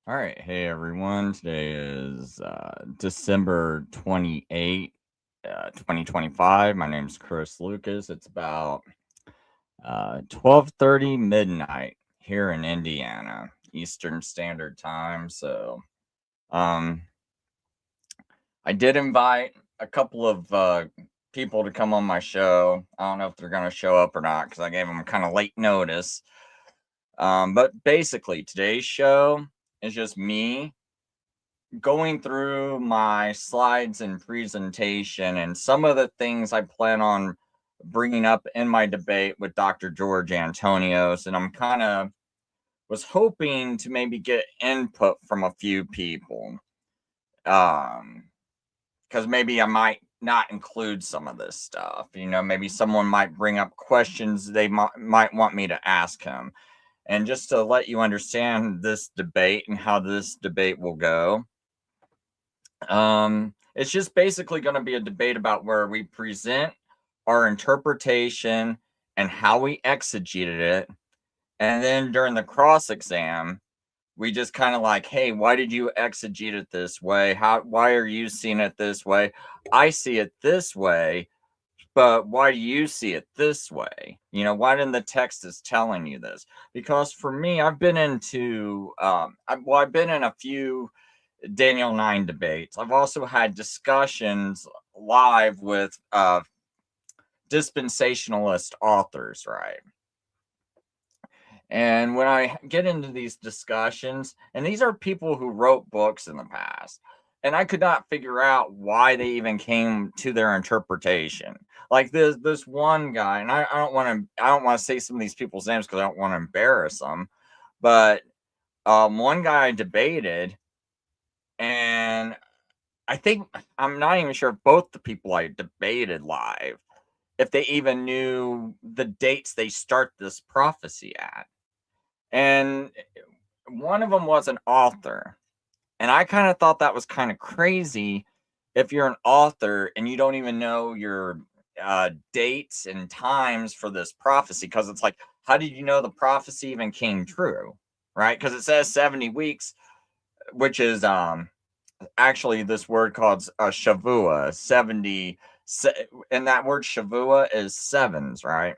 All right. Hey, everyone. Today is December 28th, 2025. My name's Chris Lucas. It's about 12:30 midnight here in Indiana, Eastern Standard Time. So um, I did invite a couple of people to come on my show. I don't know if they're going to show up or not because I gave them kind of late notice. But basically, today's show is just me going through my slides and presentation and some of the things I plan on bringing up in my debate with Dr. George Antonios. And I'm kind of was hoping to maybe get input from a few people. Because maybe I might not include some of this stuff. Maybe someone might bring up questions they might want me to ask him. And just to let you understand this debate and how this debate will go, it's just basically going to be a debate about where we present our interpretation and how we exegeted it. And then during the cross exam, we just kind of like, hey, why did you exegete it this way? Why are you seeing it this way? I see it this way, but why do you see it this way? Why didn't the text is telling you this? Because for me, I've been into, I've been in a few Daniel 9 debates. I've also had discussions live with dispensationalist authors, right? And when I get into these discussions, and these are people who wrote books in the past, and I could not figure out why they even came to their interpretation. Like this one guy, and I don't want to say some of these people's names because I don't want to embarrass them, but one guy I debated, and I think I'm not even sure if both the people I debated live, if they even knew the dates they start this prophecy at. And one of them was an author. And I kind of thought that was kind of crazy if you're an author and you don't even know your dates and times for this prophecy. Because it's like, how did you know the prophecy even came true? Right? Because it says 70 weeks, which is actually this word called shavua, 70, and that word shavua is sevens, right?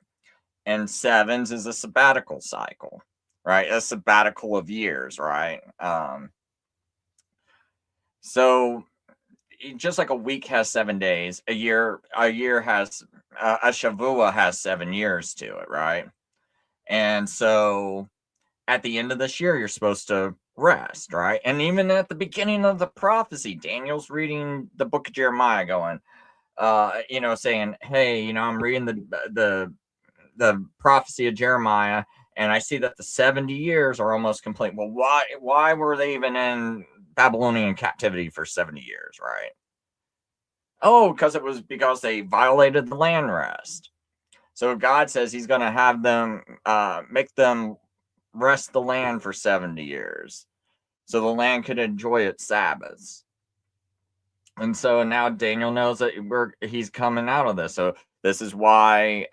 And sevens is a sabbatical cycle, right? A sabbatical of years, right? So just like a week has 7 days, a year has a shavua has 7 years to it, right? And so at the end of this year, you're supposed to rest, right? And even at the beginning of the prophecy, Daniel's reading the book of Jeremiah, going, saying, "Hey, I'm reading the prophecy of Jeremiah, and I see that the 70 years are almost complete." Well, why were they even in Babylonian captivity for 70 years, right? Oh, because they violated the land rest. So God says He's going to have them make them rest the land for 70 years so the land could enjoy its Sabbaths. And so now Daniel knows that he's coming out of this. So this is why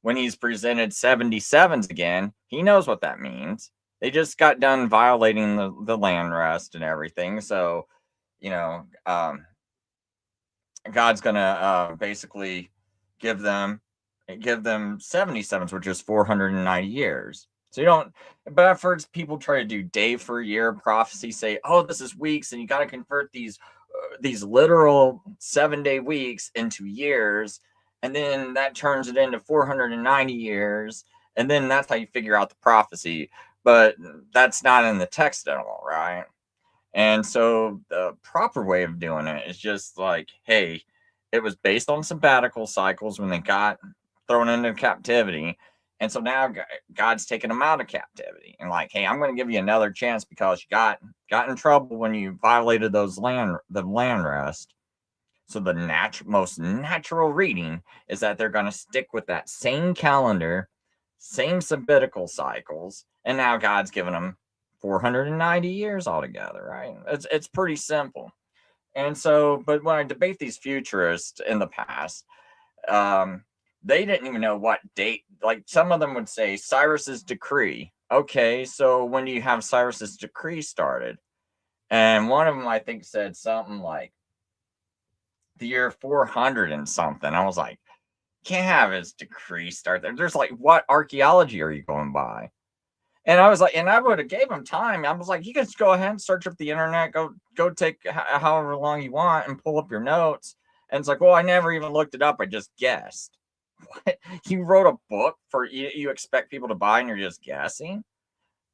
when he's presented 77s again, he knows what that means. They just got done violating the land rest and everything. So, God's going to basically give them 77s, which is 490 years. So you don't, but I've heard people try to do day for year prophecy, say, oh, this is weeks, and you got to convert these literal 7-day weeks into years, and then that turns it into 490 years, and then that's how you figure out the prophecy. But that's not in the text at all, right? And so the proper way of doing it is just like, hey, it was based on sabbatical cycles when they got thrown into captivity. And so now God's taking them out of captivity and like, hey, I'm going to give you another chance because you got in trouble when you violated the land rest. So the most natural reading is that they're going to stick with that same calendar, same sabbatical cycles, and now God's given them 490 years altogether, right? It's pretty simple. And so, but when I debate these futurists in the past, they didn't even know what date. Like some of them would say Cyrus's decree. okay, so when do you have Cyrus's decree started? And one of them, I think, said something like the year 400 and something. I was like, can't have his decree start there. There's like, what archaeology are you going by? And I was like, and I would have gave him time. I was like, you can just go ahead and search up the internet, go take however long you want and pull up your notes. And it's like, well, I never even looked it up. I just guessed. What? You wrote a book for you expect people to buy and you're just guessing?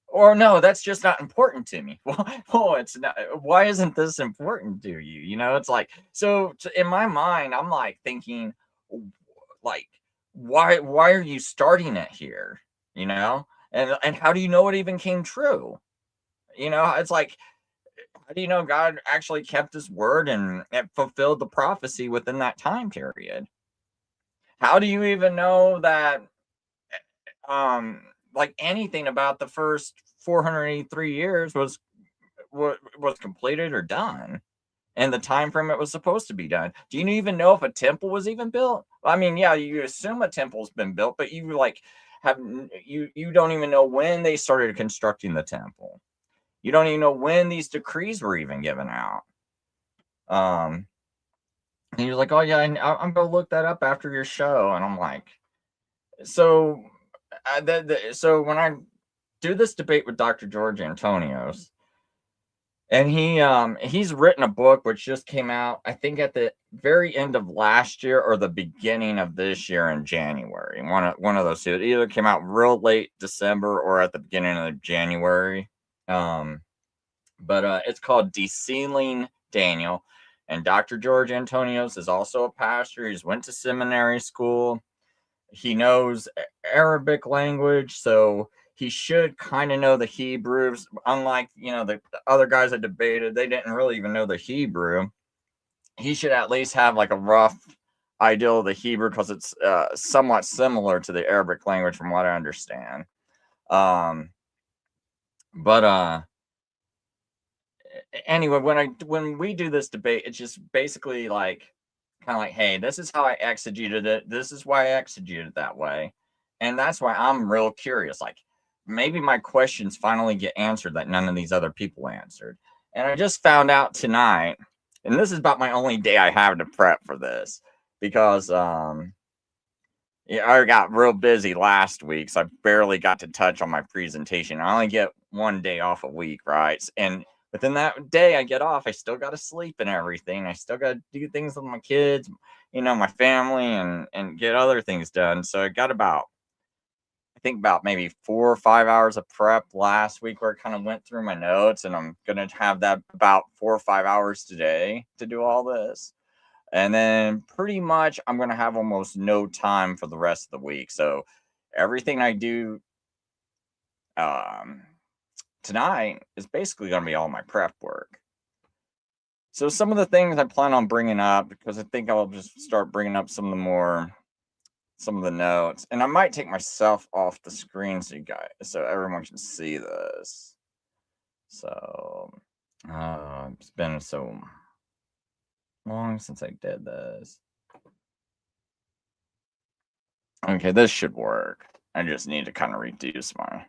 Or no, that's just not important to me. Well, it's not. Why isn't this important to you? You know, it's like, so in my mind, I'm like thinking, like, why are you starting it here? You know, and how do you know it even came true? You know, it's like, how do you know God actually kept his word and fulfilled the prophecy within that time period? How do you even know that like anything about the first 483 years was completed or done and the time frame it was supposed to be done? Do you even know if a temple was even built? I mean, yeah, you assume a temple's been built, but you like you don't even know when they started constructing the temple. You don't even know when these decrees were even given out. um and you're like, oh yeah, I'm gonna look that up after your show. And I'm like, so so when I do this debate with Dr. George Antonios, and he's written a book which just came out, I think, at the very end of last year or the beginning of this year in January. One of those two. It either came out real late December or at the beginning of January. But it's called Desealing Daniel. And Dr. George Antonios is also a pastor. He's went to seminary school. He knows Arabic language, so he should kind of know the Hebrews. Unlike, the other guys that debated, they didn't really even know the Hebrew. He should at least have like a rough idea of the Hebrew, because it's somewhat similar to the Arabic language from what I understand. But anyway, when we do this debate, it's just basically like, kind of like, hey, this is how I exegeted it. This is why I exegeted it that way. And that's why I'm real curious. Like, maybe my questions finally get answered that none of these other people answered. And I just found out tonight, and this is about my only day I have to prep for this, because I got real busy last week, so I barely got to touch on my presentation. I only get one day off a week, right? And within that day I get off, I still got to sleep and everything. I still got to do things with my kids, my family, and get other things done. So I got about maybe 4 or 5 hours of prep last week, where I kind of went through my notes, and I'm going to have that about 4 or 5 hours today to do all this. And then pretty much I'm going to have almost no time for the rest of the week. So everything I do tonight is basically going to be all my prep work. So some of the things I plan on bringing up, because I think I'll just start bringing up some of the notes, and I might take myself off the screen so everyone can see this. So it's been so long since I did this. Okay, this should work. I just need to kind of reduce my.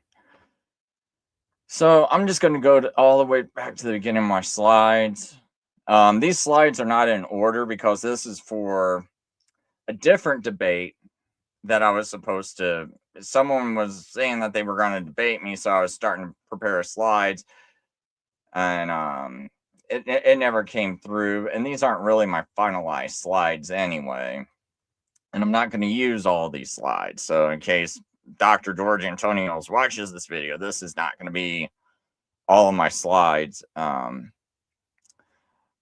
So I'm just going to go all the way back to the beginning of my slides. These slides are not in order because this is for a different debate that I was supposed to. Someone was saying that they were going to debate me, so I was starting to prepare slides, and it never came through. And these aren't really my finalized slides anyway. And I'm not going to use all these slides. So in case Dr. George Antonios watches this video, this is not going to be all of my slides.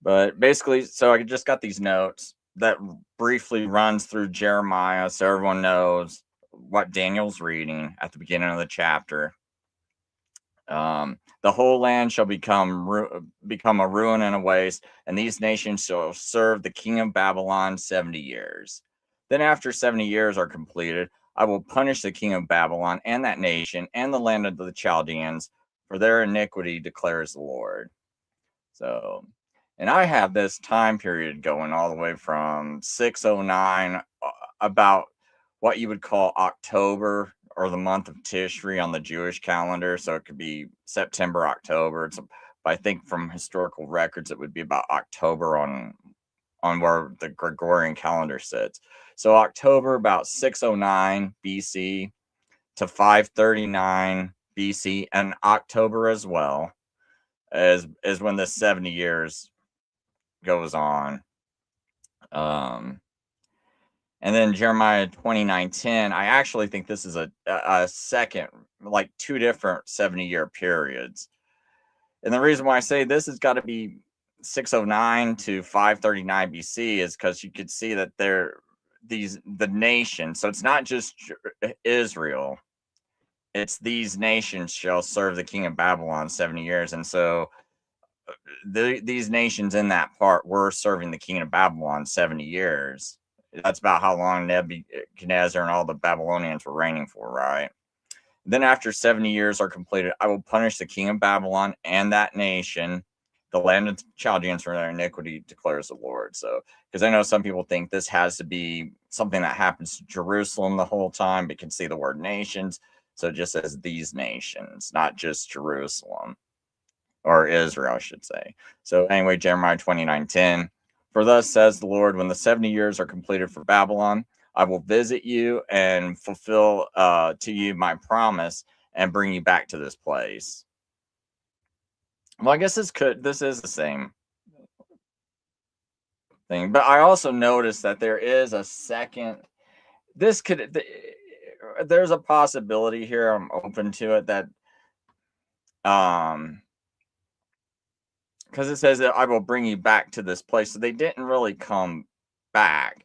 But basically, so I just got these notes that briefly runs through Jeremiah, so everyone knows what Daniel's reading at the beginning of the chapter. The whole land shall become a ruin and a waste, and these nations shall serve the king of Babylon 70 years. Then after 70 years are completed, I will punish the king of Babylon and that nation and the land of the Chaldeans for their iniquity, declares the Lord. So, and I have this time period going all the way from 609, about what you would call October or the month of Tishri on the Jewish calendar. So it could be September, October. I think from historical records, it would be about October on where the Gregorian calendar sits. So October, about 609 BC to 539 BC, and October as well is when the 70 years goes on. And then Jeremiah 29:10, I actually think this is a second, like two different 70-year periods. And the reason why I say this has got to be 609 to 539 BC is because you could see that the nation, so it's not just Israel, it's these nations shall serve the king of Babylon 70 years. And so these nations in that part were serving the king of Babylon 70 years. That's about how long Nebuchadnezzar and all the Babylonians were reigning for, right? Then after 70 years are completed, I will punish the king of Babylon and that nation, the land of the Chaldeans, for their iniquity, declares the Lord. So, because I know some people think this has to be something that happens to Jerusalem the whole time, but you can see the word nations. So it just says these nations, not just Jerusalem or Israel, I should say. So anyway, Jeremiah 29:10. For thus says the Lord, when the 70 years are completed for Babylon, I will visit you and fulfill to you my promise and bring you back to this place. Well, I guess this is the same thing, but I also noticed that there is a second. There's a possibility here. I'm open to it that because it says that I will bring you back to this place. So they didn't really come back.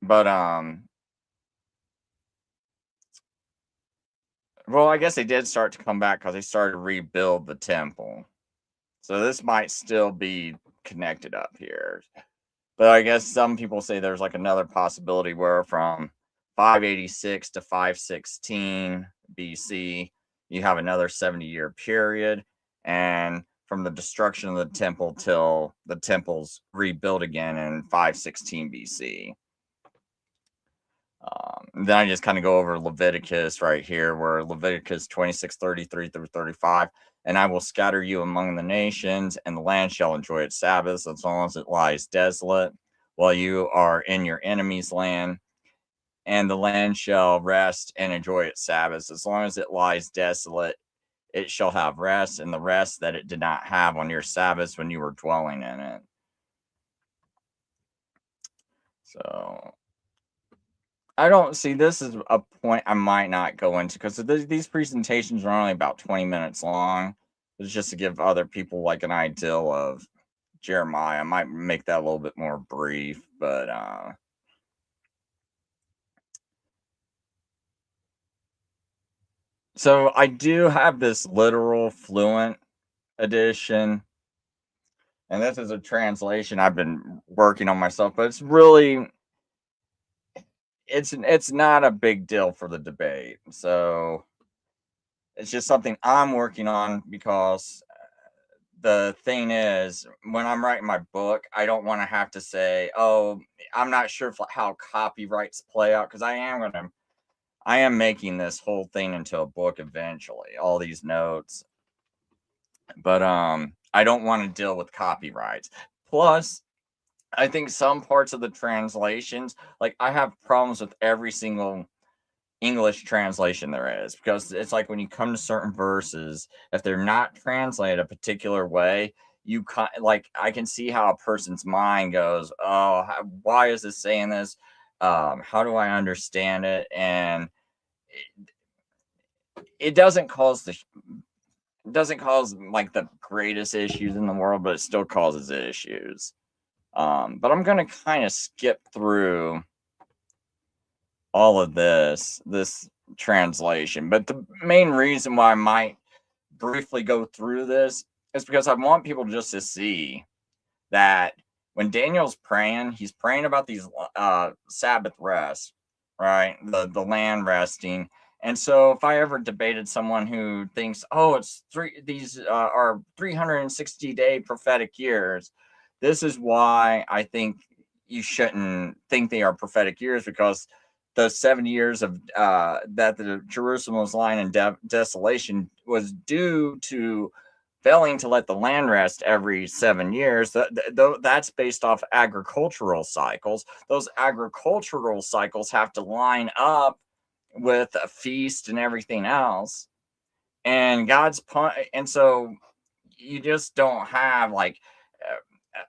But well, I guess they did start to come back because they started to rebuild the temple. So this might still be connected up here. But I guess some people say there's like another possibility where from 586 to 516 BC, you have another 70-year period. And from the destruction of the temple till the temple's rebuilt again in 516 BC. Then I just kind of go over Leviticus right here, where Leviticus 26:33 through 35. And I will scatter you among the nations, and the land shall enjoy its Sabbaths as long as it lies desolate, while you are in your enemy's land. And the land shall rest and enjoy its Sabbaths as long as it lies desolate. It shall have rest, and the rest that it did not have on your Sabbaths when you were dwelling in it. So I don't see, this is a point I might not go into because these presentations are only about 20 minutes long. It's just to give other people like an idea of Jeremiah. I might make that a little bit more brief, but so I do have this literal fluent edition, and this is a translation I've been working on myself, but it's really it's not a big deal for the debate. So it's just something I'm working on because the thing is, when I'm writing my book, I don't want to have to say, "Oh, I'm not sure how copyrights play out," because I am making this whole thing into a book eventually, all these notes. But I don't want to deal with copyrights. Plus, I think some parts of the translations, like I have problems with every single English translation there is, because it's like when you come to certain verses, if they're not translated a particular way, like I can see how a person's mind goes, oh, why is this saying this? How do I understand it? And it doesn't cause like the greatest issues in the world, but it still causes issues. But I'm going to kind of skip through all of this translation. But the main reason why I might briefly go through this is because I want people just to see that when Daniel's praying, he's praying about these Sabbath rests, right? The land resting. And so if I ever debated someone who thinks, oh, these are 360-day prophetic years, this is why I think you shouldn't think they are prophetic years, because those 70 years of that the Jerusalem was lying in desolation was due to failing to let the land rest every 7 years. That's based off agricultural cycles. Those agricultural cycles have to line up with a feast and everything else. And and so you just don't have like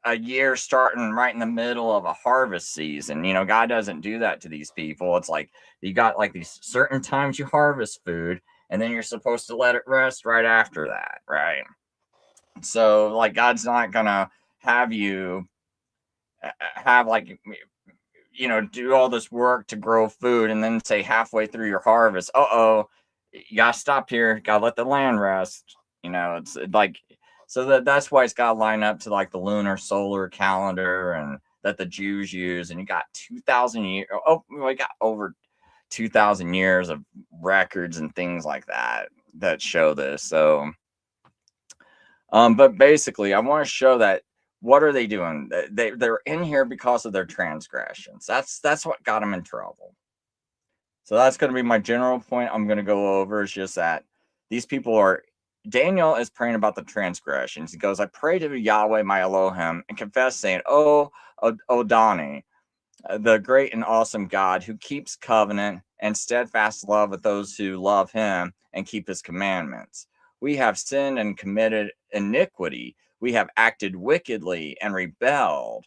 a year starting right in the middle of a harvest season. God doesn't do that to these people. It's like you got like these certain times you harvest food, and then you're supposed to let it rest right after that, right? So like God's not gonna have you have like do all this work to grow food and then say halfway through your harvest, you gotta stop here, gotta let the land rest. It's like, so that's why it's gotta line up to like the lunar solar calendar and that the Jews use. And you got 2,000 years. We got over 2,000 years of records and things like that show this. So but basically I want to show that what are they doing? They're in here because of their transgressions. That's what got them in trouble. So that's going to be my general point I'm going to go over, is just that these people Daniel is praying about the transgressions. He goes, I pray to Yahweh my Elohim and confess, saying, Oh, Odani, the great and awesome God, who keeps covenant and steadfast love with those who love him and keep his commandments. We have sinned and committed iniquity. We have acted wickedly and rebelled,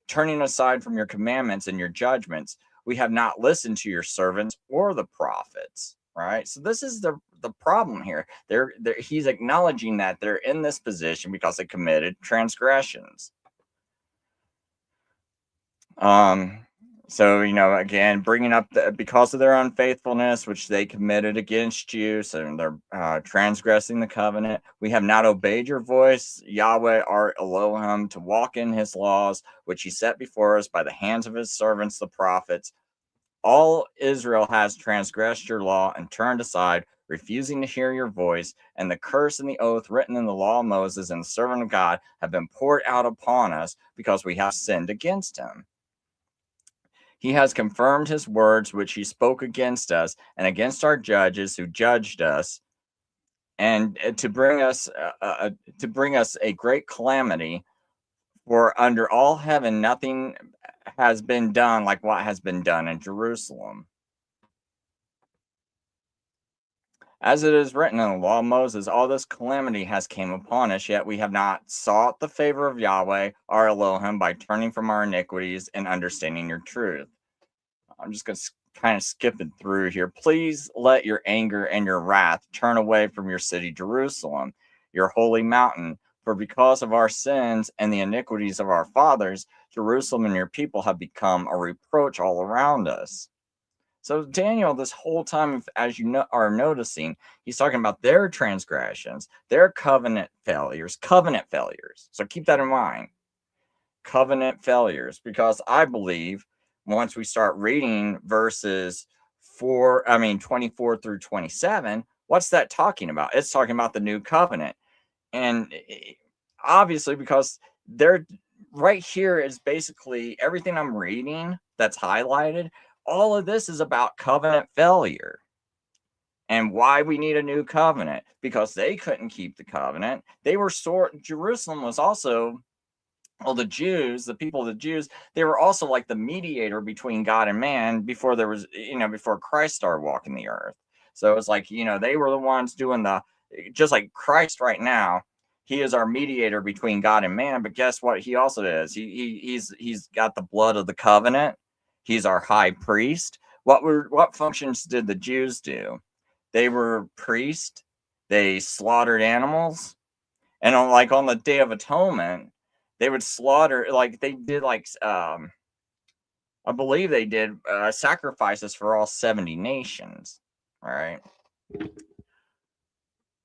turning aside from your commandments and your judgments. We have not listened to your servants or the prophets. Right? So this is the problem here. He's acknowledging that they're in this position because they committed transgressions. So, again, bringing up because of their unfaithfulness, which they committed against you, so they're transgressing the covenant. We have not obeyed your voice, Yahweh, our Elohim, to walk in his laws, which he set before us by the hands of his servants, the prophets. All Israel has transgressed your law and turned aside, refusing to hear your voice, and the curse and the oath written in the law of Moses and the servant of God have been poured out upon us because we have sinned against him. He has confirmed his words, which he spoke against us and against our judges who judged us, and to bring us a great calamity. For under all heaven, nothing has been done like what has been done in Jerusalem. As it is written in the law of Moses, all this calamity has came upon us, yet we have not sought the favor of Yahweh, our Elohim, by turning from our iniquities and understanding your truth. I'm just going to kind of skip it through here. Please let your anger and your wrath turn away from your city, Jerusalem, your holy mountain. For because of our sins and the iniquities of our fathers, Jerusalem and your people have become a reproach all around us. So Daniel, this whole time, as you are noticing, he's talking about their transgressions, their covenant failures. So keep that in mind. Covenant failures, because I believe once we start reading verses 24 through 27, what's that talking about? It's talking about the new covenant. And obviously, because they're right here is basically everything I'm reading that's highlighted. All of this is about covenant failure and why we need a new covenant, because they couldn't keep the covenant. Jerusalem was also, the Jews, the people of the Jews, they were also like the mediator between God and man before there was, before Christ started walking the earth. So it's like, they were the ones doing just like Christ right now. He is our mediator between God and man, but guess what? He also is. He's got the blood of the covenant. He's our high priest. What functions did the Jews do? They were priests. They slaughtered animals, and on the Day of Atonement, they would slaughter, like they did, I believe they did sacrifices for all 70 nations. All right.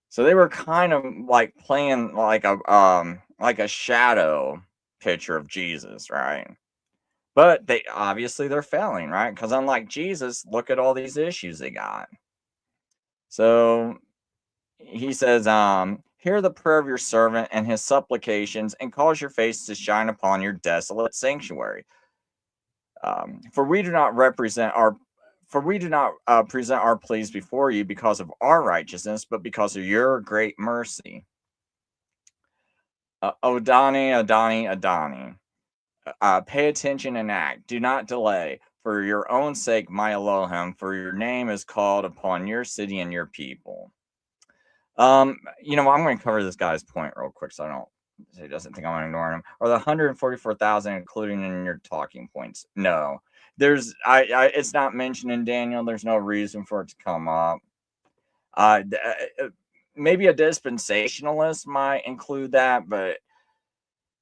So they were kind of like playing like a shadow picture of Jesus, right? But they're failing, right? Because unlike Jesus, look at all these issues they got. So he says, hear the prayer of your servant and his supplications, and cause your face to shine upon your desolate sanctuary. For we do not present our pleas before you because of our righteousness, but because of your great mercy. Adani, Adani, Adani. Pay attention and act. Do not delay. For your own sake, my Elohim, for your name is called upon your city and your people. I'm going to cover this guy's point real quick so he doesn't think I'm ignoring him. Are the 144,000 including in your talking points? No. It's not mentioned in Daniel. There's no reason for it to come up. Maybe a dispensationalist might include that, but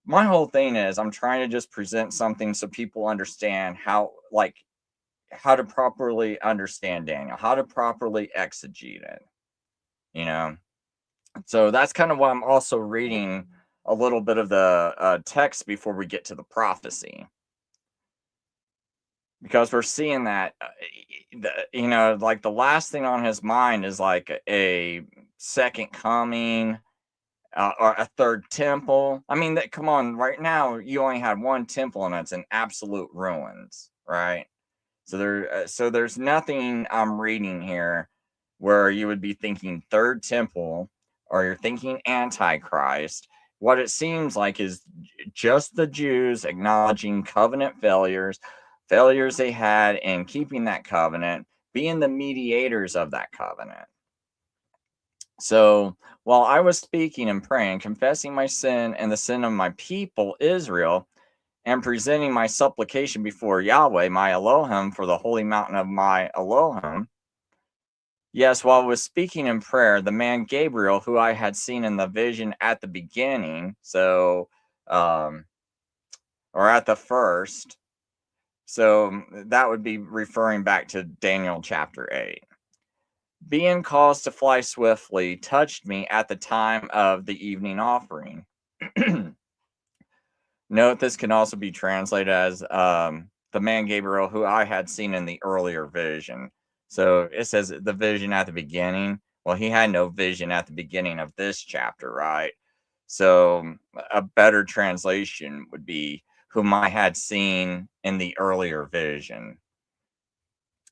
my whole thing is I'm trying to just present something so people understand how to properly understand Daniel, how to properly exegete it, So that's kind of why I'm also reading a little bit of the text before we get to the prophecy. Because we're seeing that, the last thing on his mind is like a second coming, or a third temple. I mean, come on, right now you only had one temple and it's in absolute ruins, right? So there's nothing I'm reading here where you would be thinking third temple or you're thinking antichrist. What it seems like is just the Jews acknowledging covenant failures they had in keeping that covenant, being the mediators of that covenant. So while I was speaking and praying, confessing my sin and the sin of my people, Israel, and presenting my supplication before Yahweh, my Elohim, for the holy mountain of my Elohim. Yes, while I was speaking in prayer, the man Gabriel, who I had seen in the vision at the beginning, or at the first, so that would be referring back to Daniel chapter 8. Being caused to fly swiftly, touched me at the time of the evening offering. Note this can also be translated as the man Gabriel, who I had seen in the earlier vision. So it says the vision at the beginning. Well, he had no vision at the beginning of this chapter, right? So a better translation would be whom I had seen in the earlier vision.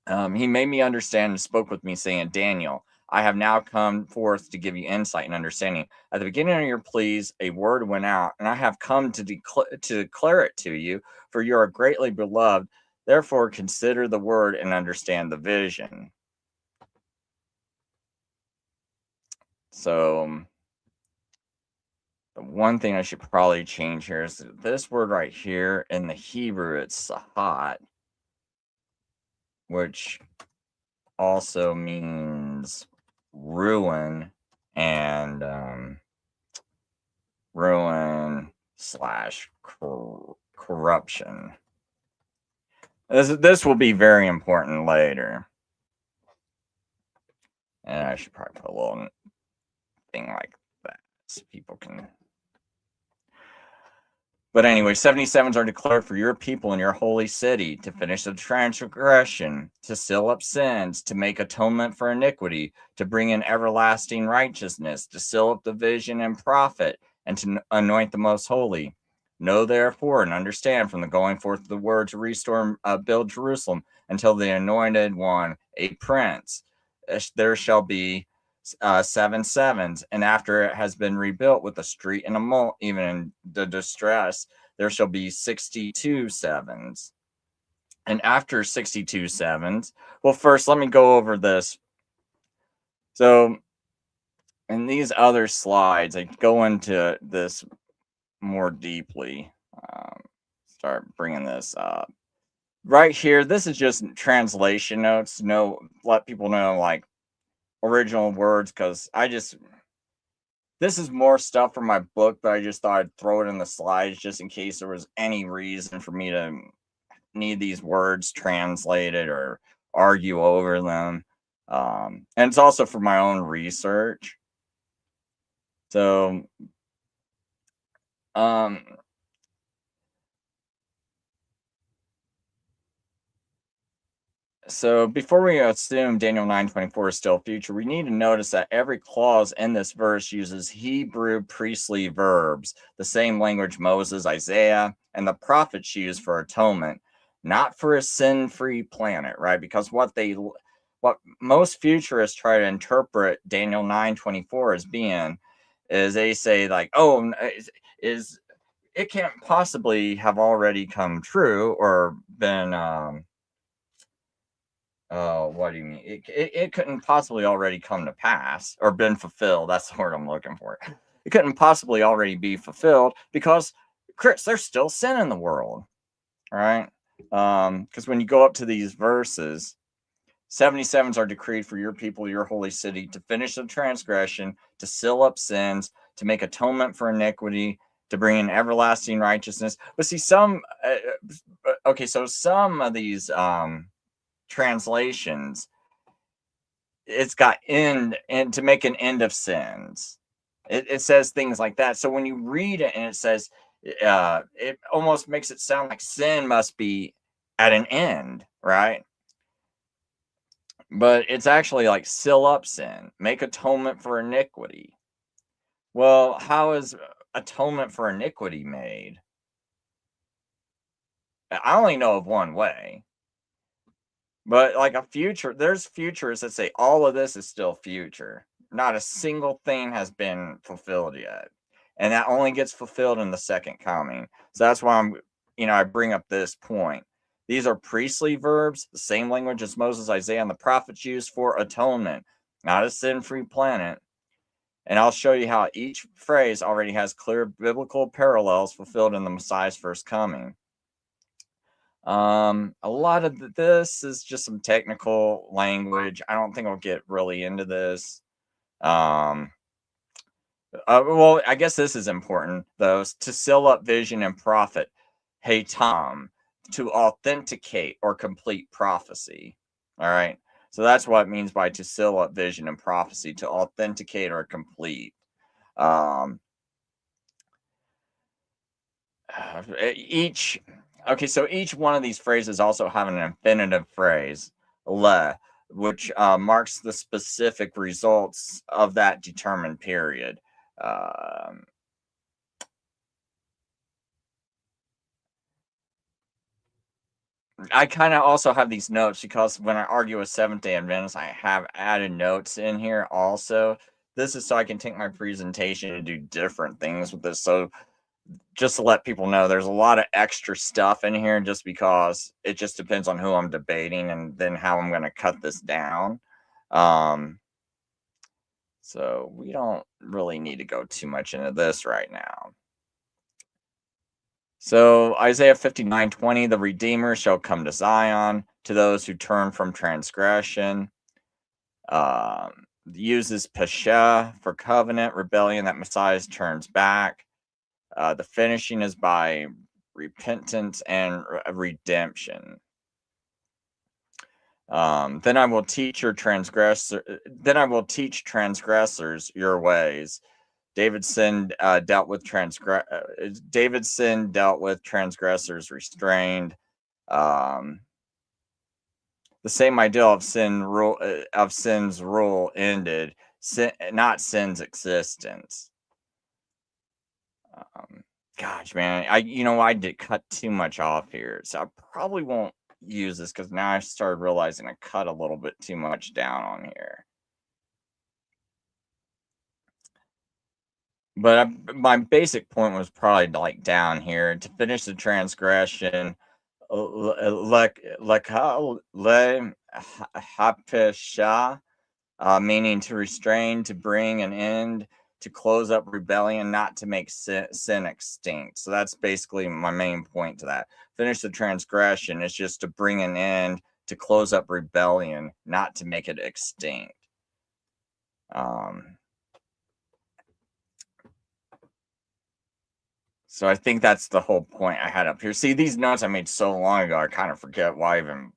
He made me understand and spoke with me, saying, Daniel, I have now come forth to give you insight and understanding. At the beginning of your pleas, a word went out, and I have come to declare it to you, for you are greatly beloved. Therefore, consider the word and understand the vision. So, the one thing I should probably change here is this word right here in the Hebrew, it's sahat, which also means ruin and ruin / corruption. This will be very important later. And I should probably put a little thing like that so people can. But anyway, 77s are declared for your people in your holy city, to finish the transgression, to seal up sins, to make atonement for iniquity, to bring in everlasting righteousness, to seal up the vision and prophet, and to anoint the most holy. Know therefore and understand from the going forth of the word to restore and build Jerusalem until the anointed one, a prince. There shall be 7 sevens, and after it has been rebuilt with a street and a moat, even in the distress, there shall be 62 sevens. And after 62 sevens, well, first let me go over this. So in these other slides, I go into this more deeply. Start bringing this up right here. This is just translation notes. Let people know like original words, because this is more stuff from my book, but I just thought I'd throw it in the slides just in case there was any reason for me to need these words translated or argue over them. And it's also for my own research. So, So before we assume Daniel 9:24 is still future, we need to notice that every clause in this verse uses Hebrew priestly verbs, the same language Moses, Isaiah, and the prophets use for atonement. not for a sin-free planet, right? Because what most futurists try to interpret Daniel 9:24 as being is they say like, oh, is it can't possibly have already come true or been what do you mean? It couldn't possibly already come to pass or been fulfilled. That's the word I'm looking for. It couldn't possibly already be fulfilled because, Chris, there's still sin in the world, right? Because when you go up to these verses, 77s are decreed for your people, your holy city, to finish the transgression, to seal up sins, to make atonement for iniquity, to bring in everlasting righteousness. But see, some of these translations, it's got end and to make an end of sins. It says things like that. So when you read it and it says, it almost makes it sound like sin must be at an end, right? But it's actually like seal up sin, make atonement for iniquity. Well, how is atonement for iniquity made? I only know of one way. But like there's futurists that say all of this is still future. Not a single thing has been fulfilled yet. And that only gets fulfilled in the second coming. So that's why I bring up this point. These are priestly verbs, the same language as Moses, Isaiah, and the prophets used for atonement, not a sin-free planet. And I'll show you how each phrase already has clear biblical parallels fulfilled in the Messiah's first coming. A lot of this is just some technical language. I don't think I'll get really into this. Well, I guess this is important, though, to seal up vision and prophet, Hatam, to authenticate or complete prophecy. All right. So that's what it means by to seal up vision and prophecy, to authenticate or complete. Each one of these phrases also have an infinitive phrase, le, which marks the specific results of that determined period. I kind of also have these notes because when I argue with Seventh-day Adventists, I have added notes in here also. This is so I can take my presentation and do different things with this. So just to let people know, there's a lot of extra stuff in here just because it just depends on who I'm debating and then how I'm going to cut this down. So we don't really need to go too much into this right now. So Isaiah 59:20, the Redeemer shall come to Zion, to those who turn from transgression. Uses Pesha for covenant, rebellion that Messiah turns back. The finishing is by repentance and redemption. Then I will teach transgressors your ways. David's sin dealt with transgressors restrained. The same idea of sin's rule ended, not sin's existence. Gosh, man, I did cut too much off here, so I probably won't use this because now I started realizing I cut a little bit too much down on here. But my basic point was probably like down here to finish the transgression, meaning to restrain, to bring an end, to close up rebellion, not to make sin extinct. So that's basically my main point to that. Finish the transgression is just to bring an end, to close up rebellion, not to make it extinct. So I think that's the whole point I had up here. See, these notes I made so long ago, I kind of forget why I even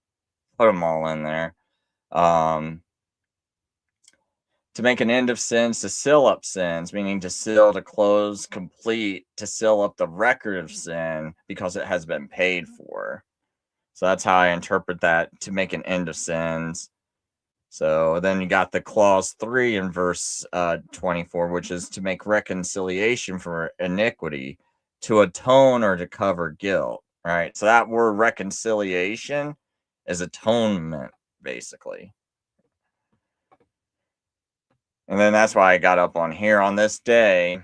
put them all in there. To make an end of sins, to seal up sins, meaning to seal, to close, complete, to seal up the record of sin because it has been paid for. So that's how I interpret that, to make an end of sins. So then you got the clause 3 in verse 24, which is to make reconciliation for iniquity, to atone or to cover guilt. right? So that word reconciliation is atonement, basically. And then that's why I got up on here. On this day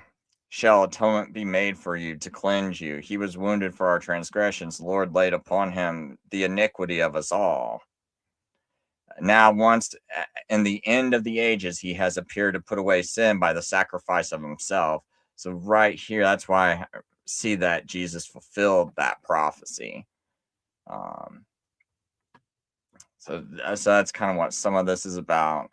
shall atonement be made for you to cleanse you. He was wounded for our transgressions. The Lord laid upon him the iniquity of us all. Now, once in the end of the ages, he has appeared to put away sin by the sacrifice of himself. So right here, that's why I see that Jesus fulfilled that prophecy. So that's kind of what some of this is about.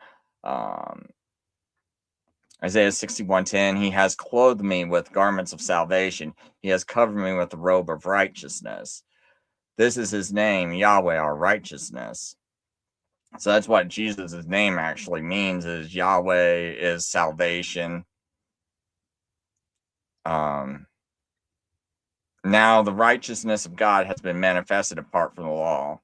Isaiah 61:10, he has clothed me with garments of salvation. He has covered me with the robe of righteousness. This is his name, Yahweh, our righteousness. So that's what Jesus' name actually means, is Yahweh is salvation. Now the righteousness of God has been manifested apart from the law.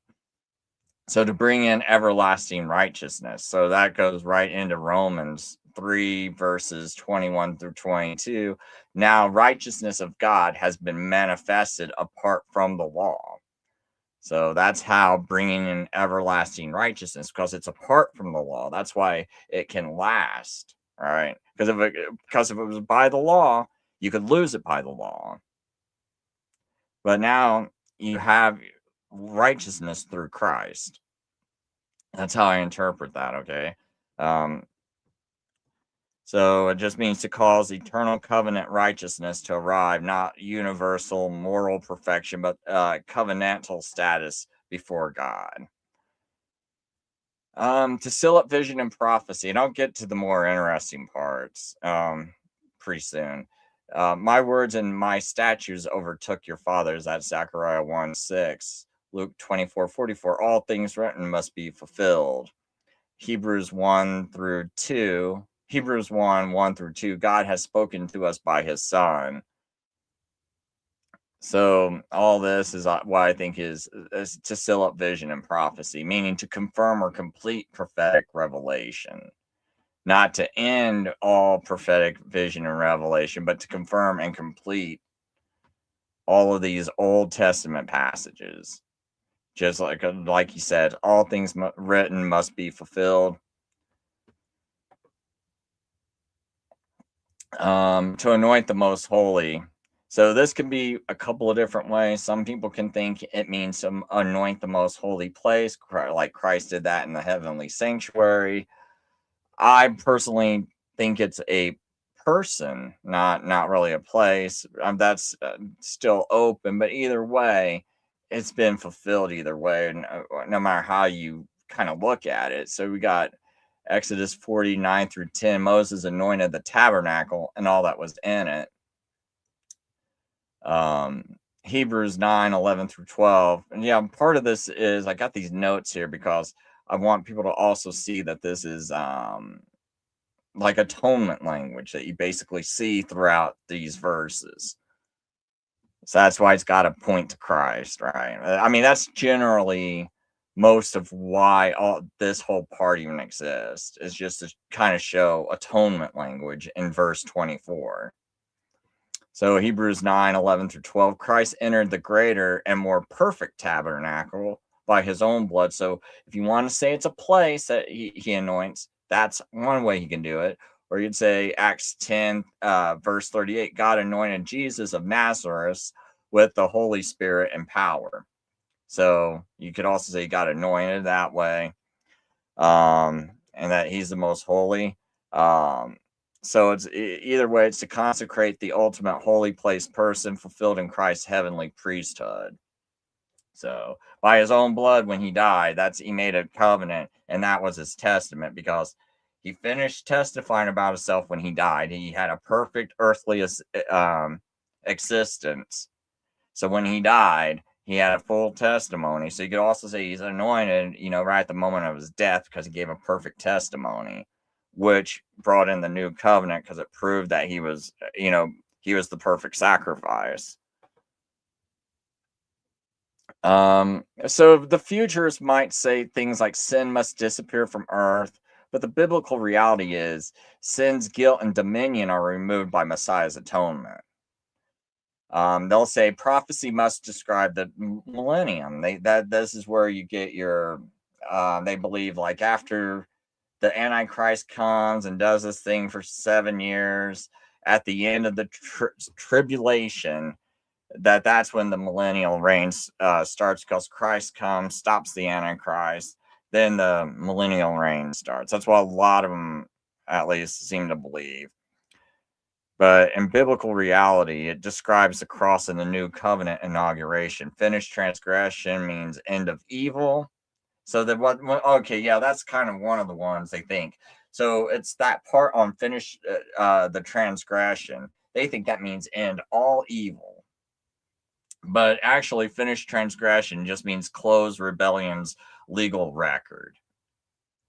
So to bring in everlasting righteousness. So that goes right into Romans 3 verses 21 through 22. Now righteousness of God has been manifested apart from the law. So that's how bringing in everlasting righteousness, because it's apart from the law. That's why it can last, right? Because if it was by the law, you could lose it by the law. But now you have righteousness through Christ. That's how I interpret that, okay? So it just means to cause eternal covenant righteousness to arrive, not universal moral perfection, but covenantal status before God. To seal up vision and prophecy, and I'll get to the more interesting parts pretty soon. My words and my statutes overtook your fathers. That's Zechariah 1:6. Luke 24:44. All things written must be fulfilled. Hebrews 1 through 2. Hebrews 1 through 2. God has spoken to us by his Son. So all this is what I think is to seal up vision and prophecy, meaning to confirm or complete prophetic revelation. Not to end all prophetic vision and revelation, but to confirm and complete all of these Old Testament passages. Just like you said, all things written must be fulfilled. To anoint the most holy. So this can be a couple of different ways. Some people can think it means to anoint the most holy place, like Christ did that in the heavenly sanctuary. I personally think it's a person, not really a place. That's still open, but either way, it's been fulfilled either way, and no matter how you kind of look at it. So we got Exodus 49 through 10. Moses anointed the tabernacle and all that was in it. Hebrews 9:11 through 12. And yeah, part of this is I got these notes here because I want people to also see that this is like atonement language that you basically see throughout these verses. So that's why it's got to point to Christ, right? I mean, that's generally most of why this whole part even exists, is just to kind of show atonement language in verse 24. So Hebrews 9:11 through 12, Christ entered the greater and more perfect tabernacle by his own blood. So if you want to say it's a place that he anoints, that's one way he can do it. Or you'd say Acts 10, verse 38, God anointed Jesus of Nazareth with the Holy Spirit and power. So you could also say God anointed that way, and that he's the most holy. So it's either way, it's to consecrate the ultimate holy place person fulfilled in Christ's heavenly priesthood. So by his own blood, when he died, he made a covenant, and that was his testament, because he finished testifying about himself when he died. He had a perfect earthly existence. So when he died, he had a full testimony. So you could also say he's anointed, right at the moment of his death, because he gave a perfect testimony, which brought in the new covenant because it proved that he was the perfect sacrifice. So the futurists might say things like sin must disappear from earth, but the biblical reality is sin's guilt and dominion are removed by Messiah's atonement. They'll say prophecy must describe the millennium. This is where you get your. They believe like after the Antichrist comes and does this thing for 7 years, at the end of the tribulation, that's when the millennial reign starts, because Christ comes, stops the Antichrist, then the millennial reign starts. That's what a lot of them, at least, seem to believe. But in biblical reality, it describes the cross and the new covenant inauguration. Finished transgression means end of evil. So okay, yeah, that's kind of one of the ones they think. So it's that part on finish the transgression. They think that means end all evil. But actually, finished transgression just means close rebellion's legal record.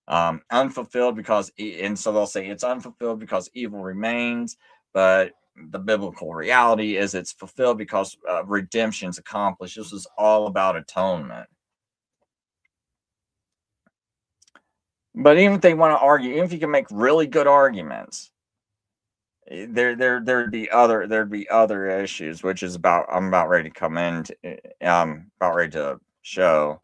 Unfulfilled because, and so they'll say it's unfulfilled because evil remains, but the biblical reality is it's fulfilled because redemption's accomplished. This is all about atonement. But even if they want to argue, even if you can make really good arguments, there'd be other issues, which is I'm about ready to come into, about ready to show.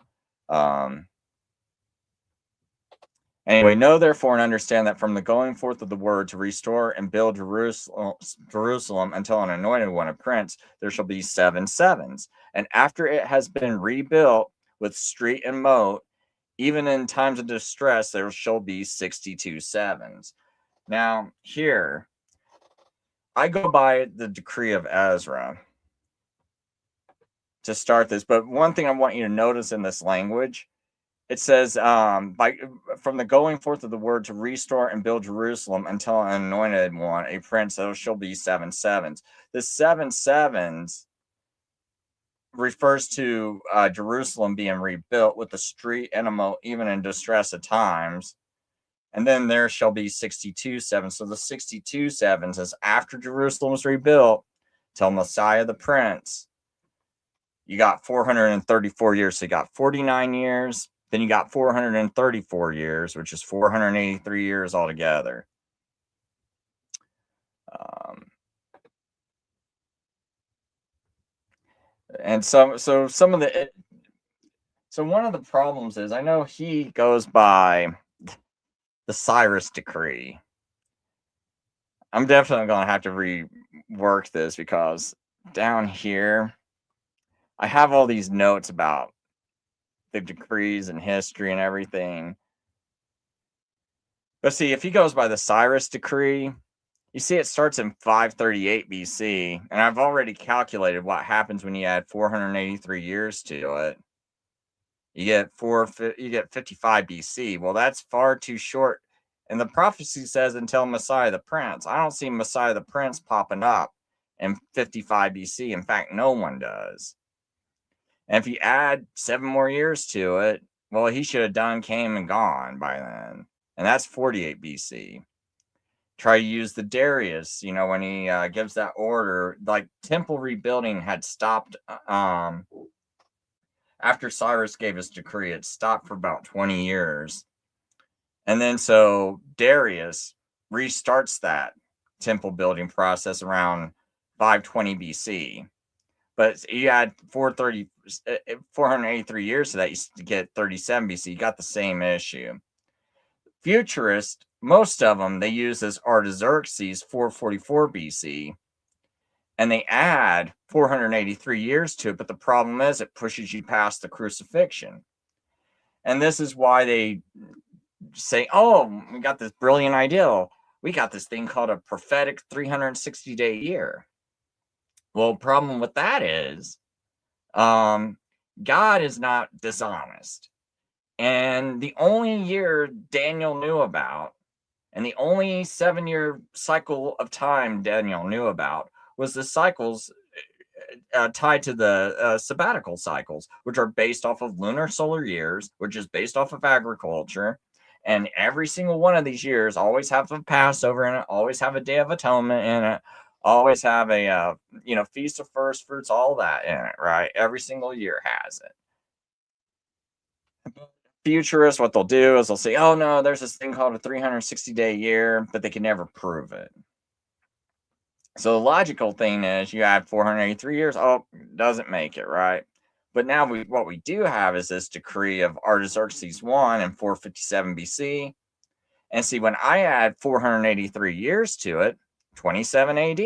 Anyway, know therefore and understand that from the going forth of the word to restore and build Jerusalem until an anointed one, a prince, there shall be 7 sevens. And after it has been rebuilt with street and moat, even in times of distress, there shall be 62 sevens. Now, here, I go by the decree of Ezra to start this, but one thing I want you to notice in this language, it says, from the going forth of the word to restore and build Jerusalem until an anointed one, a prince, there shall be 7 sevens. The 7 sevens refers to Jerusalem being rebuilt with the street and a moat, even in distress at times. And then there shall be 62 sevens. So the 62 sevens is after Jerusalem is rebuilt till Messiah the Prince. You got 434 years. So you got 49 years. Then you got 434 years, which is 483 years altogether. And some of the, so one of the problems is, I know he goes by the Cyrus decree. I'm definitely going to have to rework this, because down here, I have all these notes about the decrees and history and everything. But see, if he goes by the Cyrus decree, you see it starts in 538 BC, and I've already calculated what happens when you add 483 years to it. You get 55 BC. Well, that's far too short. And the prophecy says until Messiah the Prince. I don't see Messiah the Prince popping up in 55 BC. In fact, no one does. And if you add 7 more years to it, well, he should have came and gone by then. And that's 48 BC. Try to use the Darius, when he gives that order, like temple rebuilding had stopped after Cyrus gave his decree. It stopped for about 20 years. And then so Darius restarts that temple building process around 520 BC. But you add 483 years to that, you get 37 BC. You got the same issue. Futurist, most of them, they use this Artaxerxes 444 BC, and they add 483 years to it. But the problem is it pushes you past the crucifixion. And this is why they say, oh, we got this brilliant idea. We got this thing called a prophetic 360-day year. Well, problem with that is God is not dishonest. And the only year Daniel knew about, and the only 7-year cycle of time Daniel knew about, was the cycles tied to the sabbatical cycles, which are based off of lunar solar years, which is based off of agriculture. And every single one of these years always have a Passover in it, always have a Day of Atonement in it, always have a Feast of First Fruits, all that in it, right? Every single year has it. Futurists, what they'll do is they'll say, oh no, there's this thing called a 360-day year, but they can never prove it. So the logical thing is you add 483 years, oh, doesn't make it, right? But now what we do have is this decree of Artaxerxes I in 457 BC. And see, when I add 483 years to it, 27 AD,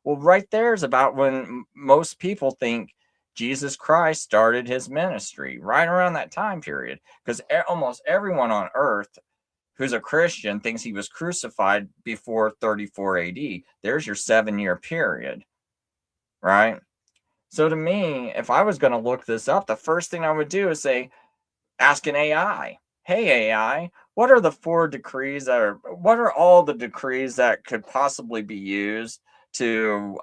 well, right there is about when most people think Jesus Christ started his ministry, right around that time period. Because almost everyone on earth who's a Christian thinks he was crucified before 34 AD. There's your 7-year period, right? So to me, if I was going to look this up, the first thing I would do is say, ask an AI, hey AI, what are the 4 decrees that are, what are all the decrees that could possibly be used to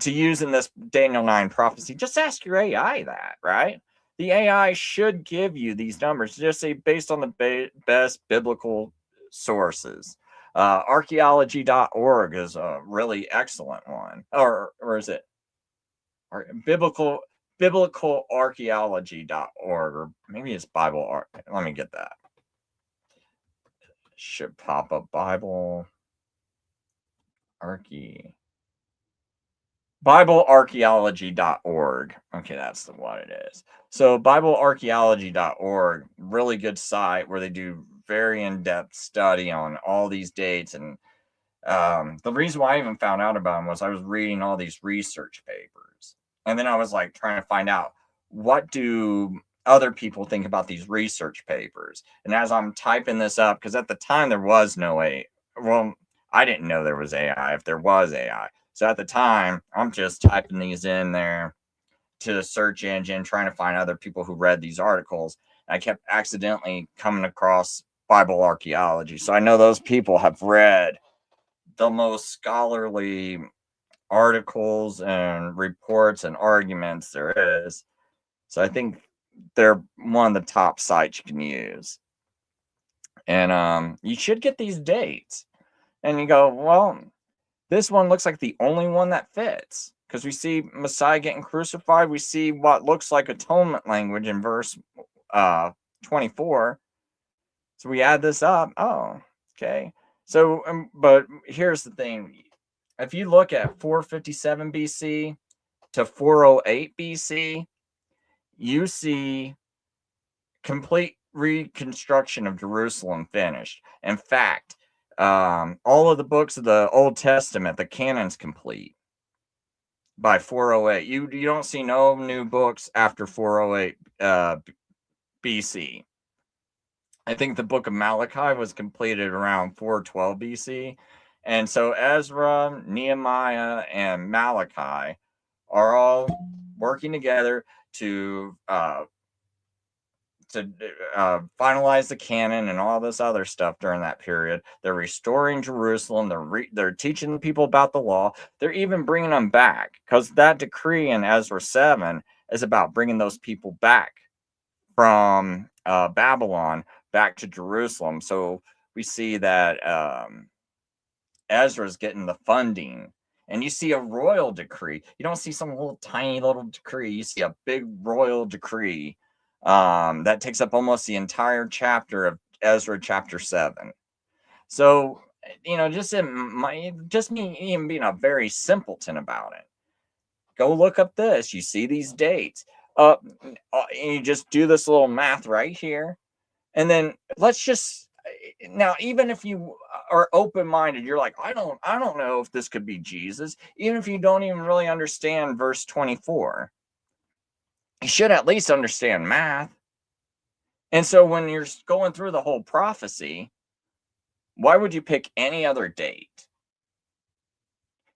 use in this Daniel 9 prophecy? Just ask your AI that, right? The AI should give you these numbers. Just say based on the best biblical sources. Archaeology.org is a really excellent one. Or is it biblicalarchaeology.org, or maybe it's Bible. Let me get that. Should pop up Bible archae. BibleArchaeology.org. Okay, that's what it is. So BibleArchaeology.org, really good site where they do very in-depth study on all these dates. And the reason why I even found out about them was I was reading all these research papers. And then I was like trying to find out, what do other people think about these research papers? And as I'm typing this up, because at the time there was no AI. Well, I didn't know there was AI if there was AI. So at the time, I'm just typing these in there to the search engine, trying to find other people who read these articles. And I kept accidentally coming across Bible archaeology. So I know those people have read the most scholarly articles and reports and arguments there is. So I think they're one of the top sites you can use. And you should get these dates. And you go, well, this one looks like the only one that fits. Because we see Messiah getting crucified. We see what looks like atonement language in verse 24. So we add this up. Oh, okay. So, but here's the thing. If you look at 457 BC to 408 BC, you see complete reconstruction of Jerusalem finished. In fact, all of the books of the Old Testament, the canon's complete by 408. You don't see no new books after 408 BC. I think the book of Malachi was completed around 412 BC. And so Ezra, Nehemiah, and Malachi are all working together to finalize the canon and all this other stuff during that period. They're restoring Jerusalem. They're teaching people about the law. They're even bringing them back, because that decree in Ezra 7 is about bringing those people back from Babylon back to Jerusalem. So we see that Ezra's getting the funding. And you see a royal decree. You don't see some little tiny little decree. You see a big royal decree that takes up almost the entire chapter of Ezra chapter 7. So, just me even being a very simpleton about it. Go look up this. You see these dates. And you just do this little math right here. And then let's just, now, even if you are open-minded, you're like, I don't know if this could be Jesus. Even if you don't even really understand verse 24, you should at least understand math. And so when you're going through the whole prophecy, why would you pick any other date?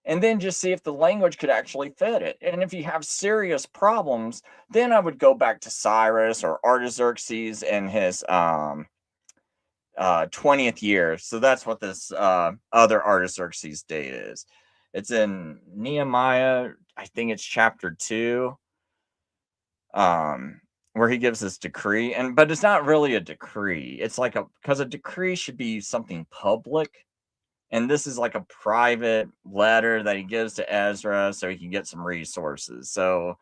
And then just see if the language could actually fit it. And if you have serious problems, then I would go back to Cyrus or Artaxerxes and his 20th year. So that's what this other Artaxerxes date is. It's in Nehemiah, I think it's chapter 2, where he gives this decree. But it's not really a decree. It's like because a decree should be something public. And this is like a private letter that he gives to Ezra so he can get some resources. So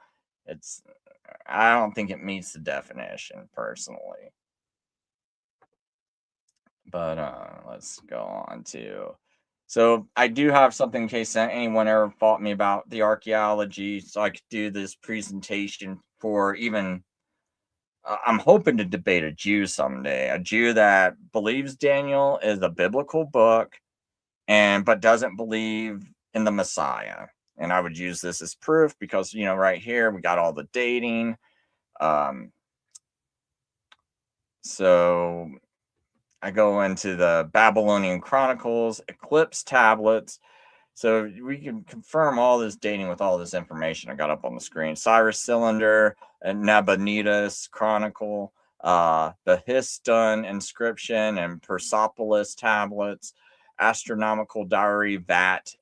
I don't think it meets the definition personally. But let's go on to So I do have something in case anyone ever fought me about the archaeology, so I could do this presentation for even. I'm hoping to debate a Jew someday, a Jew that believes Daniel is a biblical book, but doesn't believe in the Messiah. And I would use this as proof because right here we got all the dating. Um, so I go into the Babylonian Chronicles, Eclipse tablets. So we can confirm all this dating with all this information I got up on the screen. Cyrus Cylinder, and Nabonidus Chronicle, the Histon inscription and Persepolis tablets, Astronomical Diary VAT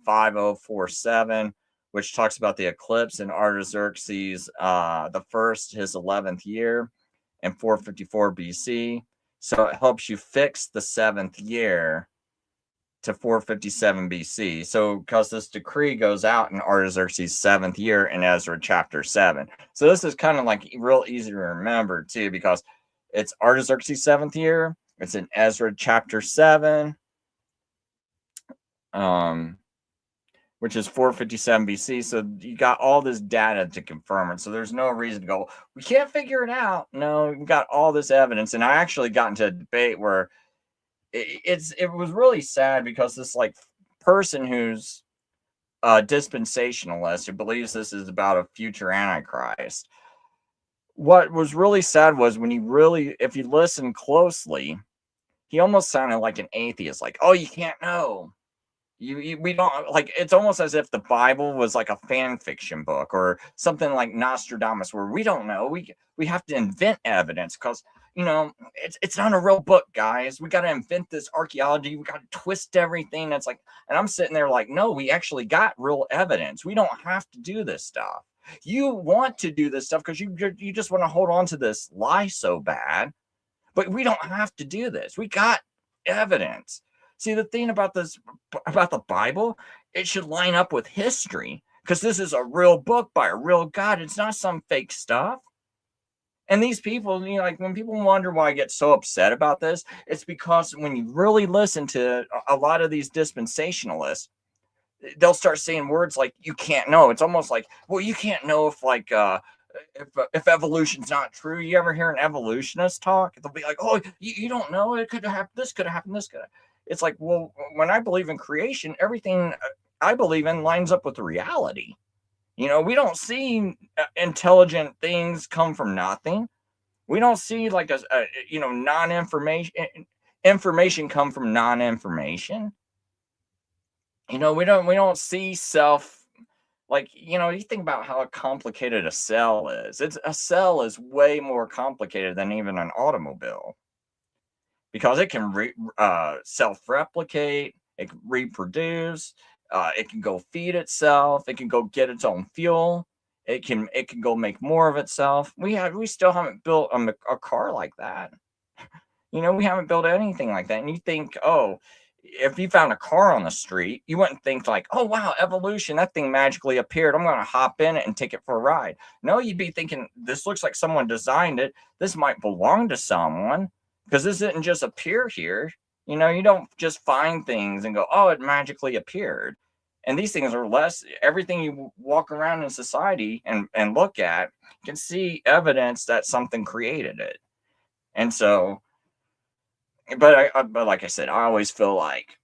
5047, which talks about the eclipse in Artaxerxes the first, his 11th year in 454 BC. So it helps you fix the 7th year to 457 BC. So, because this decree goes out in Artaxerxes' 7th year in Ezra chapter 7. So, this is kind of like real easy to remember too, because it's Artaxerxes' 7th year, it's in Ezra chapter 7, which is 457 BC. So, you got all this data to confirm it. So, there's no reason to go, we can't figure it out. No, we got all this evidence. And I actually got into a debate where it was really sad because this person who's a dispensationalist who believes this is about a future antichrist. What was really sad was if you listen closely, he almost sounded like an atheist, like, oh, you can't know. We don't, like, it's almost as if the Bible was like a fan fiction book or something like Nostradamus, where we don't know. We have to invent evidence because it's not a real book, guys. We got to invent this archaeology. We got to twist everything. That's like, and I'm sitting there like, no, we actually got real evidence. We don't have to do this stuff. You want to do this stuff because you just want to hold on to this lie so bad, but we don't have to do this. We got evidence. See, the thing about the Bible, it should line up with history because this is a real book by a real God. It's not some fake stuff. And these people, like when people wonder why I get so upset about this, it's because when you really listen to a lot of these dispensationalists, they'll start saying words like "you can't know." It's almost like, well, you can't know if evolution's not true. You ever hear an evolutionist talk? They'll be like, "Oh, you don't know. It could have happened. This could have happened. This could have." It's like, well, when I believe in creation, everything I believe in lines up with the reality. We don't see intelligent things come from nothing. We don't see like a information come from non-information. We don't see self, like, you think about how complicated a cell is. A cell is way more complicated than even an automobile because it can self-replicate, it can reproduce, it can go feed itself, it can go get its own fuel, it can go make more of itself. We still haven't built a car like that. We haven't built anything like that. And you think, oh, if you found a car on the street, you wouldn't think like, oh, wow, evolution, that thing magically appeared. I'm going to hop in it and take it for a ride. No, you'd be thinking, this looks like someone designed it. This might belong to someone because this didn't just appear here. You don't just find things and go, oh, it magically appeared. And these things are everything you walk around in society and look at can see evidence that something created it. And so, but like I said, I always feel like,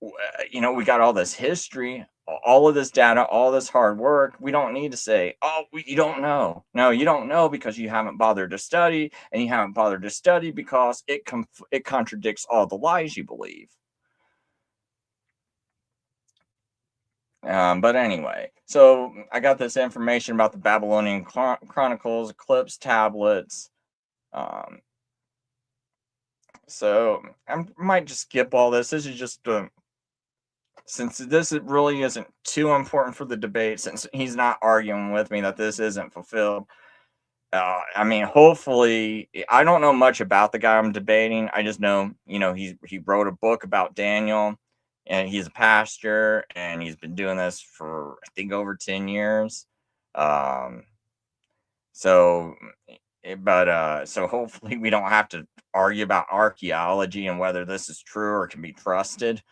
we got all this history, all of this data, all this hard work. We don't need to say, oh, you don't know. No, you don't know because you haven't bothered to study, and you haven't bothered to study because it contradicts all the lies you believe. But anyway, so I got this information about the Babylonian Chronicles, Eclipse tablets. So I might just skip all this. This is just since this really isn't too important for the debate, since he's not arguing with me that this isn't fulfilled. I mean, hopefully, I don't know much about the guy I'm debating. I just know, he wrote a book about Daniel, and he's a pastor, and he's been doing this for, I think, over 10 years. So hopefully we don't have to argue about archaeology and whether this is true or can be trusted.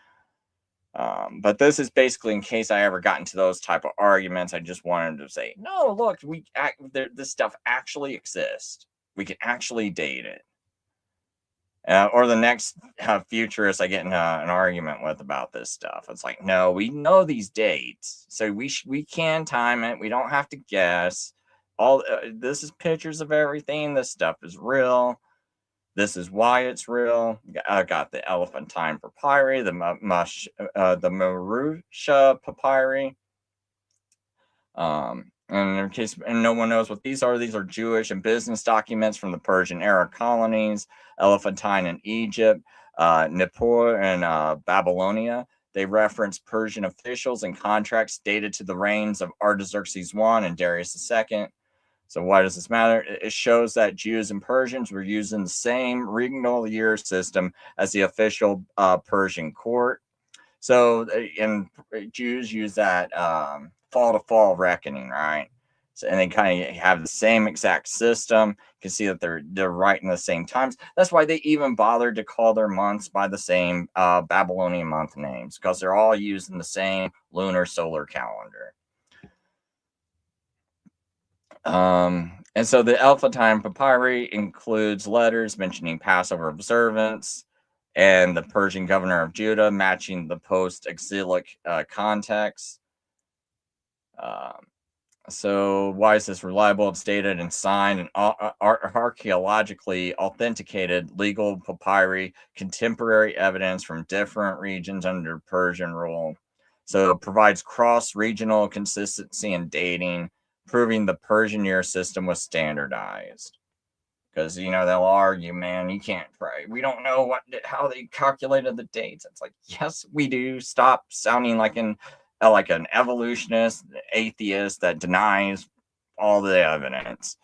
But this is basically in case I ever got into those type of arguments. I just wanted to say, no, look, this stuff actually exists. We can actually date it. Or the next futurist I get in an argument with about this stuff. It's like, no, we know these dates, so we can time it. We don't have to guess. All this is pictures of everything. This stuff is real. This is why it's real. I got the Elephantine papyri, the Marusha papyri. And in case no one knows what these are Jewish and business documents from the Persian era colonies, Elephantine in Egypt, Nippur and Babylonia. They reference Persian officials and contracts dated to the reigns of Artaxerxes I and Darius II. So why does this matter? It shows that Jews and Persians were using the same regnal year system as the official Persian court. So, and Jews use that fall to fall reckoning, right? So, and they kind of have the same exact system. You can see that they're right in the same times. That's why they even bothered to call their months by the same Babylonian month names, because they're all using the same lunar solar calendar. And so the Elephantine papyri includes letters mentioning Passover observance and the Persian governor of Judah, matching the post-exilic context. So why is this reliable? It's dated and signed and archaeologically authenticated legal papyri, contemporary evidence from different regions under Persian rule. So it provides cross-regional consistency in dating, proving the Persian year system was standardized. Because, they'll argue, man, you can't pray. We don't know how they calculated the dates. It's like, yes, we do. Stop sounding like an evolutionist, atheist that denies all the evidence.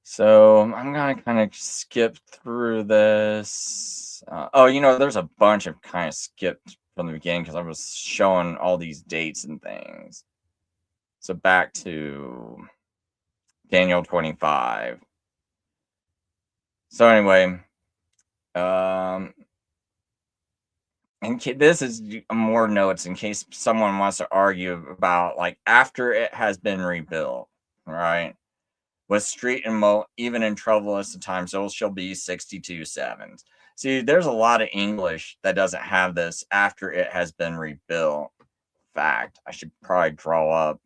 So I'm going to kind of skip through this. There's a bunch of kind of skipped from the beginning because I was showing all these dates and things. So back to Daniel 25. So anyway, and this is more notes in case someone wants to argue about after it has been rebuilt, right? With street and moat, even in troublous times, those shall be 62 sevens. See, there's a lot of English that doesn't have this after it has been rebuilt. Fact, I should probably draw up.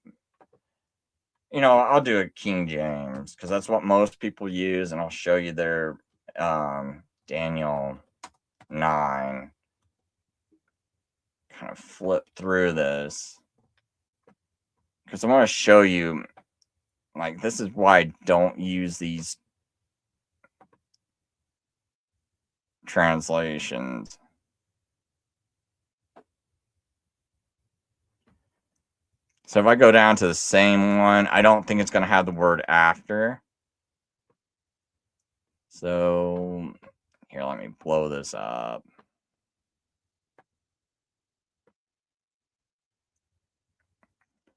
I'll do a King James because that's what most people use, and I'll show you their Daniel 9. Kind of flip through this because I want to show you, this is why I don't use these translations. So if I go down to the same one, I don't think it's going to have the word after. So here, let me blow this up.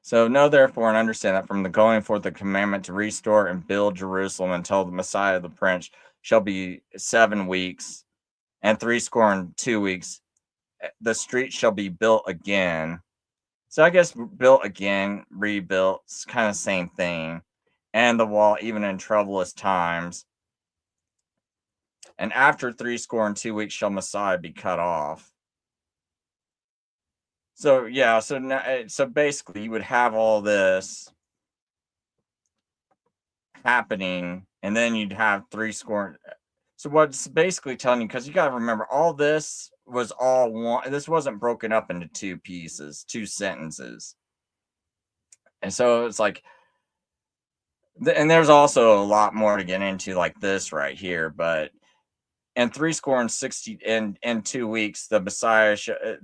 So know therefore and understand that from the going forth the commandment to restore and build Jerusalem until the Messiah of the Prince shall be 7 weeks and 62 weeks. The street shall be built again. So I guess built again, rebuilt, it's kind of same thing. And the wall, even in troublous times. And after 62 weeks shall Messiah be cut off. So yeah, so basically you would have all this happening, and then you'd have 62. So what's basically telling you, because you got to remember, all this was all one. This wasn't broken up into two pieces, two sentences. And so it's like, and there's also a lot more to get into like this right here, but in 60 in 2 weeks, the Messiah,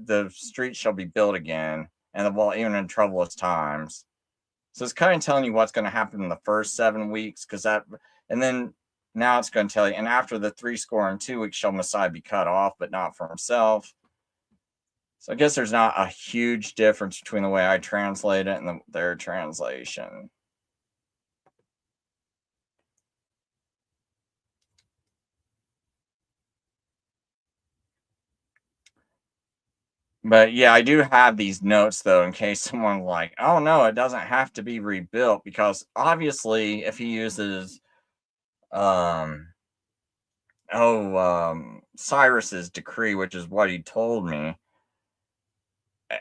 the street shall be built again, and the wall even in troublous times. So it's kind of telling you what's going to happen in the first 7 weeks, and then now it's going to tell you, and after the 62 weeks shall Messiah be cut off, but not for himself. So I guess there's not a huge difference between the way I translate it and their translation. But yeah, I do have these notes though, in case someone like, oh no, it doesn't have to be rebuilt, because obviously if he uses um Cyrus's decree, which is what he told me,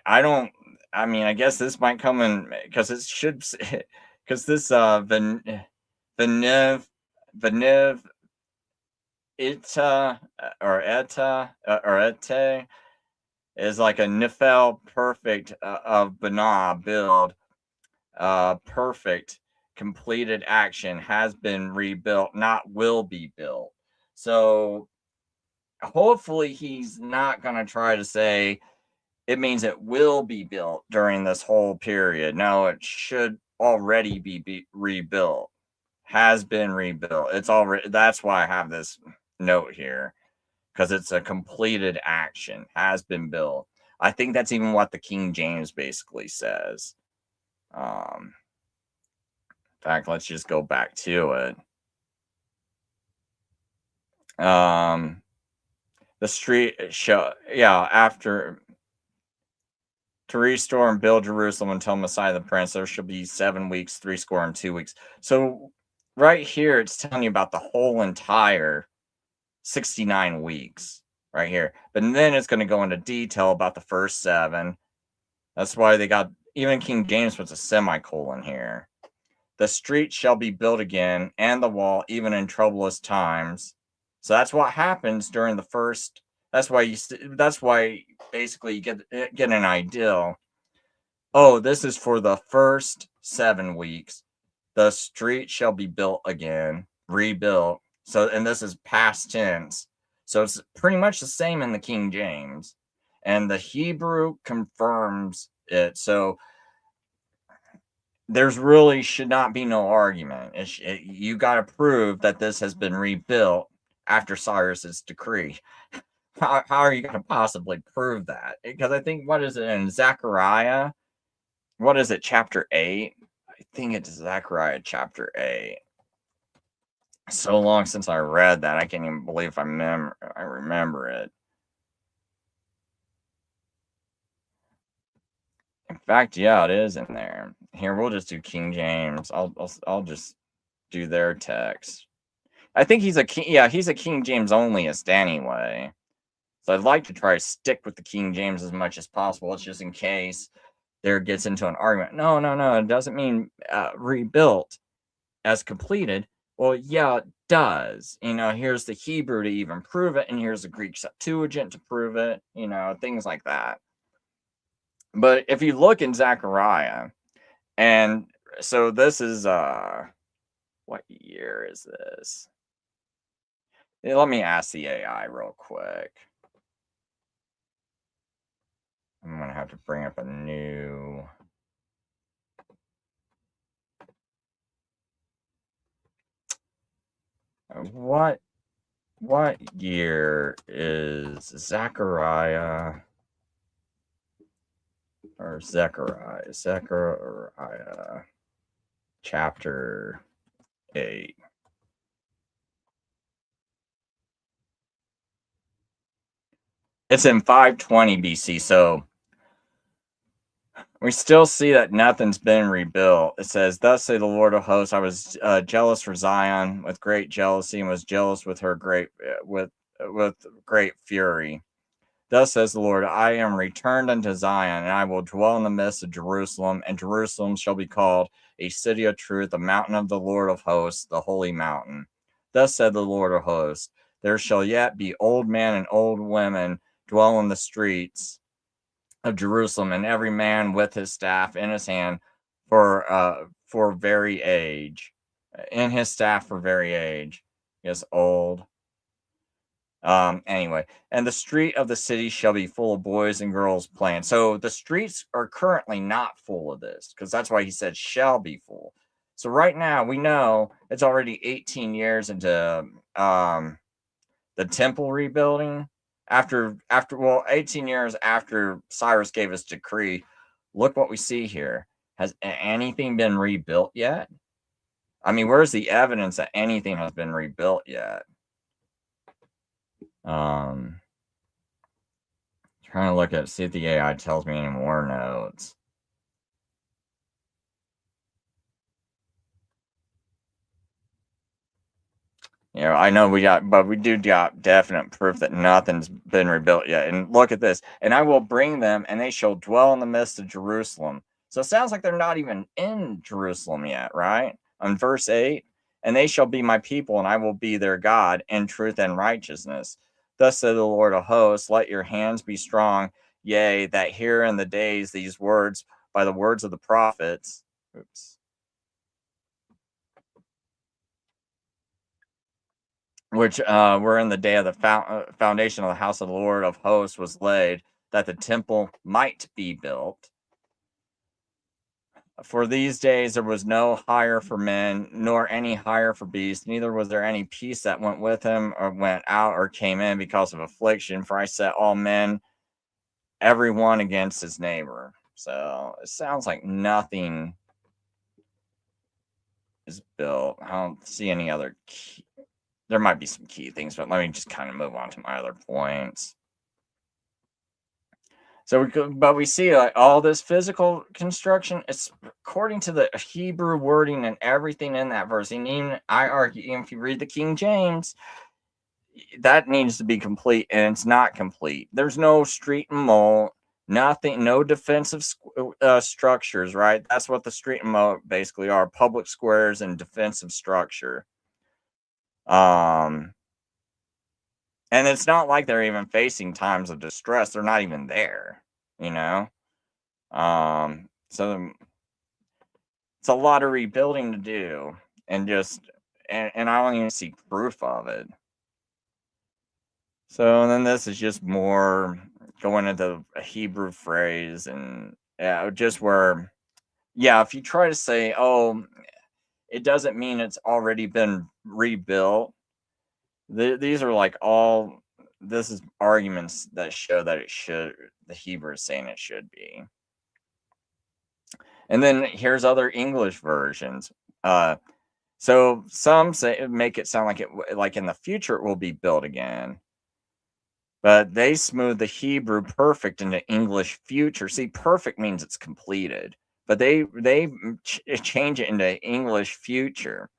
I don't, I mean, I guess this might come in, because it should, because this Venev Ita or Eta or Ete is like a Nifel perfect of Bana build, perfect completed action, has been rebuilt, not will be built. So hopefully he's not going to try to say it means it will be built during this whole period. No, it should already be rebuilt, has been rebuilt. It's already, that's why I have this note here, because it's a completed action, has been built. I think that's even what the King James basically says. In fact, let's just go back to it. The street show, yeah, after to restore and build Jerusalem until Messiah the Prince, there shall be 7 weeks, 62 weeks. So right here, it's telling you about the whole entire 69 weeks right here. But then it's going to go into detail about the first 7. That's why they got, even King James puts a semicolon here. The street shall be built again, and the wall, even in troublous times. So that's what happens during the first. That's why basically you get an idea. Oh, this is for the first 7 weeks. The street shall be built again, rebuilt. So, and this is past tense. So it's pretty much the same in the King James. And the Hebrew confirms it. So there's really should not be no argument. You got to prove that this has been rebuilt after Cyrus's decree. How are you going to possibly prove that? Because I think, what is it in Zechariah? What is it, chapter 8? I think it's Zechariah chapter 8. So long since I read that, I can't even believe I remember it. In fact, yeah, it is in there. Here, we'll just do King James. I'll just do their text. I think he's a king. Yeah, he's a King James onlyist anyway. So I'd like to try to stick with the King James as much as possible. It's just in case there gets into an argument. No. It doesn't mean rebuilt as completed. Well, yeah, it does. Here's the Hebrew to even prove it, and here's the Greek Septuagint to prove it. Things like that. But if you look in Zechariah, and so this is what year is this? Let me ask the AI real quick. I'm gonna have to bring up a new. What year is Zechariah or Zechariah chapter 8? It's in 520 BC, so we still see that nothing's been rebuilt. It says, "Thus say the Lord of hosts, I was jealous for Zion with great jealousy, and was jealous with her with great fury. Thus says the Lord, I am returned unto Zion, and I will dwell in the midst of Jerusalem, and Jerusalem shall be called a city of truth, the mountain of the Lord of hosts, the holy mountain. Thus said the Lord of hosts, there shall yet be old men and old women dwell in the streets of Jerusalem, and every man with his staff in his hand for very age, in his staff for very age." Yes, old. Anyway, and the street of the city shall be full of boys and girls playing. So the streets are currently not full of this, because that's why he said shall be full. So right now we know it's already 18 years into the temple rebuilding. After 18 years after Cyrus gave his decree, look what we see here. Has anything been rebuilt yet? I mean, where's the evidence that anything has been rebuilt yet? Trying Trying to look at, see if the AI tells me any more notes. I know but we do got definite proof that nothing's been rebuilt yet. And look at this. And I will bring them, and they shall dwell in the midst of Jerusalem. So it sounds like they're not even in Jerusalem yet, right? On verse 8, and they shall be my people, and I will be their God in truth and righteousness. Thus said the Lord of hosts, let your hands be strong, yea, that hear in the days these words by the words of the prophets. Oops. Which were in the day of the foundation of the house of the Lord of hosts was laid, that the temple might be built. For these days there was no hire for men, nor any hire for beasts, neither was there any peace that went with him, or went out, or came in because of affliction. For I set all men, every one against his neighbor. So it sounds like nothing is built. I don't see any other key. There might be some key things, but let me just kind of move on to my other points. So we see like all this physical construction. It's according to the Hebrew wording and everything in that verse. And even I argue, even if you read the King James, that needs to be complete, and it's not complete. There's no street and moat, nothing, no defensive structures. Right? That's what the street and moat basically are: public squares and defensive structure. And it's not like they're even facing times of distress. They're not even there, So it's a lot of rebuilding to do, and and I don't even see proof of it. So then this is just more going into a Hebrew phrase, and just where, if you try to say, oh, it doesn't mean it's already been rebuilt. These are like this is arguments that show that the Hebrew is saying it should be. And then here's other English versions. So some make it sound like in the future it will be built again. But they smooth the Hebrew perfect into English future. See, perfect means it's completed. But they change it into English future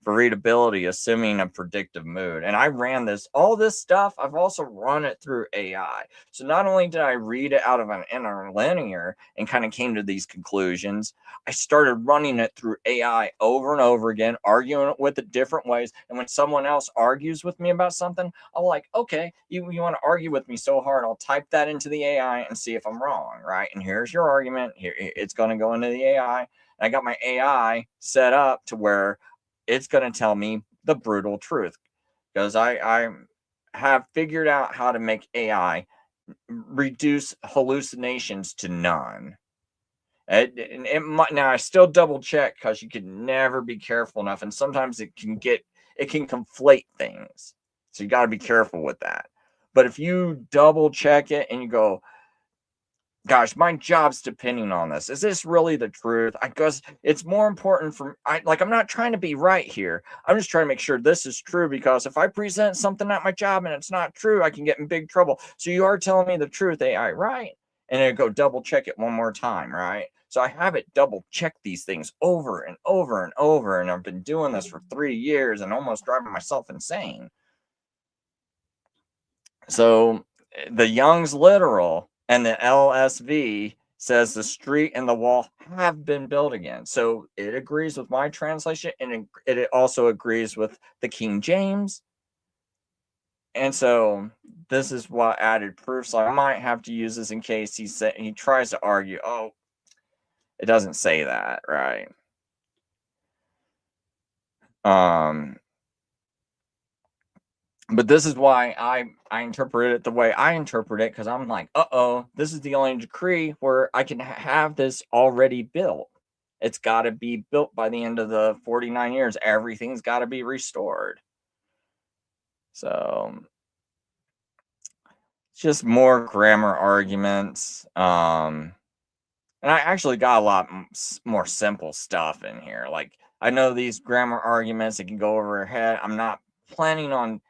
for readability, assuming a predictive mood. And I ran all this stuff, I've also run it through AI. So not only did I read it out of an interlinear and kind of came to these conclusions, I started running it through AI over and over again, arguing it with it different ways. And when someone else argues with me about something, I'm like, okay, you want to argue with me so hard, I'll type that into the AI and see if I'm wrong, right? And here's your argument. Here, it's going to go into the AI. And I got my AI set up to where it's going to tell me the brutal truth, because I have figured out how to make AI reduce hallucinations to none. Now I still double check, because you can never be careful enough, and sometimes it can conflate things. So you got to be careful with that. But if you double check it and you go, gosh, my job's depending on this. Is this really the truth? I guess it's more important I'm not trying to be right here. I'm just trying to make sure this is true, because if I present something at my job and it's not true, I can get in big trouble. So you are telling me the truth, AI, right? And then go double check it one more time, right? So I have it double check these things over and over and over. And I've been doing this for 3 years and almost driving myself insane. So the Young's Literal and the LSV says the street and the wall have been built again. So it agrees with my translation, and it also agrees with the King James. And so this is what added proof. So I might have to use this in case he tries to argue, oh, it doesn't say that, right? But this is why I interpret it the way I interpret it, because I'm like, this is the only decree where I can have this already built. It's got to be built by the end of the 49 years. Everything's got to be restored. So it's just more grammar arguments. And I actually got a lot more simple stuff in here. Like, I know these grammar arguments, it can go over your head. I'm not planning on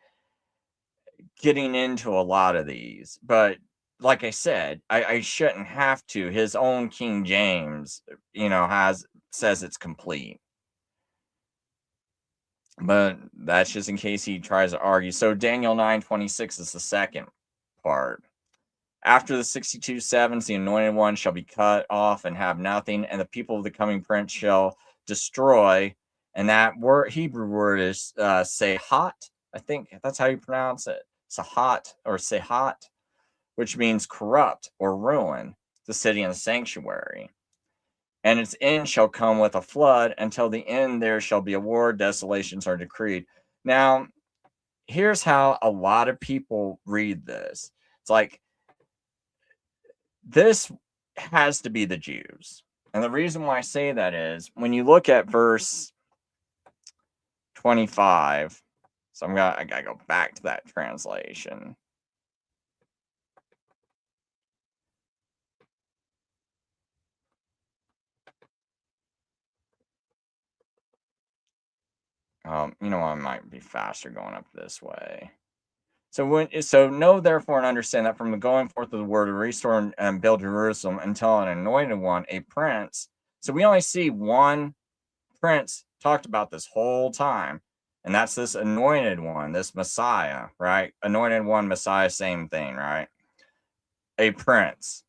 getting into a lot of these, but like I said, I shouldn't have to. His own King James, says it's complete. But that's just in case he tries to argue. So Daniel 9:26 is the second part. After the 62 sevens, the anointed one shall be cut off and have nothing, and the people of the coming prince shall destroy. And that Hebrew word is sehat. I think that's how you pronounce it. Sahat or sehat, which means corrupt or ruin the city and the sanctuary. And its end shall come with a flood. Until the end there shall be a war, desolations are decreed. Now, here's how a lot of people read this. It's like, this has to be the Jews. And the reason why I say that is, when you look at verse 25, so I gotta go back to that translation. I might be faster going up this way. So know therefore and understand that from the going forth of the word to restore and build Jerusalem until an anointed one, a prince. So we only see one prince talked about this whole time, and that's this anointed one, this Messiah, right? Anointed one, Messiah, same thing, right? A prince.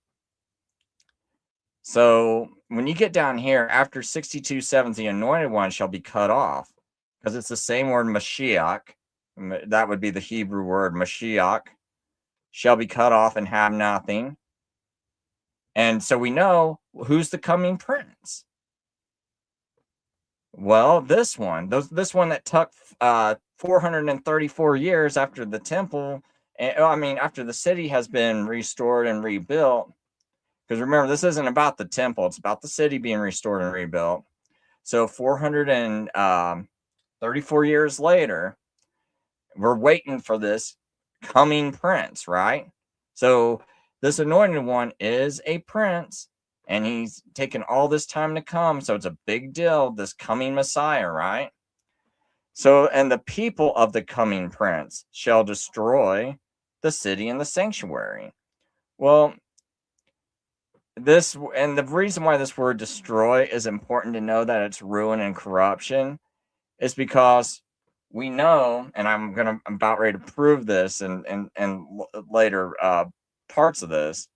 So when you get down here, after 62 sevens, the anointed one shall be cut off, because it's the same word Mashiach. That would be the Hebrew word Mashiach, shall be cut off and have nothing. And so we know who's the coming prince. Well, this one that took 434 years after the temple, after the city has been restored and rebuilt. Because remember, this isn't about the temple, it's about the city being restored and rebuilt. So 434 years later, we're waiting for this coming prince, right? So this anointed one is a prince, and he's taken all this time to come. So it's a big deal, this coming Messiah, right? So, and the people of the coming prince shall destroy the city and the sanctuary. Well, the reason why this word destroy is important to know that it's ruin and corruption is because we know, and I'm about ready to prove this and later parts of this.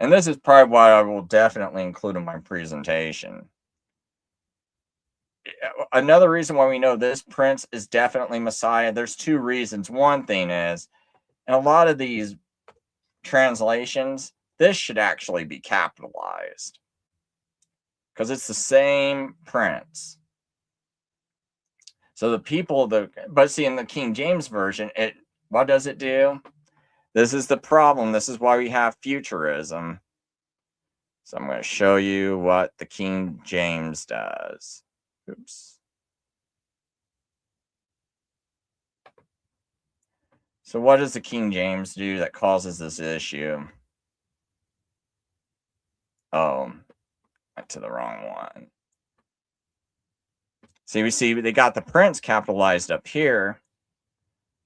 And this is probably why I will definitely include in my presentation. Another reason why we know this prince is definitely Messiah, there's two reasons. One thing is, in a lot of these translations, this should actually be capitalized, because it's the same prince. So the people, but see, in the King James Version, what does it do? This is the problem. This is why we have futurism. So I'm going to show you what the King James does. Oops. So what does the King James do that causes this issue? Oh, went to the wrong one. See, we see they got the prince capitalized up here,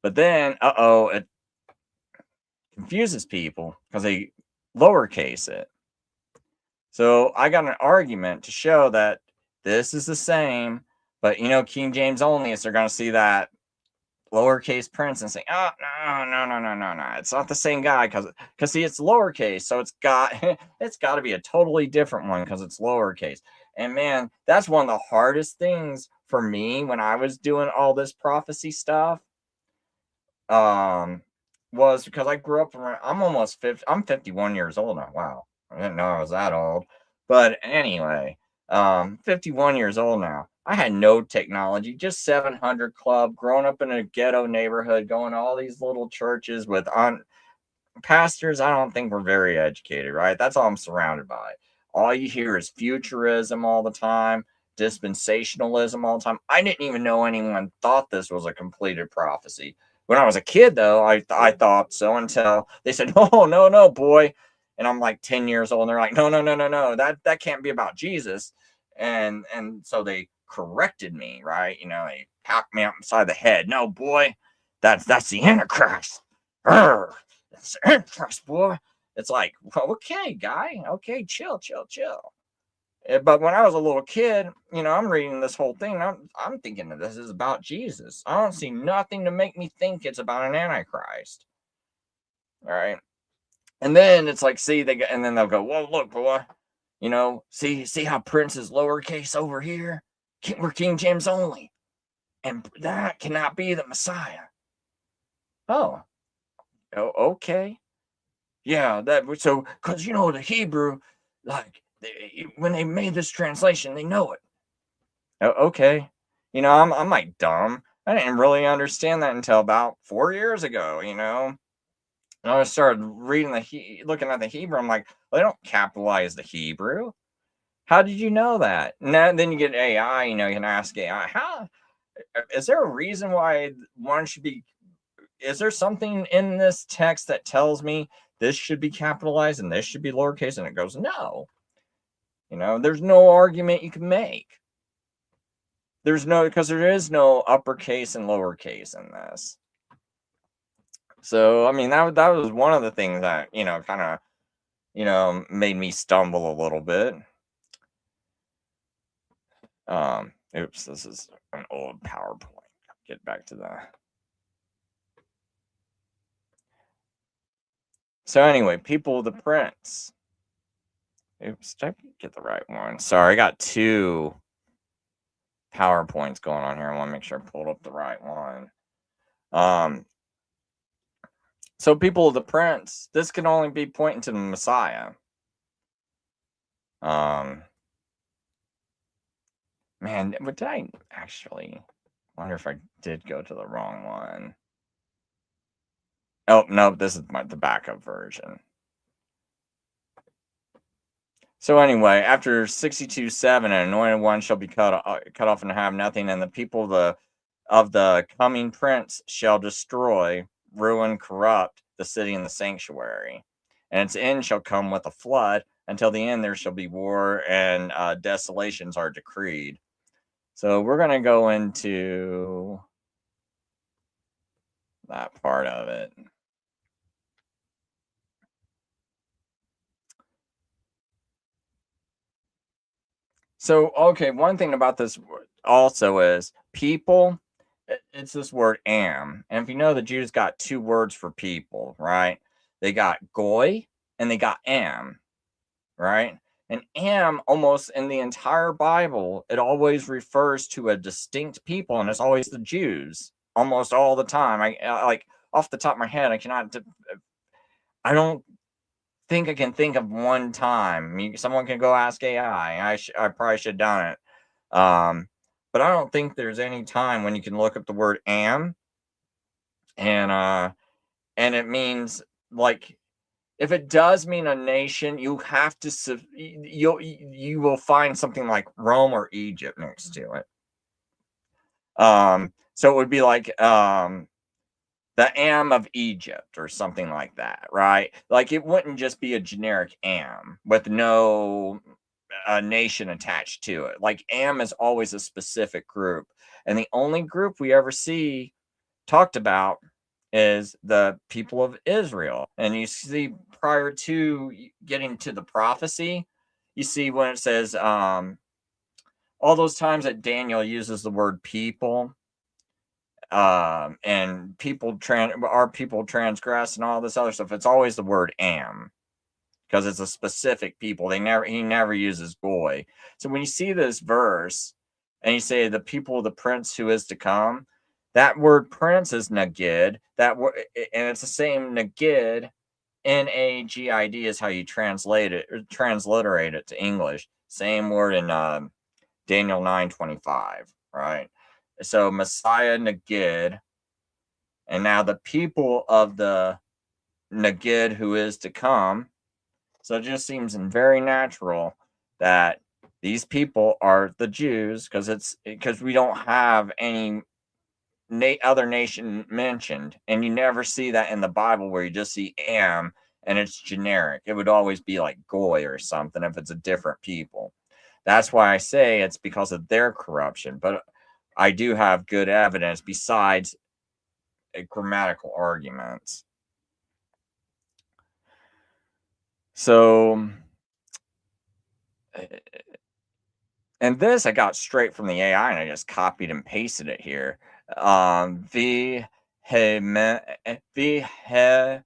but then, it confuses people because they lowercase it. So I got an argument to show that this is the same, but King James only, so they're going to see that lowercase prince and say, oh, no, it's not the same guy, because see, it's lowercase, so it's got to be a totally different one because it's lowercase. And man, that's one of the hardest things for me when I was doing all this prophecy stuff, was because I grew up around, I'm 51 years old now. Wow, I didn't know I was that old. But anyway, 51 years old now. I had no technology, just 700 Club, growing up in a ghetto neighborhood, going to all these little churches with pastors. I don't think we're very educated, right? That's all I'm surrounded by. All you hear is futurism all the time, dispensationalism all the time. I didn't even know anyone thought this was a completed prophecy. When I was a kid, though, I thought so, until they said, oh, no, boy. And I'm like 10 years old, and they're like, no, that can't be about Jesus. And so they corrected me, right? They packed me up inside the head. No, boy, that's the antichrist. It's the Antichrist, boy. It's like, well, okay, guy. Okay, chill. But when I was a little kid, I'm reading this whole thing. I'm thinking that this is about Jesus. I don't see nothing to make me think it's about an Antichrist. All right. And then it's like, and then they'll go, well, look, boy, see how Prince is lowercase over here? We're King James only. And that cannot be the Messiah. Oh, okay. Yeah, so, because, the Hebrew, like, when they made this translation, they know it. Okay. I'm like dumb. I didn't really understand that until about 4 years ago, And I started reading looking at the Hebrew. I'm like, well, they don't capitalize the Hebrew. How did you know that? Then you get AI, you can ask AI, is there a reason why one should be, is there something in this text that tells me this should be capitalized and this should be lowercase? And it goes, no. There's no argument you can make. Because there is no uppercase and lowercase in this. So, I mean, that was one of the things that, kind of, made me stumble a little bit. Oops, this is an old PowerPoint. Get back to that. So anyway, people of the Prince. Oops, did I get the right one? Sorry, I got 2 PowerPoints going on here. I want to make sure I pulled up the right one. So people of the Prince, this can only be pointing to the Messiah. Man, but did I actually wonder if I did go to the wrong one? Oh, no, this is the backup version. So anyway, after 62:7, an anointed one shall be cut off and have nothing, and the people of the coming prince shall destroy, ruin, corrupt the city and the sanctuary. And its end shall come with a flood. Until the end there shall be war, and desolations are decreed. So we're going to go into that part of it. So, okay, one thing about this also is people, it's this word am. And if you know, the Jews got 2 words for people, right? They got goy and they got am, right? And am, almost in the entire Bible, it always refers to a distinct people, and it's always the Jews almost all the time. I like, off the top of my head, I don't think I can think of one time. I mean, someone can go ask AI. I probably should have done it. But I don't think there's any time when you can look up the word am and it means, like, if it does mean a nation, you have to you will find something like Rome or Egypt next to it. So it would be like the am of Egypt or something like that, right? Like, it wouldn't just be a generic am with no nation attached to it. Like, am is always a specific group, and the only group we ever see talked about is the people of Israel. And you see, prior to getting to the prophecy, you see when it says all those times that Daniel uses the word people, and our people transgress and all this other stuff, it's always the word am, because it's a specific people. He never uses goy. So when you see this verse and you say the people of the prince who is to come, that word prince is nagid. That word, and it's the same nagid, N-A-G-I-D, is how you translate it or transliterate it to English. Same word in Daniel 9:25, right? So Messiah nagid, and now the people of the nagid who is to come. So it just seems very natural that these people are the Jews, because we don't have any other nation mentioned, and you never see that in the Bible where you just see am and it's generic. It would always be like goy or something if it's a different people. That's why I say it's because of their corruption. But I do have good evidence besides grammatical arguments. So, and this I got straight from the AI and I just copied and pasted it here. Vehement, vehement,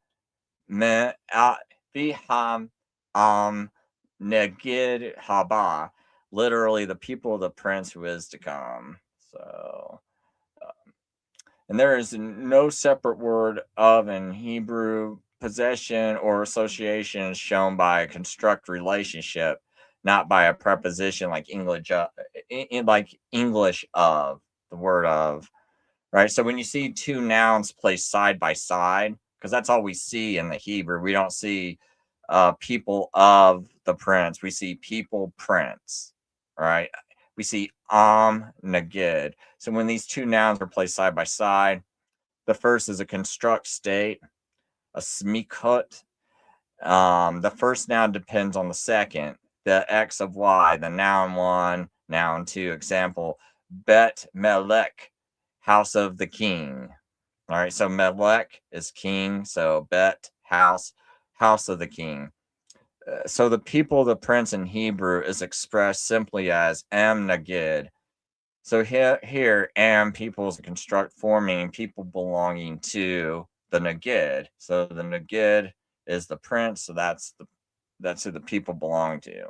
veham, negid haba. Literally, the people of the prince who is to come. So, and there is no separate word of in Hebrew. Possession or association is shown by a construct relationship, not by a preposition like English, like English of, the word of, right? So when you see two nouns placed side by side, because that's all we see in the Hebrew, we don't see people of the prince. We see people prince, right? We see negid. So when these two nouns are placed side by side, the first is a construct state, a smikut. The first noun depends on the second. The X of Y, the noun one, noun two. Example, Bet Melech, house of the king. All right, so Melech is king. So Bet, house, house of the king. So the people, the prince in Hebrew is expressed simply as Am Nagid. So here, Am people is a construct forming people belonging to the Nagid. So the Nagid is the prince. So that's who the people belong to.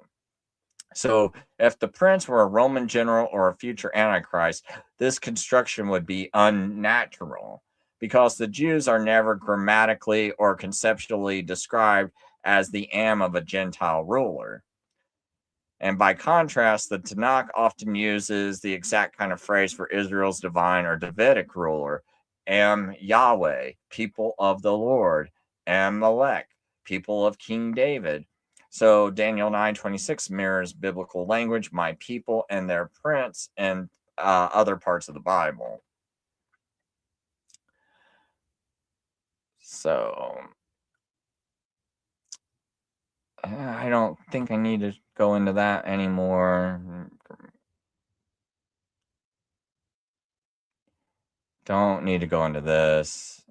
So if the prince were a Roman general or a future antichrist, this construction would be unnatural because the Jews are never grammatically or conceptually described as the am of a Gentile ruler. And by contrast, the Tanakh often uses the exact kind of phrase for Israel's divine or Davidic ruler, Am Yahweh, people of the Lord, Am Melech, people of King David. So Daniel 9:26 mirrors biblical language, my people and their prince, and other parts of the Bible. So I don't think I need to go into that anymore. Don't need to go into this.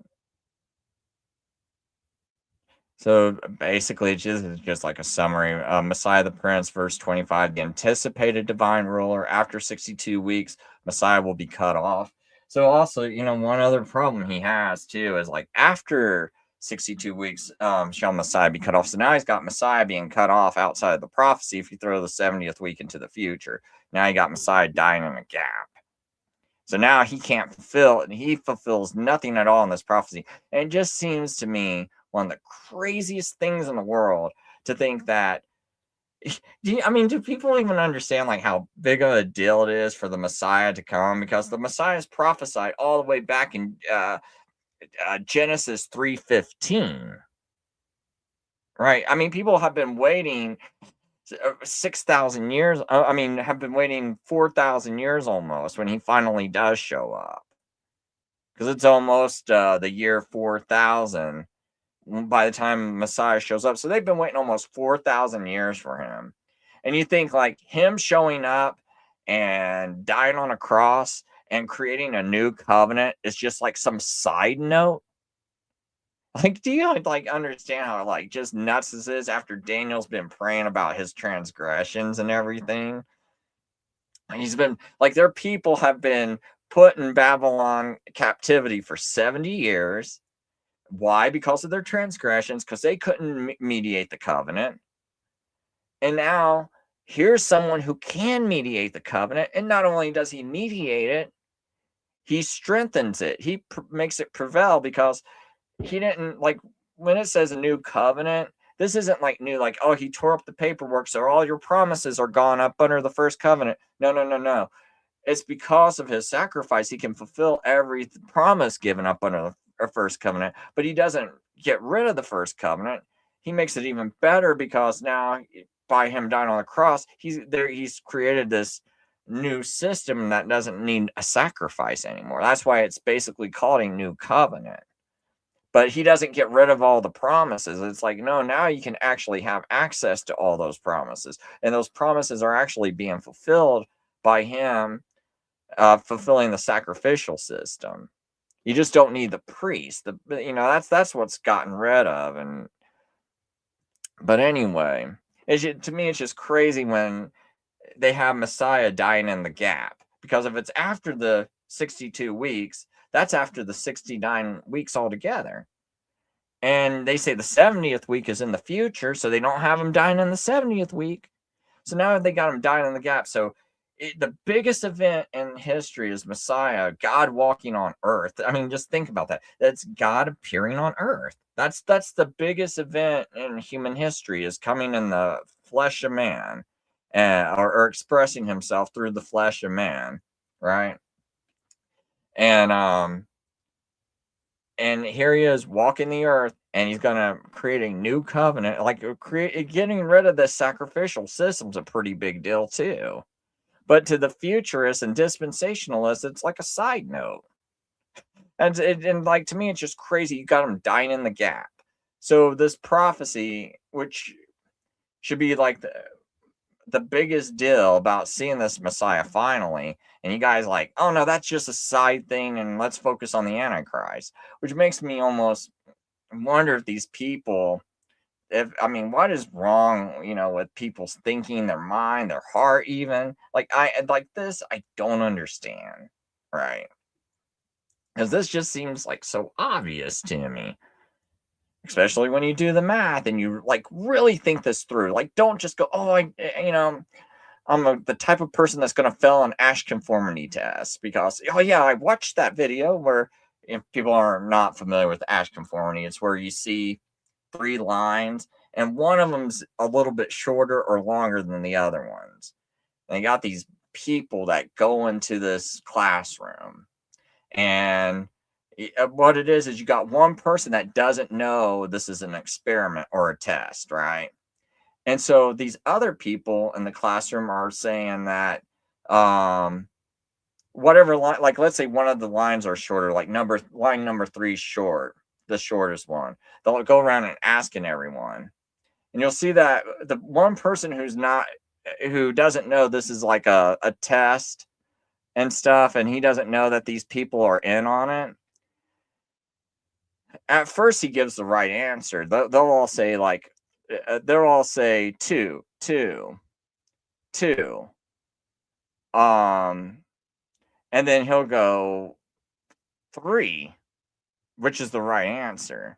So basically, it's just like a summary. Messiah the Prince, verse 25, the anticipated divine ruler. After 62 weeks, Messiah will be cut off. So also, one other problem he has too is like after 62 weeks, shall Messiah be cut off. So now he's got Messiah being cut off outside of the prophecy if you throw the 70th week into the future. Now you got Messiah dying in a gap. So now he can't fulfill, and he fulfills nothing at all in this prophecy. And it just seems to me one of the craziest things in the world to think that. Do people even understand like how big of a deal it is for the Messiah to come? Because the Messiah is prophesied all the way back in Genesis 3:15, right? I mean, people have been waiting 6,000 years. Have been waiting 4,000 years almost when he finally does show up. Because it's almost the year 4,000 by the time Messiah shows up. So they've been waiting almost 4,000 years for him. And you think like him showing up and dying on a cross and creating a new covenant is just like some side note? Like, do you like understand how like just nuts this is after Daniel's been praying about his transgressions and everything? He's been like, their people have been put in Babylon captivity for 70 years. Why? Because of their transgressions, because they couldn't mediate the covenant. And now here's someone who can mediate the covenant. And not only does he mediate it, he strengthens it. He makes it prevail because he didn't like when it says a new covenant. This isn't like new, like, oh, he tore up the paperwork, so all your promises are gone up under the first covenant. No. It's because of his sacrifice he can fulfill every promise given up under the first covenant, but he doesn't get rid of the first covenant. He makes it even better because now by him dying on the cross, he's created this new system that doesn't need a sacrifice anymore. That's why it's basically called a new covenant. But he doesn't get rid of all the promises. It's like, no, now you can actually have access to all those promises. And those promises are actually being fulfilled by him fulfilling the sacrificial system. You just don't need the priest. That's what's gotten rid of. And But anyway, to me, it's just crazy when they have Messiah dying in the gap. Because if it's after the 62 weeks, that's after the 69 weeks altogether. And they say the 70th week is in the future, so they don't have him dying in the 70th week. So now they got him dying in the gap. So the biggest event in history is Messiah, God walking on earth. I mean, just think about that. That's God appearing on earth. That's the biggest event in human history, is coming in the flesh of man, or expressing himself through the flesh of man, right? And here he is walking the earth, and he's gonna create a new covenant. Like, getting rid of the sacrificial system's a pretty big deal too. But to the futurists and dispensationalists, it's like a side note. And like, to me, it's just crazy. You got him dying in the gap. So this prophecy, which should be like the biggest deal about seeing this Messiah finally, and you guys like, oh no, that's just a side thing, and let's focus on the Antichrist, which makes me almost wonder if these people, what is wrong, with people's thinking, their mind, their heart, even like this, I don't understand, right? Because this just seems like so obvious to me, especially when you do the math and you like really think this through. Like, don't just go, oh, I'm the type of person that's going to fail an Ash conformity test because, oh yeah, I watched that video where, if people are not familiar with Ash conformity, it's where you see 3 lines and one of them's a little bit shorter or longer than the other ones. And they got these people that go into this classroom, and what it is you got one person that doesn't know this is an experiment or a test, right? And so these other people in the classroom are saying that, whatever line, like let's say one of the lines are shorter, like line number 3 short, the shortest one. They'll go around and asking everyone, and you'll see that the one person who doesn't know this is like a test and stuff, and he doesn't know that these people are in on it. At first, he gives the right answer. They'll all say like, they'll all say 2, 2, 2. And then he'll go 3, which is the right answer.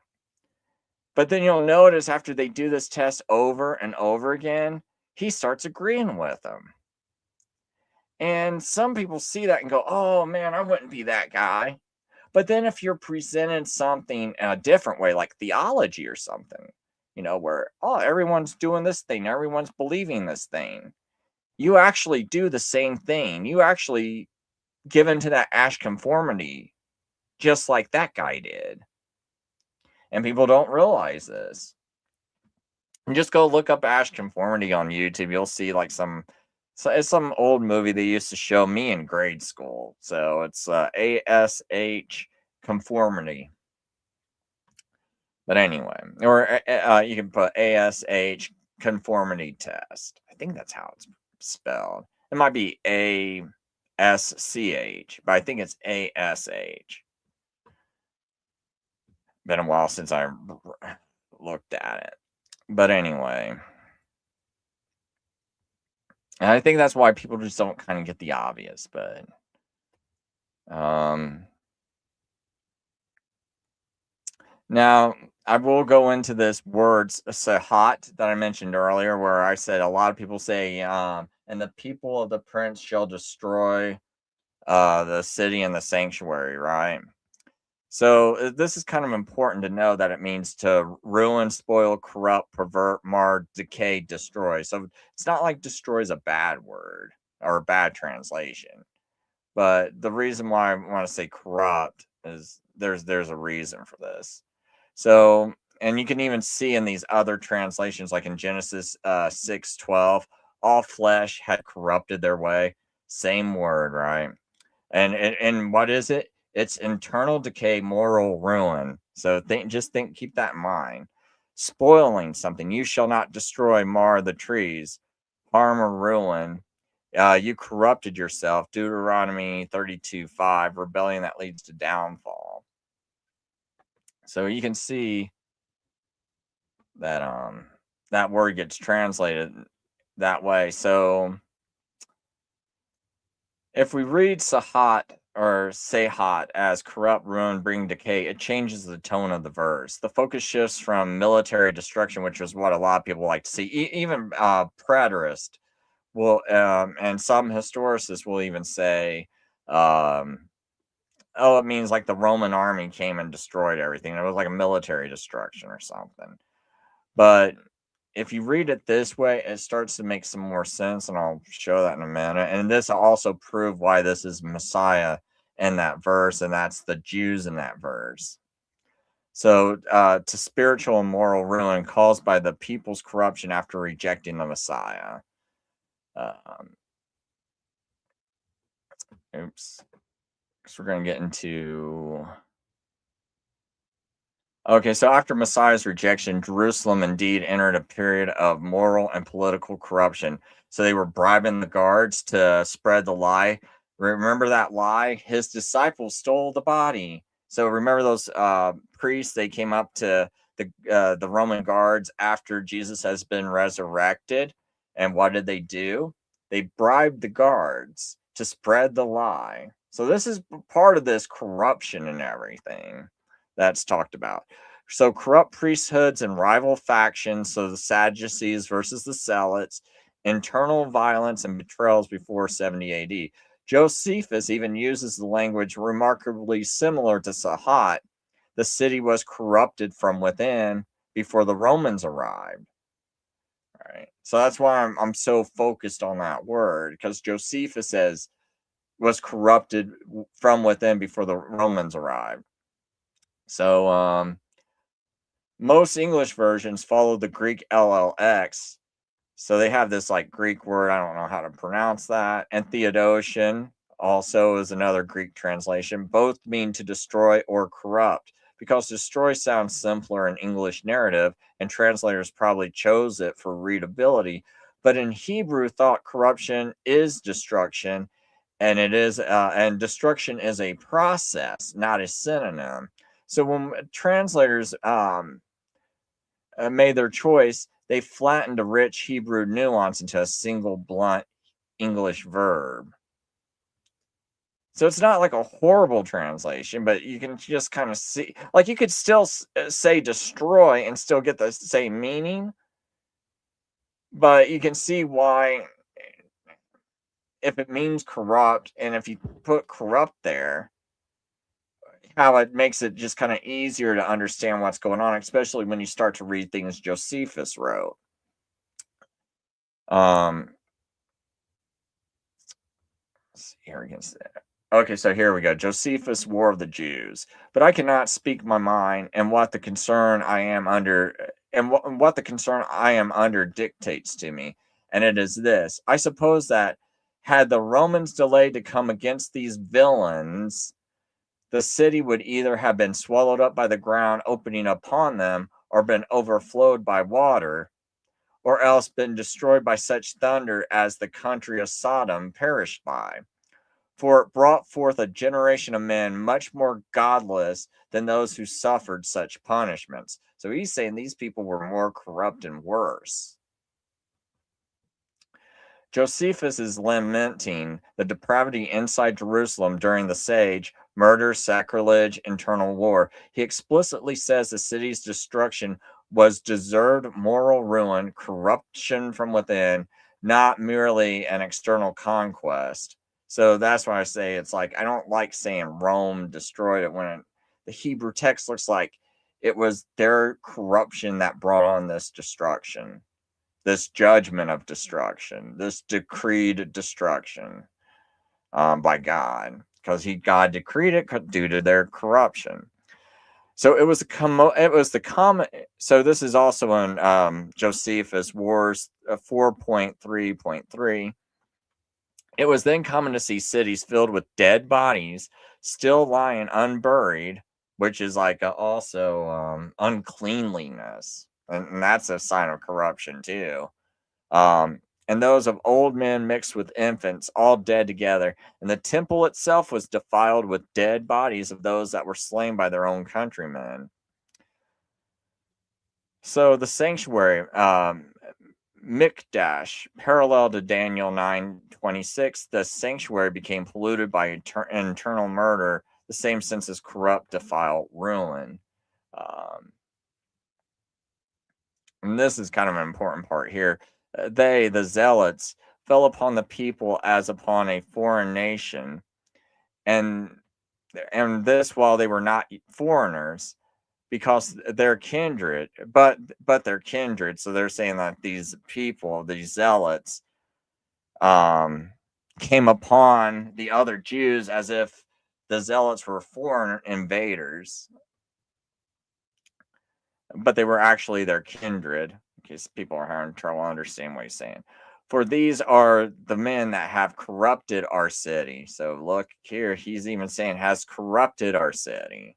But then you'll notice after they do this test over and over again, he starts agreeing with them. And some people see that and go, oh man, I wouldn't be that guy. But then if you're presented something in a different way, like theology or something, where, oh, everyone's doing this thing, everyone's believing this thing, you actually do the same thing. You actually give into that Ash conformity just like that guy did. And people don't realize this. And just go look up Ash conformity on YouTube. You'll see like it's some old movie they used to show me in grade school. So it's ASH conformity. But anyway, or you can put ASH conformity test. I think that's how it's spelled. It might be ASCH, but I think it's ASH. Been a while since I looked at it. But anyway, and I think that's why people just don't kind of get the obvious. But now I will go into this word sahat that I mentioned earlier, where I said a lot of people say, and the people of the prince shall destroy the city and the sanctuary, right? So this is kind of important to know that it means to ruin, spoil, corrupt, pervert, mar, decay, destroy. So it's not like destroy is a bad word or a bad translation. But the reason why I want to say corrupt is there's a reason for this. So, and you can even see in these other translations, like in Genesis 6:12, all flesh had corrupted their way. Same word, right? And what is it? It's internal decay, moral ruin. So keep that in mind. Spoiling something. You shall not destroy, mar the trees, harm or ruin. You corrupted yourself. Deuteronomy 32:5. Rebellion that leads to downfall. So you can see that that word gets translated that way. So if we read Sahat or Sehat as corrupt, ruin, bring decay, it changes the tone of the verse. The focus shifts from military destruction, which is what a lot of people like to see. Even preterist will, and some historicists will even say, oh, it means like the Roman army came and destroyed everything. It was like a military destruction or something. But if you read it this way, it starts to make some more sense, and I'll show that in a minute. And this will also prove why this is Messiah in that verse, and that's the Jews in that verse. So, to spiritual and moral ruin caused by the people's corruption after rejecting the Messiah. Oops. So we're going to get into... Okay, so after Messiah's rejection, Jerusalem indeed entered a period of moral and political corruption. So they were bribing the guards to spread the lie. Remember that lie? His disciples stole the body. So remember those priests? They came up to the Roman guards after Jesus has been resurrected. And what did they do? They bribed the guards to spread the lie. So this is part of this corruption and everything that's talked about. So corrupt priesthoods and rival factions, so the Sadducees versus the Zealots, internal violence and betrayals before 70 AD. Josephus even uses the language remarkably similar to Sahat. The city was corrupted from within before the Romans arrived. All right. So that's why I'm so focused on that word, because Josephus says was corrupted from within before the Romans arrived. So most English versions follow the Greek LLX. So they have this like Greek word, I don't know how to pronounce that. And Theodotion also is another Greek translation. Both mean to destroy or corrupt, because destroy sounds simpler in English narrative, and translators probably chose it for readability. But in Hebrew, thought corruption is destruction, and it is and destruction is a process, not a synonym. So when translators made their choice, they flattened a rich Hebrew nuance into a single blunt English verb. So it's not like a horrible translation, but you can just kind of see, like you could still say destroy and still get the same meaning, but you can see why, if it means corrupt, and if you put corrupt there, how it makes it just kind of easier to understand what's going on, especially when you start to read things Josephus wrote. Here we go. Okay, so here we go. Josephus, War of the Jews. But I cannot speak my mind, and what the concern I am under, and what the concern I am under dictates to me. And it is this: I suppose that had the Romans delayed to come against these villains, the city would either have been swallowed up by the ground opening upon them, or been overflowed by water, or else been destroyed by such thunder as the country of Sodom perished by. For it brought forth a generation of men much more godless than those who suffered such punishments. So he's saying these people were more corrupt and worse. Josephus is lamenting the depravity inside Jerusalem during the siege, murder, sacrilege, internal war. He explicitly says the city's destruction was deserved moral ruin, corruption from within, not merely an external conquest. So that's why I say it's like, I don't like saying Rome destroyed it when the Hebrew text looks like it was their corruption that brought on this destruction, this judgment of destruction, this decreed destruction by God, because God decreed it due to their corruption. So it was the common. So this is also in Josephus Wars 4.3.3. It was then common to see cities filled with dead bodies still lying unburied, which is like also uncleanliness. And that's a sign of corruption too. And those of old men mixed with infants, all dead together. And the temple itself was defiled with dead bodies of those that were slain by their own countrymen. So the sanctuary, Mikdash, parallel to Daniel 9:26, the sanctuary became polluted by internal murder, the same sense as corrupt, defile, ruin. And this is kind of an important part here. They, the zealots, fell upon the people as upon a foreign nation, and this while they were not foreigners, because they're kindred, but they're kindred. So they're saying that these people, these zealots, came upon the other Jews as if the zealots were foreign invaders, but they were actually their kindred, in case people are having trouble understanding what he's saying. For these are the men that have corrupted our city. So look here, he's even saying has corrupted our city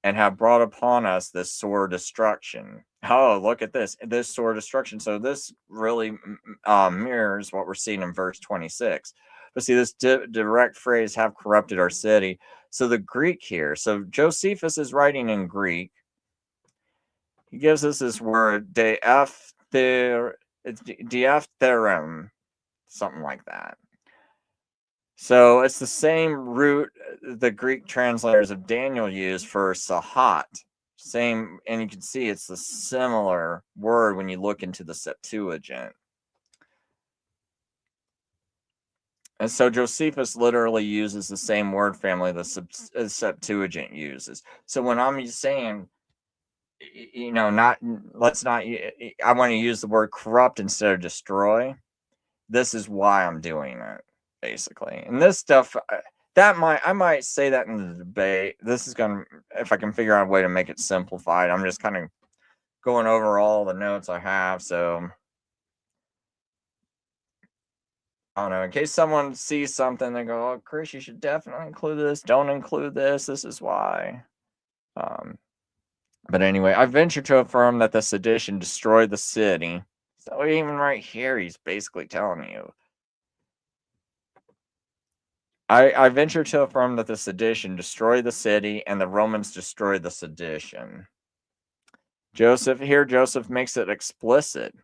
and have brought upon us this sore destruction. Oh, look at this sore destruction. So this really mirrors what we're seeing in verse 26. But see, this direct phrase, have corrupted our city. So the Greek here, so Josephus is writing in Greek. He gives us this word, diaphterum, something like that. So it's the same root the Greek translators of Daniel use for sahat. Same, and you can see it's the similar word when you look into the Septuagint. And so Josephus literally uses the same word family the Septuagint uses. So when I'm saying, I want to use the word corrupt instead of destroy, this is why I'm doing it, basically. And this stuff, I might say that in the debate. This is going to, if I can figure out a way to make it simplified, I'm just kind of going over all the notes I have. So I don't know, in case someone sees something, they go, oh, Chris, you should definitely include this. Don't include this. This is why. But anyway, I venture to affirm that the sedition destroyed the city. So even right here, he's basically telling you. I venture to affirm that the sedition destroyed the city and the Romans destroyed the sedition. Joseph makes it explicit.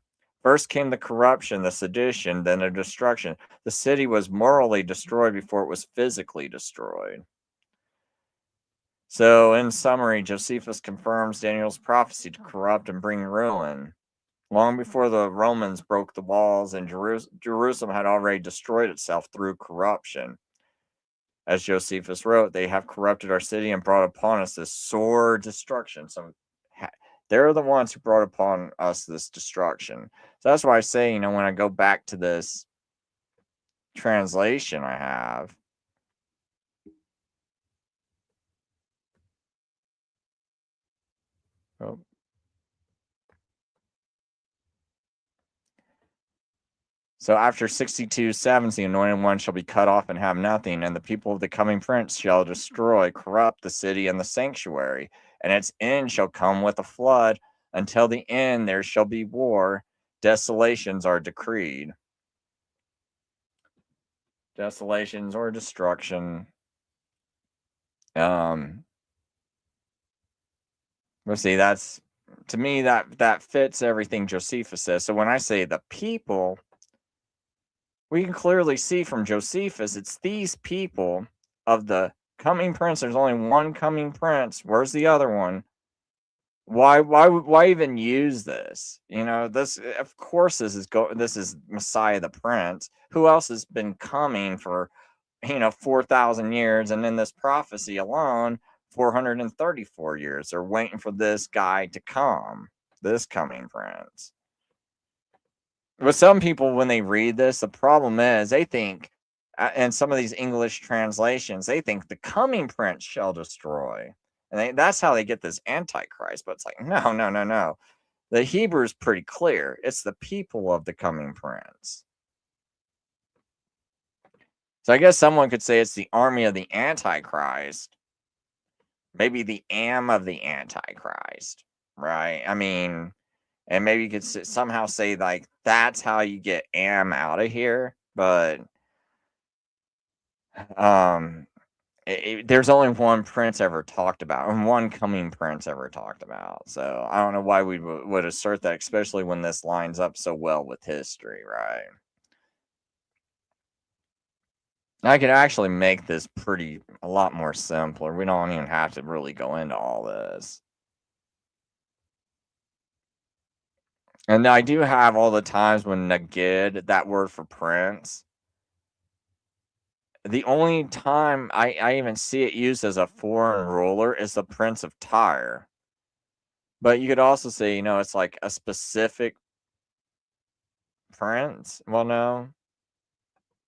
First came the corruption, the sedition, then the destruction. The city was morally destroyed before it was physically destroyed. So, in summary, Josephus confirms Daniel's prophecy to corrupt and bring ruin. Long before the Romans broke the walls, and Jerusalem had already destroyed itself through corruption. As Josephus wrote, they have corrupted our city and brought upon us this sore destruction. So they're the ones who brought upon us this destruction. So that's why I say, when I go back to this translation I have, so after 62:7, the anointed one shall be cut off and have nothing, and the people of the coming prince shall destroy, corrupt the city and the sanctuary, and its end shall come with a flood. Until the end there shall be war. Desolations are decreed. Desolations or destruction. Let's see, that's, to me, that fits everything Josephus says. So when I say the people, we can clearly see from Josephus, it's these people of the coming prince. There's only one coming prince. Where's the other one? Why even use this? This, of course, this is Messiah the Prince. Who else has been coming for 4,000 years, and in this prophecy alone 434 years? They're waiting for this guy to come, this coming prince. But some people, when they read this, the problem is they think, and some of these English translations, they think the coming prince shall destroy. And that's how they get this antichrist. But it's like, no. The Hebrew is pretty clear. It's the people of the coming prince. So I guess someone could say it's the army of the antichrist. Maybe the am of the antichrist, right? I mean, and maybe you could somehow say, like, that's how you get am out of here. But there's only one prince ever talked about, and one coming prince ever talked about. So I don't know why we would assert that, especially when this lines up so well with history, right? I could actually make this a lot more simpler. We don't even have to really go into all this. And I do have all the times when Nagid, that word for prince, the only time I even see it used as a foreign ruler is the Prince of Tyre. But you could also say, it's like a specific prince. Well, no,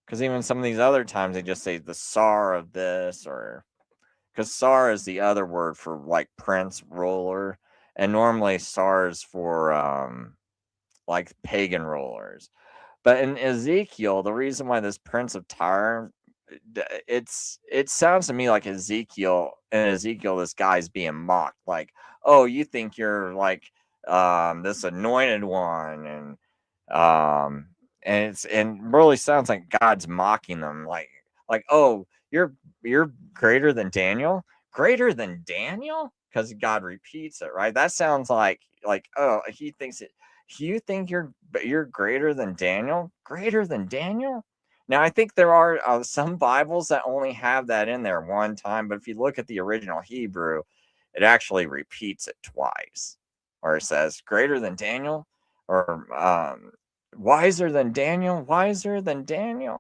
because even some of these other times they just say the Tsar of this, or because Tsar is the other word for like prince, ruler, and normally Tsar is for like pagan rulers. But in Ezekiel, the reason why this Prince of Tyre, it sounds to me like Ezekiel, this guy's being mocked. Like, oh, you think you're like this anointed one, um and really sounds like God's mocking them. Like, oh, you're greater than Daniel, greater than Daniel, because God repeats it, right? That sounds like, oh, he thinks it. You think you're greater than Daniel? Greater than Daniel? Now, I think there are some Bibles that only have that in there one time, but if you look at the original Hebrew, it actually repeats it twice, or it says greater than Daniel, or wiser than Daniel, wiser than Daniel.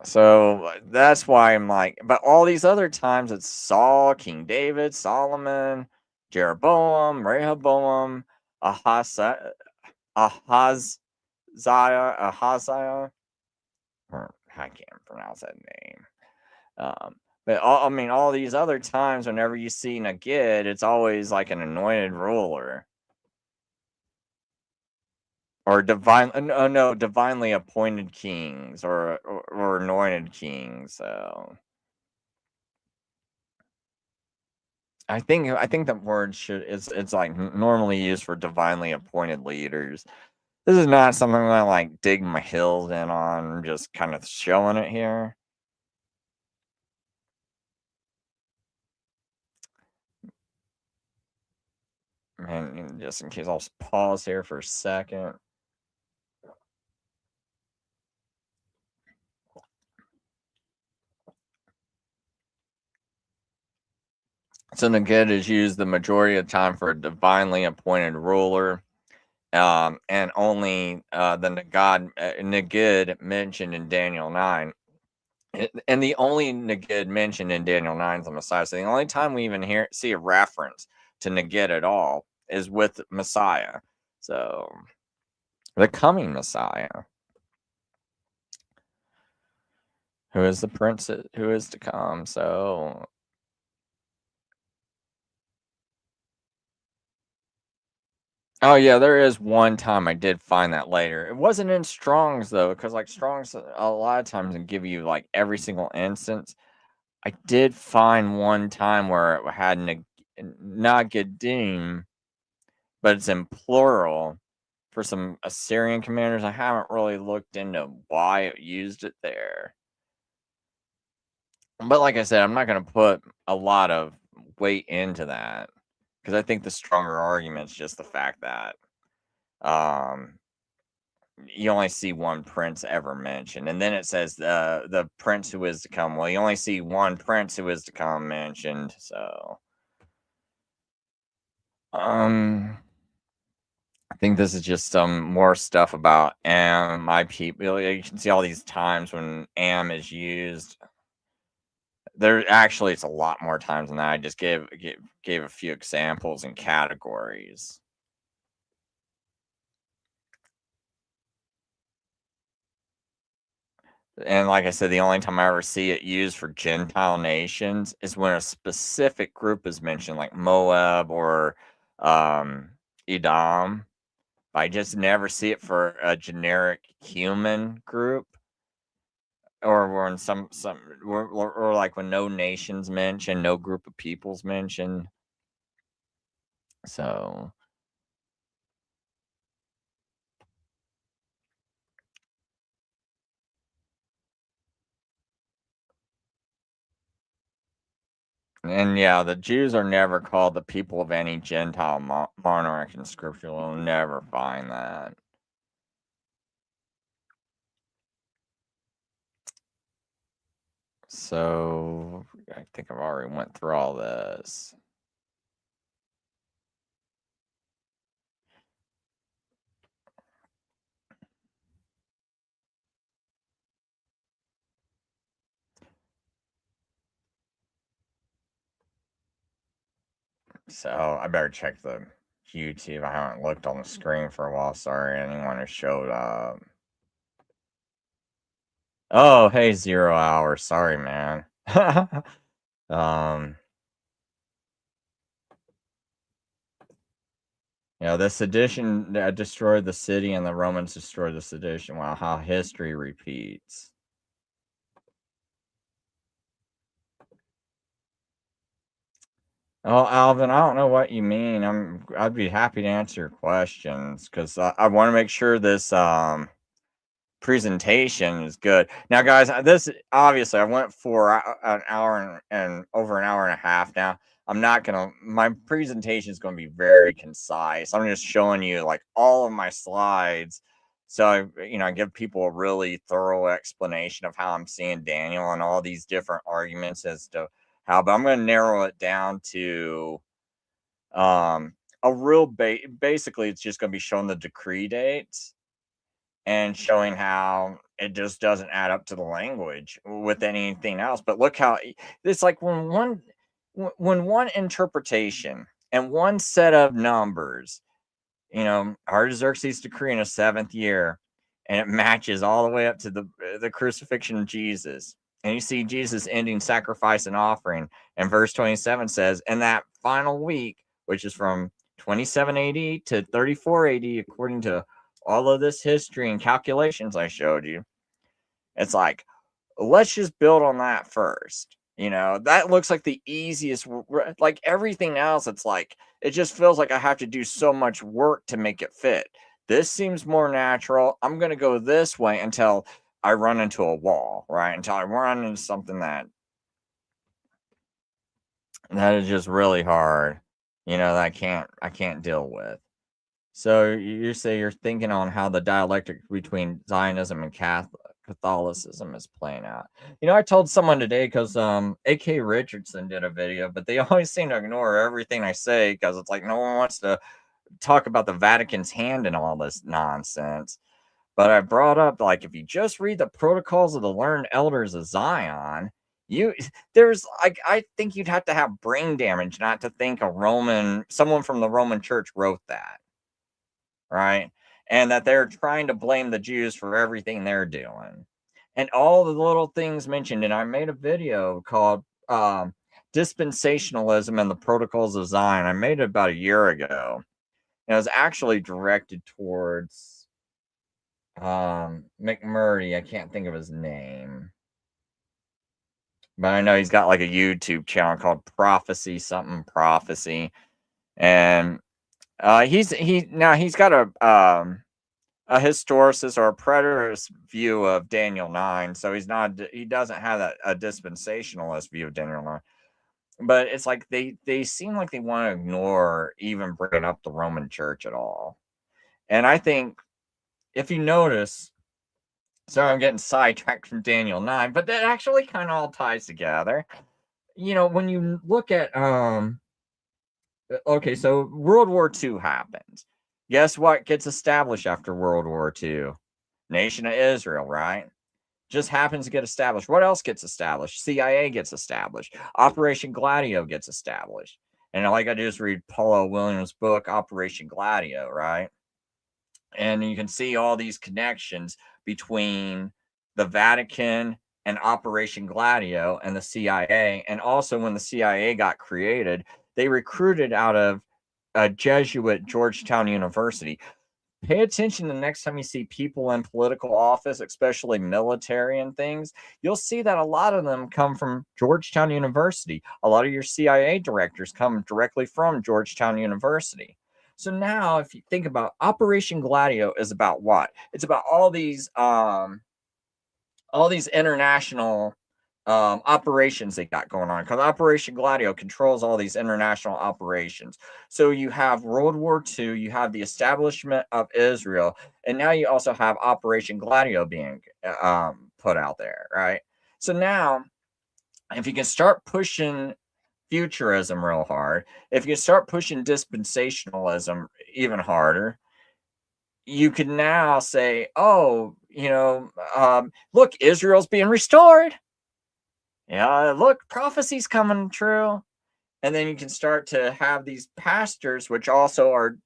So that's why I'm like, but all these other times it's Saul, King David, Solomon, Jeroboam, Rehoboam, Ahaziah, or I can't pronounce that name. Um, but all these other times, whenever you see Nagid, it's always like an anointed ruler or divinely appointed kings or anointed kings. So I think that word it's like normally used for divinely appointed leaders. This is not something that I like dig my heels in on, just kind of showing it here. And just in case, I'll pause here for a second. So Nagid is used the majority of the time for a divinely appointed ruler, and only the Nagid mentioned in Daniel 9. And the only Nagid mentioned in Daniel 9 is the Messiah. So the only time we even see a reference to Nagid at all is with Messiah. So the coming Messiah, who is the prince who is to come. So, oh yeah, there is one time I did find that later. It wasn't in Strong's though, because like Strong's a lot of times can give you like every single instance. I did find one time where it had Nagadim, but it's in plural for some Assyrian commanders. I haven't really looked into why it used it there. But like I said, I'm not going to put a lot of weight into that because I think the stronger argument is just the fact that um, you only see one prince ever mentioned, and then it says the prince who is to come. Well, you only see one prince who is to come mentioned. So, I think this is just some more stuff about my people. You can see all these times when is used. There actually, it's a lot more times than that. I just gave a few examples and categories. And like I said, the only time I ever see it used for Gentile nations is when a specific group is mentioned, like Moab or Edom. I just never see it for a generic human group, or when or like when no nations mentioned, no group of peoples mentioned. So And yeah, the Jews are never called the people of any Gentile monarch in Scripture. We'll never find that. So I think I've already went through all this. So I better check the YouTube. I haven't looked on the screen for a while. Sorry, anyone who showed up. Oh, hey, 0 hours. Sorry, man. um, the sedition destroyed the city, and the Romans destroyed the sedition. Wow, how history repeats. Oh, Alvin, I don't know what you mean. I'd be happy to answer your questions because I want to make sure this presentation is good. Now, guys, this obviously I went for an hour and over an hour and a half now. I'm not gonna. My presentation is going to be very concise. I'm just showing you like all of my slides, so I give people a really thorough explanation of how I'm seeing Daniel and all these different arguments as to how. But I'm going to narrow it down to a real basically it's just going to be showing the decree dates and showing how it just doesn't add up to the language with anything else. But look how it's like when one interpretation and one set of numbers, Artaxerxes' decree in a 7th year, and it matches all the way up to the crucifixion of Jesus. And you see Jesus ending sacrifice and offering. And verse 27 says, in that final week, which is from 27 AD to 34 AD, according to all of this history and calculations I showed you, it's like, let's just build on that first. That looks like the easiest, like everything else. It's like, it just feels like I have to do so much work to make it fit. This seems more natural. I'm going to go this way until I run into a wall, right? Until I run into something that is just really hard, that I can't deal with. So you say you're thinking on how the dialectic between Zionism and Catholicism is playing out. I told someone today because A.K. Richardson did a video, but they always seem to ignore everything I say because it's like no one wants to talk about the Vatican's hand and all this nonsense. But I brought up, like, if you just read the Protocols of the Learned Elders of Zion, I think you'd have to have brain damage not to think someone from the Roman Church wrote that. Right? And that they're trying to blame the Jews for everything they're doing. And all the little things mentioned, and I made a video called Dispensationalism and the Protocols of Zion. I made it about a year ago. And it was actually directed towards McMurray. I can't think of his name. But I know he's got like a YouTube channel called Prophecy something Prophecy. And he's got a historicist or a preterist view of Daniel 9. So he doesn't have a dispensationalist view of Daniel 9. But it's like they seem like they want to ignore even bringing up the Roman Church at all. And I think if you notice, sorry, I'm getting sidetracked from Daniel 9, but that actually kind of all ties together. When you look at okay, so World War II happens. Guess what gets established after World War II? Nation of Israel, right? Just happens to get established. What else gets established? CIA gets established. Operation Gladio gets established. And all I got to do is read Paula Williams' book, Operation Gladio, right? And you can see all these connections between the Vatican and Operation Gladio and the CIA. And also, when the CIA got created, they recruited out of a Jesuit Georgetown University. Pay attention the next time you see people in political office, especially military and things. You'll see that a lot of them come from Georgetown University. A lot of your CIA directors come directly from Georgetown University. So now, if you think about Operation Gladio, is about what? It's about all these international operations they got going on, because Operation Gladio controls all these international operations. So you have World War II, you have the establishment of Israel, and now you also have Operation Gladio being put out there, right? So now, if you can start pushing futurism real hard, if you start pushing dispensationalism even harder, you can now say, oh, look, Israel's being restored. Yeah, look, prophecy's coming true. And then you can start to have these pastors, which also are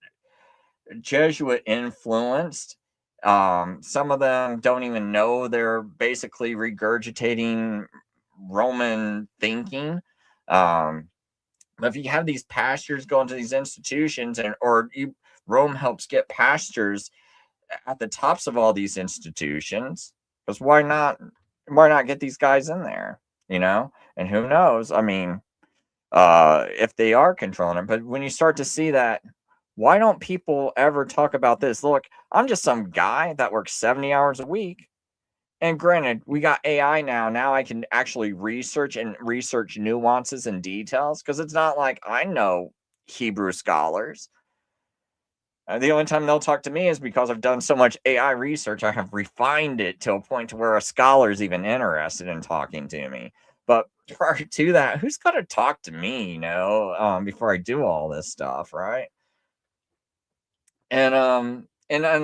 Jesuit influenced. Some of them don't even know they're basically regurgitating Roman thinking. But if you have these pastors going to these institutions, Rome helps get pastors at the tops of all these institutions, because why not get these guys in there, and who knows, I mean, if they are controlling it. But when you start to see that, why don't people ever talk about this? Look, I'm just some guy that works 70 hours a week, and granted, we got AI now I can actually research nuances and details, because it's not like I know Hebrew scholars. The only time they'll talk to me is because I've done so much AI research. I have refined it to a point to where a scholar is even interested in talking to me. But prior to that, who's going to talk to me, before I do all this stuff, right? And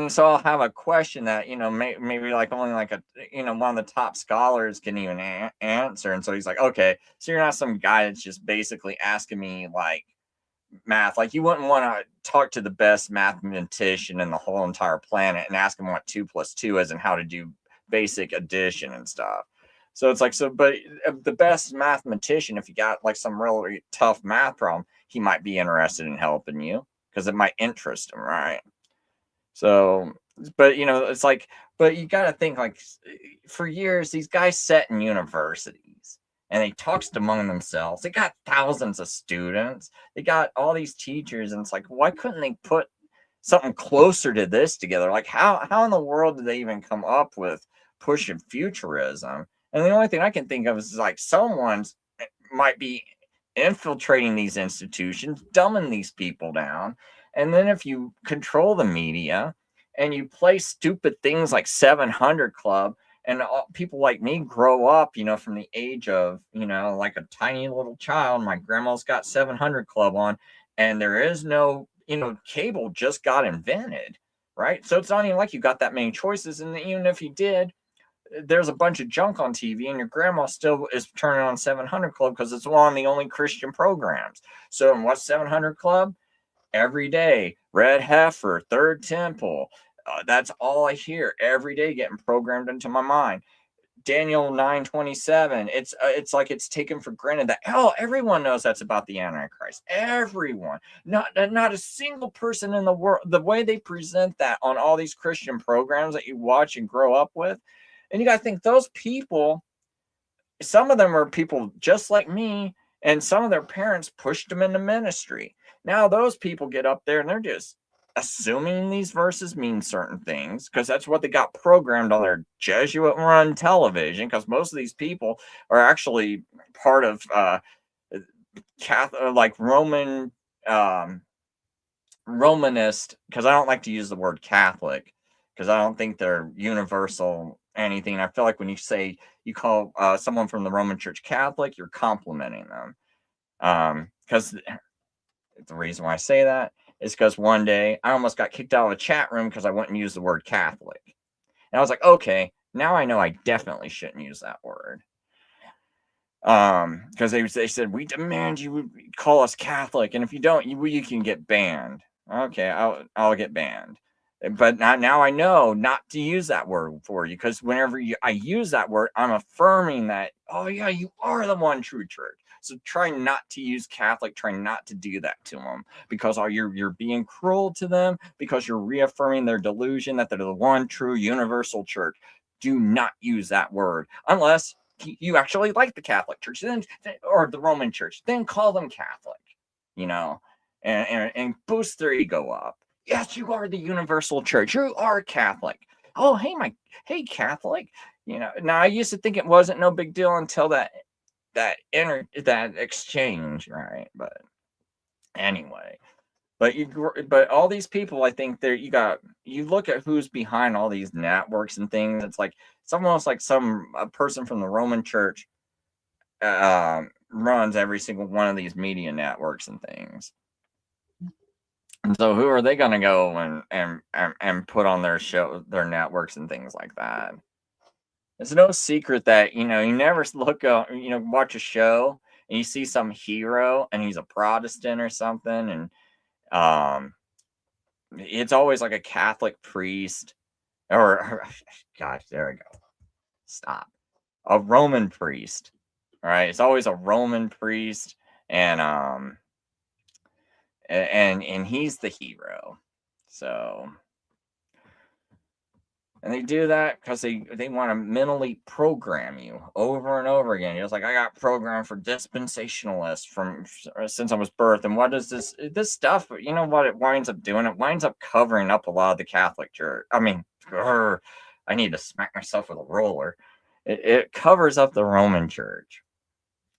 so I'll have a question that, maybe like only like one of the top scholars can even answer. And so he's like, okay, so you're not some guy that's just basically asking me like math. Like, you wouldn't want to talk to the best mathematician in the whole entire planet and ask him what 2 + 2 is and how to do basic addition and stuff. So it's like, but the best mathematician, if you got like some really tough math problem, he might be interested in helping you because it might interest him, right? So, but it's like, but you got to think, like, for years these guys sat in universities and they talked among themselves. They got thousands of students. They got all these teachers, and it's like, why couldn't they put something closer to this together? Like, how in the world did they even come up with pushing futurism? And the only thing I can think of is like someone's might be infiltrating these institutions, dumbing these people down. And then if you control the media and you play stupid things like 700 Club, and people like me grow up, from the age of, like a tiny little child, my grandma's got 700 Club on, and there is no, cable just got invented, right? So it's not even like you got that many choices. And even if you did, there's a bunch of junk on TV, and your grandma still is turning on 700 Club because it's one of the only Christian programs. So, and what's 700 Club? Every day, Red Heifer, Third Temple. That's all I hear every day, getting programmed into my mind. Daniel 9:27. It's like it's taken for granted that everyone knows that's about the Antichrist. Everyone, not a single person in the world. The way they present that on all these Christian programs that you watch and grow up with, and you got to think those people. Some of them are people just like me, and some of their parents pushed them into ministry. Now those people get up there and they're just assuming these verses mean certain things because that's what they got programmed on their Jesuit run television, because most of these people are actually part of Catholic, like Roman Romanist, because I don't like to use the word Catholic because I don't think they're universal anything. I feel like when you call someone from the Roman Church Catholic, you're complimenting them. Because the reason why I say that is because one day I almost got kicked out of a chat room because I wouldn't use the word Catholic. And I was like, okay, now I know I definitely shouldn't use that word. Because they said, we demand you call us Catholic, and if you don't, you can get banned. Okay, I'll get banned. But now I know not to use that word for you, because whenever I use that word, I'm affirming that, oh yeah, you are the one true church. So try not to use Catholic. Try not to do that to them, because you're being cruel to them, because you're reaffirming their delusion that they're the one true universal church. Do not use that word unless you actually like the Catholic Church, then, or the Roman Church. Then call them Catholic, and boost their ego up. Yes, you are the universal church. You are Catholic. oh, hey, Catholic. Now I used to think it wasn't no big deal until that exchange, right? But anyway, but all these people, I think you look at who's behind all these networks and things. It's almost like a person from the Roman Church runs every single one of these media networks and things. And so who are they going to go and put on their their networks and things like that? It's no secret that, you never watch a show and you see some hero and he's a Protestant or something. And it's always like a Catholic priest or gosh, there we go. Stop. A Roman priest. All right. It's always a Roman priest. And he's the hero. So, and they do that because they want to mentally program you over and over again. It's like, I got programmed for dispensationalist since I was birthed. And what does this stuff, what it winds up doing? It winds up covering up a lot of the Catholic Church. I mean, I need to smack myself with a roller. It covers up the Roman Church.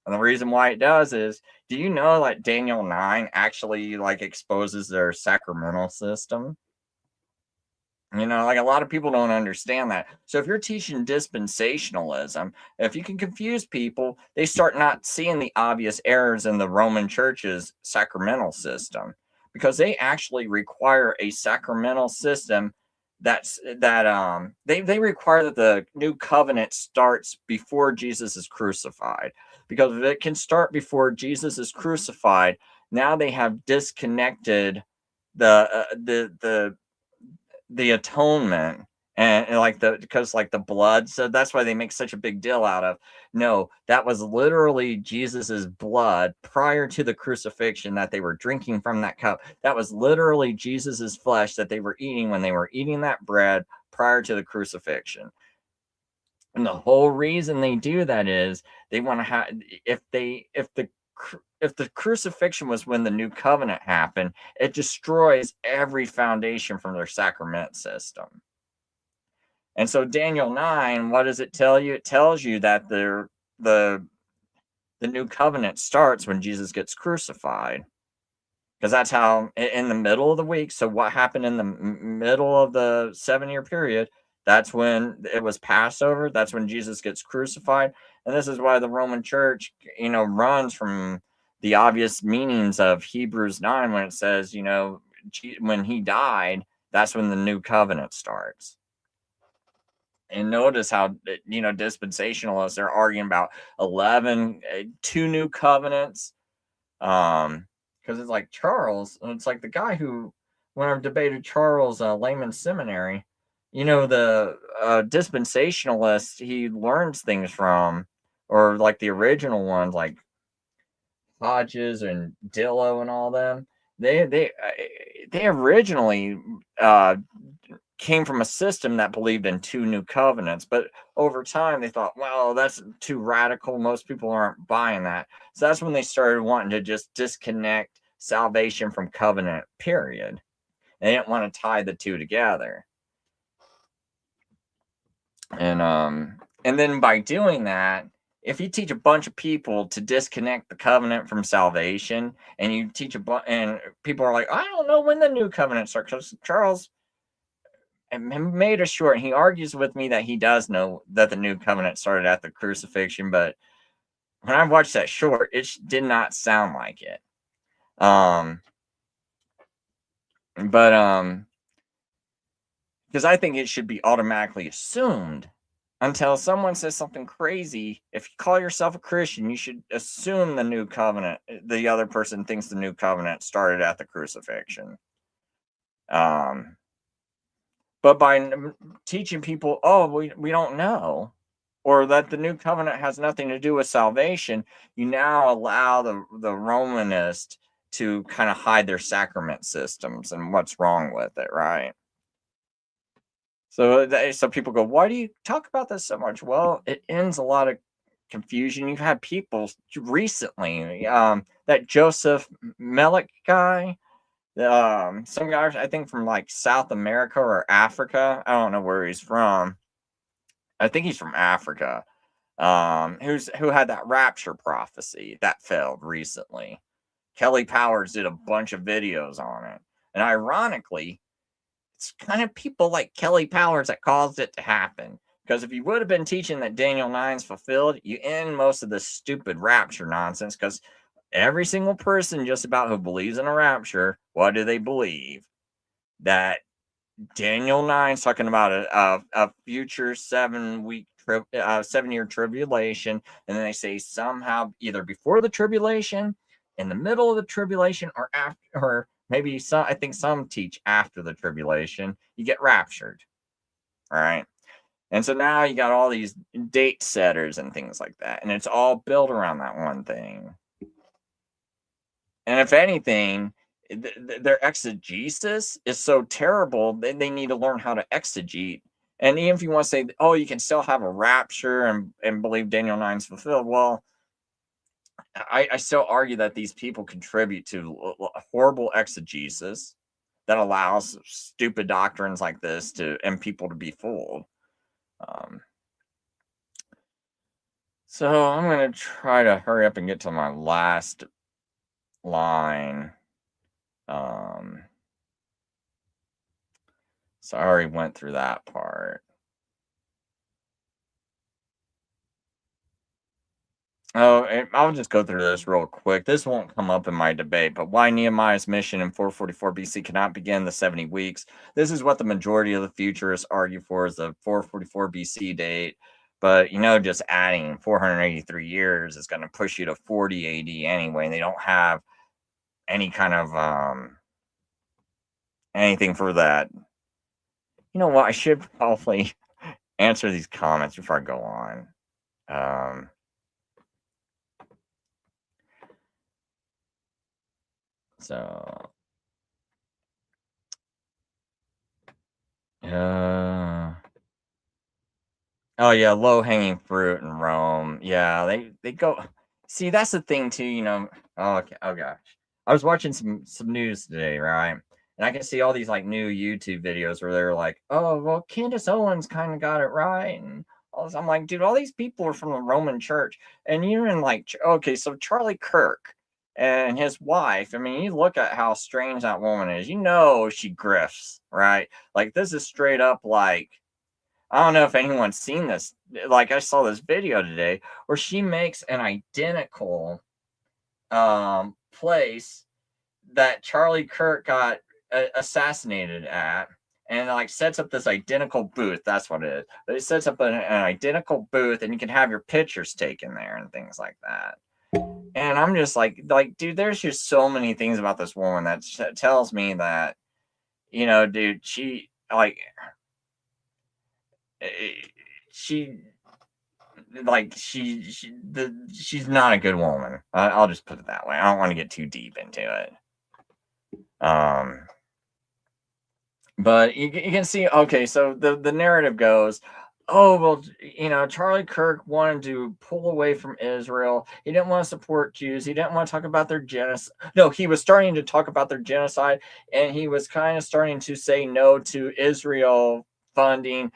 And the reason why it does is, do you know that Daniel 9 actually exposes their sacramental system? A lot of people don't understand that. So if you're teaching dispensationalism, if you can confuse people, they start not seeing the obvious errors in the Roman Church's sacramental system, because they actually require a sacramental system they require that the new covenant starts before Jesus is crucified. Because if it can start before Jesus is crucified, now they have disconnected the atonement and because the blood. So that's why they make such a big deal out of, no, that was literally Jesus's blood prior to the crucifixion that they were drinking from that cup. That was literally Jesus's flesh that they were eating when they were eating that bread prior to the crucifixion. And the whole reason they do that is they want to have, if the crucifixion was when the new covenant happened, it destroys every foundation from their sacrament system. And so Daniel 9, what does it tell you? It tells you that the new covenant starts when Jesus gets crucified, because that's how, in the middle of the week. So what happened in the middle of the 7-year period? That's when it was Passover. That's when Jesus gets crucified. And this is why the Roman Church, runs from the obvious meanings of Hebrews 9 when it says, when he died, that's when the new covenant starts. And notice how, dispensationalists are arguing about 2 new covenants. Because it's like Charles, it's like the guy who, when I've debated Charles, Layman Seminary, the dispensationalist he learns things from, or like the original ones, like Hodges and Dillo and all them, they originally came from a system that believed in 2 new covenants, but over time they thought, well, that's too radical. Most people aren't buying that. So that's when they started wanting to just disconnect salvation from covenant, period. They didn't want to tie the 2 together. And then by doing that, if you teach a bunch of people to disconnect the covenant from salvation, and you teach and people are like, I don't know when the new covenant starts, because Charles made a short, and he argues with me that he does know that the new covenant started at the crucifixion, but when I watched that short, it did not sound like it. Because I think it should be automatically assumed until someone says something crazy. If you call yourself a Christian, you should assume the new covenant, the other person thinks the new covenant started at the crucifixion. But by teaching people, we don't know, or that the new covenant has nothing to do with salvation, you now allow the Romanist to kind of hide their sacrament systems and what's wrong with it, right? So people go, why do you talk about this so much? Well, it ends a lot of confusion. You've had people recently, that Joseph Melik guy, Some guy, I think from like South America or Africa. I don't know where he's from. I think he's from Africa. Who had that rapture prophecy that failed recently. Kelly Powers did a bunch of videos on it. And ironically, it's kind of people like Kelly Powers that caused it to happen. Because if you would have been teaching that Daniel 9's fulfilled, you end most of this stupid rapture nonsense. Because every single person just about who believes in a rapture, what do they believe? That Daniel 9's talking about a future 7-year tribulation, and then they say somehow either before the tribulation, in the middle of the tribulation, or after, or maybe some. I think some teach after the tribulation, you get raptured. All right, and so now you got all these date setters and things like that, and it's all built around that one thing. And if anything, their exegesis is so terrible, they need to learn how to exegete. And even if you want to say, oh, you can still have a rapture and believe Daniel 9's fulfilled, well, I still argue that these people contribute to horrible exegesis that allows stupid doctrines like this and people to be fooled. So I'm going to try to hurry up and get to my last line. So I already went through that part. Oh, I'll just go through this real quick. This won't come up in my debate, but why Nehemiah's mission in 444 BC cannot begin the 70 weeks. This is what the majority of the futurists argue for is the 444 BC date. But, just adding 483 years is going to push you to 40 AD anyway. And they don't have any kind of anything for that. You know what? I should probably answer these comments before I go on. So, oh yeah, low hanging fruit in Rome. Yeah, they go. See, that's the thing too. Oh, okay. Oh gosh, I was watching some news today, right? And I can see all these like new YouTube videos where they're like, "Oh, well, Candace Owens kind of got it right," and all this. I'm like, dude, all these people are from the Roman Church, and you're in like, okay, so Charlie Kirk and his wife. I mean, you look at how strange that woman is. She grifts, right? Like this is straight up like. I don't know if anyone's seen this. Like I saw this video today where she makes an identical place that Charlie Kirk got assassinated at, and like sets up this identical booth. That's what it is. But it sets up an identical booth, and you can have your pictures taken there and things like that. And I'm just like, dude, there's just so many things about this woman that tells me that, dude, she like she she's not a good woman. I'll just put it that way. I don't want to get too deep into it. But you can see, okay, so the narrative goes, oh, well, Charlie Kirk wanted to pull away from Israel. He didn't want to support Jews. He didn't want to talk about their genocide. No, he was starting to talk about their genocide, and he was kind of starting to say no to Israel funding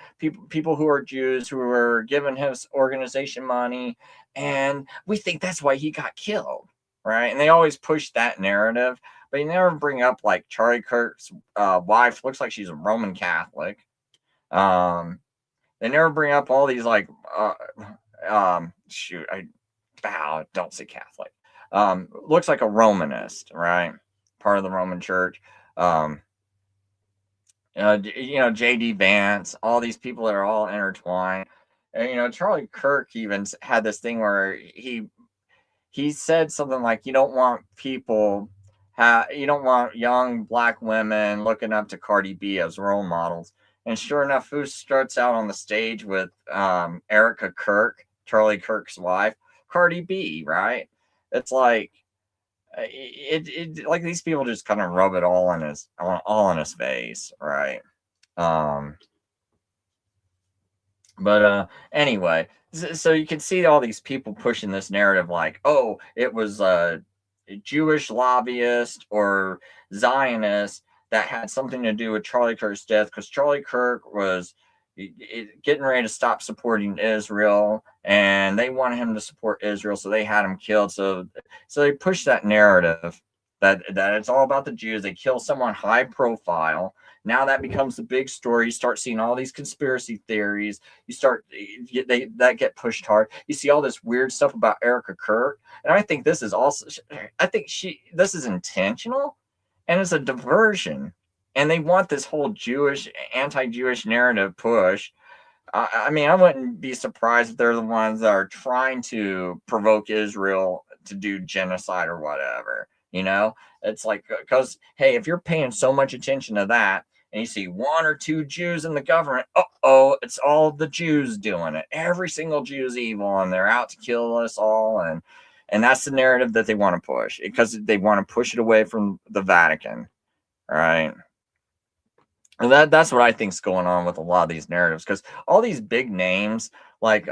people who are Jews who were giving his organization money. And we think that's why he got killed, right? And they always push that narrative. But you never bring up like Charlie Kirk's wife looks like she's a Roman Catholic. They never bring up all these like don't say Catholic. Looks like a Romanist, right? Part of the Roman Church. J.D. Vance, all these people that are all intertwined. And, Charlie Kirk even had this thing where he said something like, you don't want young Black women looking up to Cardi B as role models. And sure enough, who starts out on the stage with Erica Kirk, Charlie Kirk's wife? Cardi B, right? It's like like these people just kind of rub it all in his face, right? But anyway, so you can see all these people pushing this narrative like, oh, it was Jewish lobbyist or Zionist that had something to do with Charlie Kirk's death, because Charlie Kirk was getting ready to stop supporting Israel, and they wanted him to support Israel, so they had him killed. So they pushed that narrative that it's all about the Jews. They kill someone high profile. Now that becomes the big story. You start seeing all these conspiracy theories. That get pushed hard. You see all this weird stuff about Erica Kirk, and I think this is also. I think this is intentional, and it's a diversion. And they want this whole anti-Jewish narrative push. I mean, I wouldn't be surprised if they're the ones that are trying to provoke Israel to do genocide or whatever. It's like, because, hey, if you're paying so much attention to that, and you see one or two Jews in the government, it's all the Jews doing it. Every single Jew is evil, and they're out to kill us all. And that's the narrative that they want to push, because they want to push it away from the Vatican, right? And that's what I think is going on with a lot of these narratives, because all these big names, like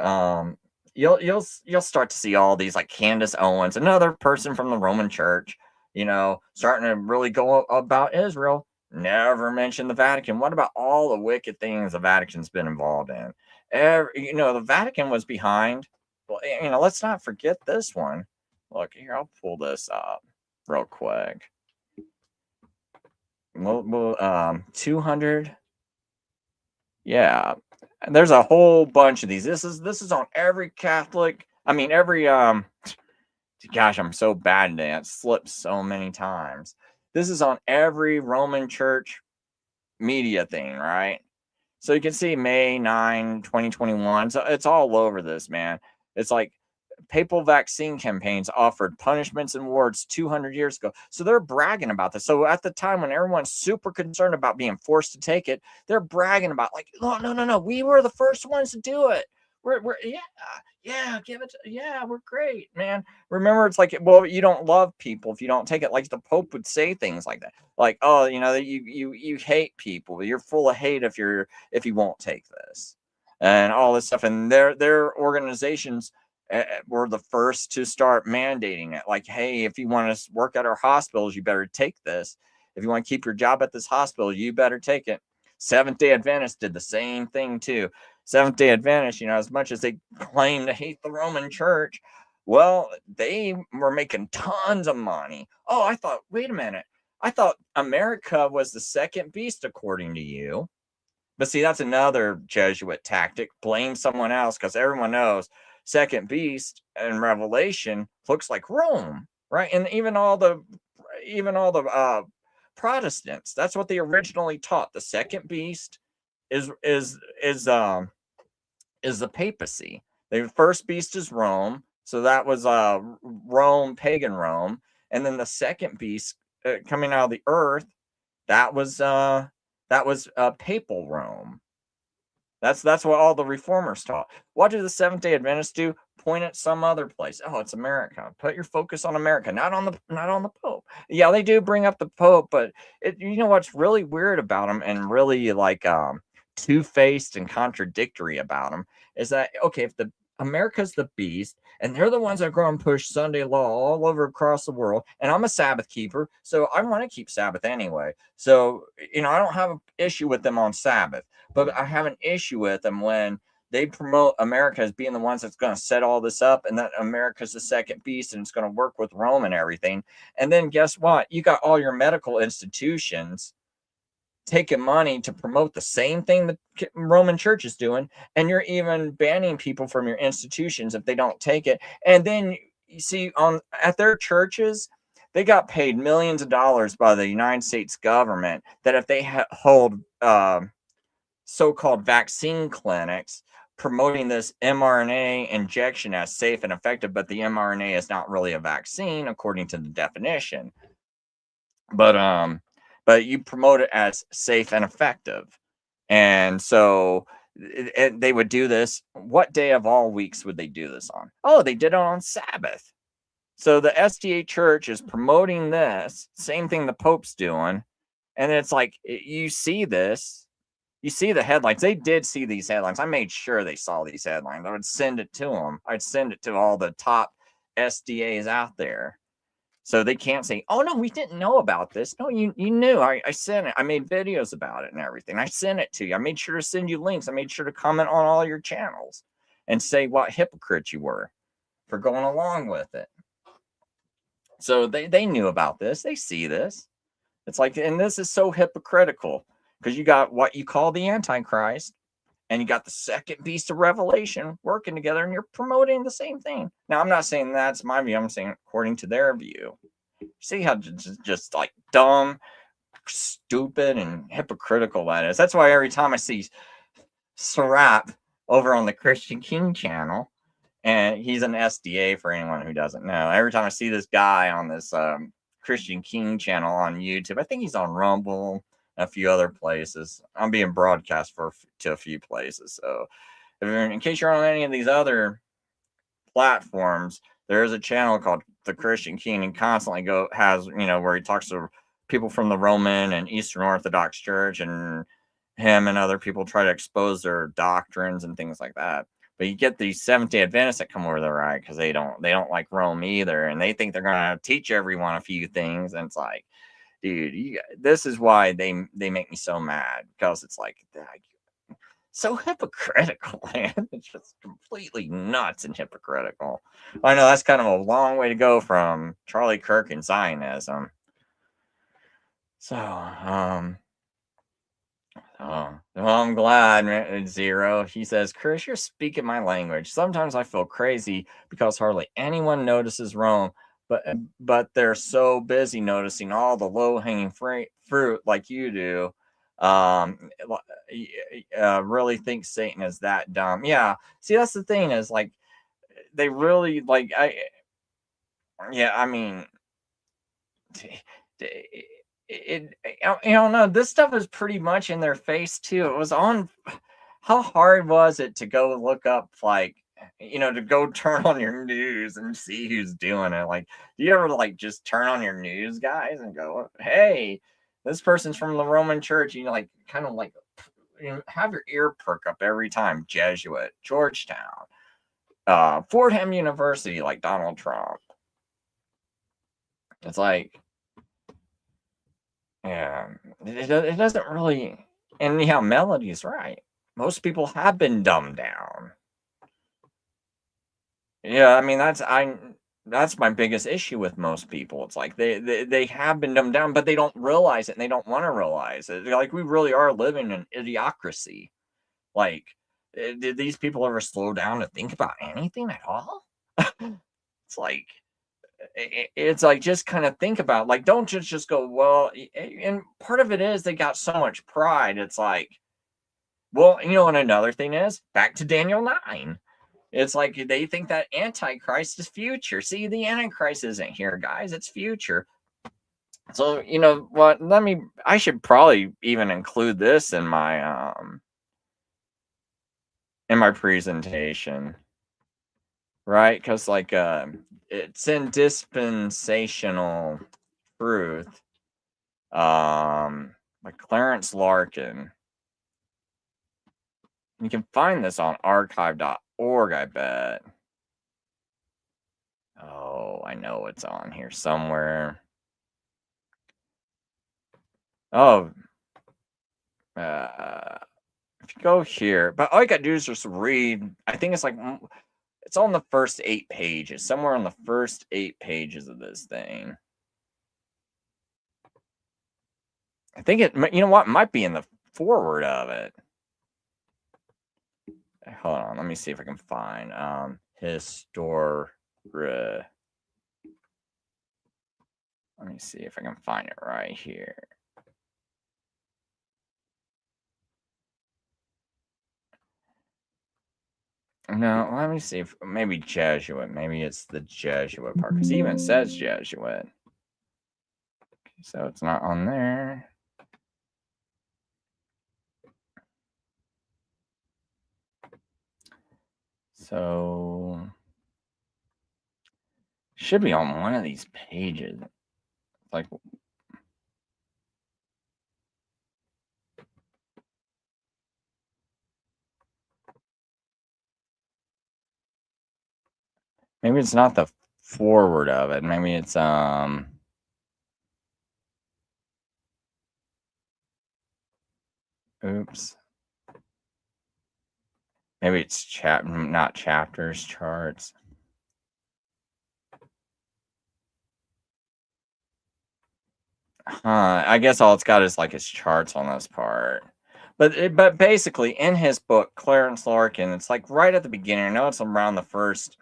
you'll start to see all these, like Candace Owens, another person from the Roman Church, starting to really go about Israel. Never mention the Vatican. What about all the wicked things the Vatican's been involved in? The Vatican was behind. Well, let's not forget this one. Look here, I'll pull this up real quick. 200. Yeah, there's a whole bunch of these. This is on every Catholic. I mean, every gosh, I'm so bad today. It slipped so many times. This is on every Roman Church media thing, right? So you can see May 9, 2021. So it's all over this, man. It's like papal vaccine campaigns offered punishments and rewards 200 years ago. So they're bragging about this. So at the time when everyone's super concerned about being forced to take it, they're bragging about, like, oh, no, we were the first ones to do it. We're give it. We're great, man. Remember, it's like, well, you don't love people if you don't take it. Like the Pope would say things like that, like, oh, you hate people. You're full of hate if you won't take this, and all this stuff. And their organizations were the first to start mandating it. Like, hey, if you want to work at our hospitals, you better take this. If you want to keep your job at this hospital, you better take it. Seventh-day Adventists did the same thing too. Seventh-day Adventists, as much as they claim to hate the Roman Church, well, they were making tons of money. Oh, wait a minute. I thought America was the second beast, according to you. But see, that's another Jesuit tactic. Blame someone else, because everyone knows second beast in Revelation looks like Rome, right? And even all the Protestants, that's what they originally taught. The second beast is the papacy. The first beast is Rome, so that was Rome, pagan Rome, and then the second beast coming out of the earth, that was papal Rome. That's what all the reformers taught. What do the Seventh-day Adventists do? Point at some other place. Oh, it's America. Put your focus on America, not on the Pope. Yeah, they do bring up the Pope, but what's really weird about them, and really like two-faced and contradictory about them, is that, okay, if America's the beast, and they're the ones that go and push Sunday law all over across the world, and I'm a Sabbath keeper, so I want to keep Sabbath anyway. So, I don't have an issue with them on Sabbath, but I have an issue with them when they promote America as being the ones that's going to set all this up, and that America's the second beast, and it's going to work with Rome and everything. And then guess what? You got all your medical institutions taking money to promote the same thing the Roman Church is doing, and you're even banning people from your institutions if they don't take it. And then you see at their churches, they got paid millions of dollars by the United States government, that if they hold so-called vaccine clinics promoting this mRNA injection as safe and effective, but the mRNA is not really a vaccine according to the definition. But you promote it as safe and effective. And so they would do this. What day of all weeks would they do this on? Oh, they did it on Sabbath. So the SDA church is promoting this, same thing the Pope's doing. And it's like, you see this, you see the headlines. They did see these headlines. I made sure they saw these headlines. I would send it to them. I'd send it to all the top SDAs out there. So they can't say, oh, no, we didn't know about this. No, you knew. I sent it. I made videos about it and everything. I sent it to you. I made sure to send you links. I made sure to comment on all your channels and say what hypocrites you were for going along with it. So they knew about this. They see this. It's like, and this is so hypocritical because you got what you call the antichrist and you got the second beast of Revelation working together, and you're promoting the same thing. Now, I'm not saying that's my view. I'm saying according to their view. See how just like dumb, stupid, and hypocritical that is. That's why every time I see Sarap over on the Christian King channel, and he's an SDA for anyone who doesn't know. Every time I see this guy on this Christian King channel on YouTube, I think he's on Rumble, a few other places. I'm being broadcast to a few places. So in case you're on any of these other platforms, there is a channel called The Christian King, and constantly has, where he talks to people from the Roman and Eastern Orthodox Church, and him and other people try to expose their doctrines and things like that. But you get these Seventh-day Adventists that come over the right because they don't like Rome either, and they think they're gonna teach everyone a few things, and it's like, dude, this is why they make me so mad, because it's like so hypocritical, man. It's just completely nuts and hypocritical. I know that's kind of a long way to go from Charlie Kirk and Zionism. So, well, I'm glad, Zero. He says, Chris, you're speaking my language. Sometimes I feel crazy because hardly anyone notices Rome, but they're so busy noticing all the low-hanging fruit like you do. Really think Satan is that dumb. Yeah. See, that's the thing, is like, they really like, I mean, no, this stuff is pretty much in their face too. It was on. How hard was it to go look up, like, to go turn on your news and see who's doing it? Like, do you ever like just turn on your news, guys, and go, hey, this person's from the Roman Church? Like, kind of like, have your ear perk up every time. Jesuit, Georgetown, Fordham University, like Donald Trump. It's like, yeah, it doesn't really. And yeah, Melody's right. Most people have been dumbed down. Yeah, I mean, that's my biggest issue with most people. It's like they have been dumbed down, but they don't realize it, and they don't want to realize it. Like, we really are living in idiocracy. Like, did these people ever slow down to think about anything at all? It's like, it's like, just kind of think about, like, don't just go, well, and part of it is they got so much pride. It's like, well, and another thing is, back to Daniel 9. It's like they think that Antichrist is future. See, the Antichrist isn't here, guys. It's future. So, what, I should probably even include this in my presentation. Right? Because, like, it's in Dispensational Truth, by Clarence Larkin. You can find this on archive.org, I bet. Oh, I know it's on here somewhere. Oh, if you go here, but all you gotta do is just read. I think it's like, it's on the first 8 pages, somewhere on the first 8 pages of this thing. I think it, what, might be in the forward of it. Hold on, let me see if I can find let me see if I can find it right here. No, let me see if maybe Jesuit. Maybe it's the Jesuit part, because he even says Jesuit. Okay, so it's not on there. So should be on one of these pages. Like, maybe it's not the forward of it. Maybe it's oops. Maybe it's not chapters, charts. I guess all it's got is like his charts on this part. But basically, in his book, Clarence Larkin, it's like right at the beginning. I know it's around the first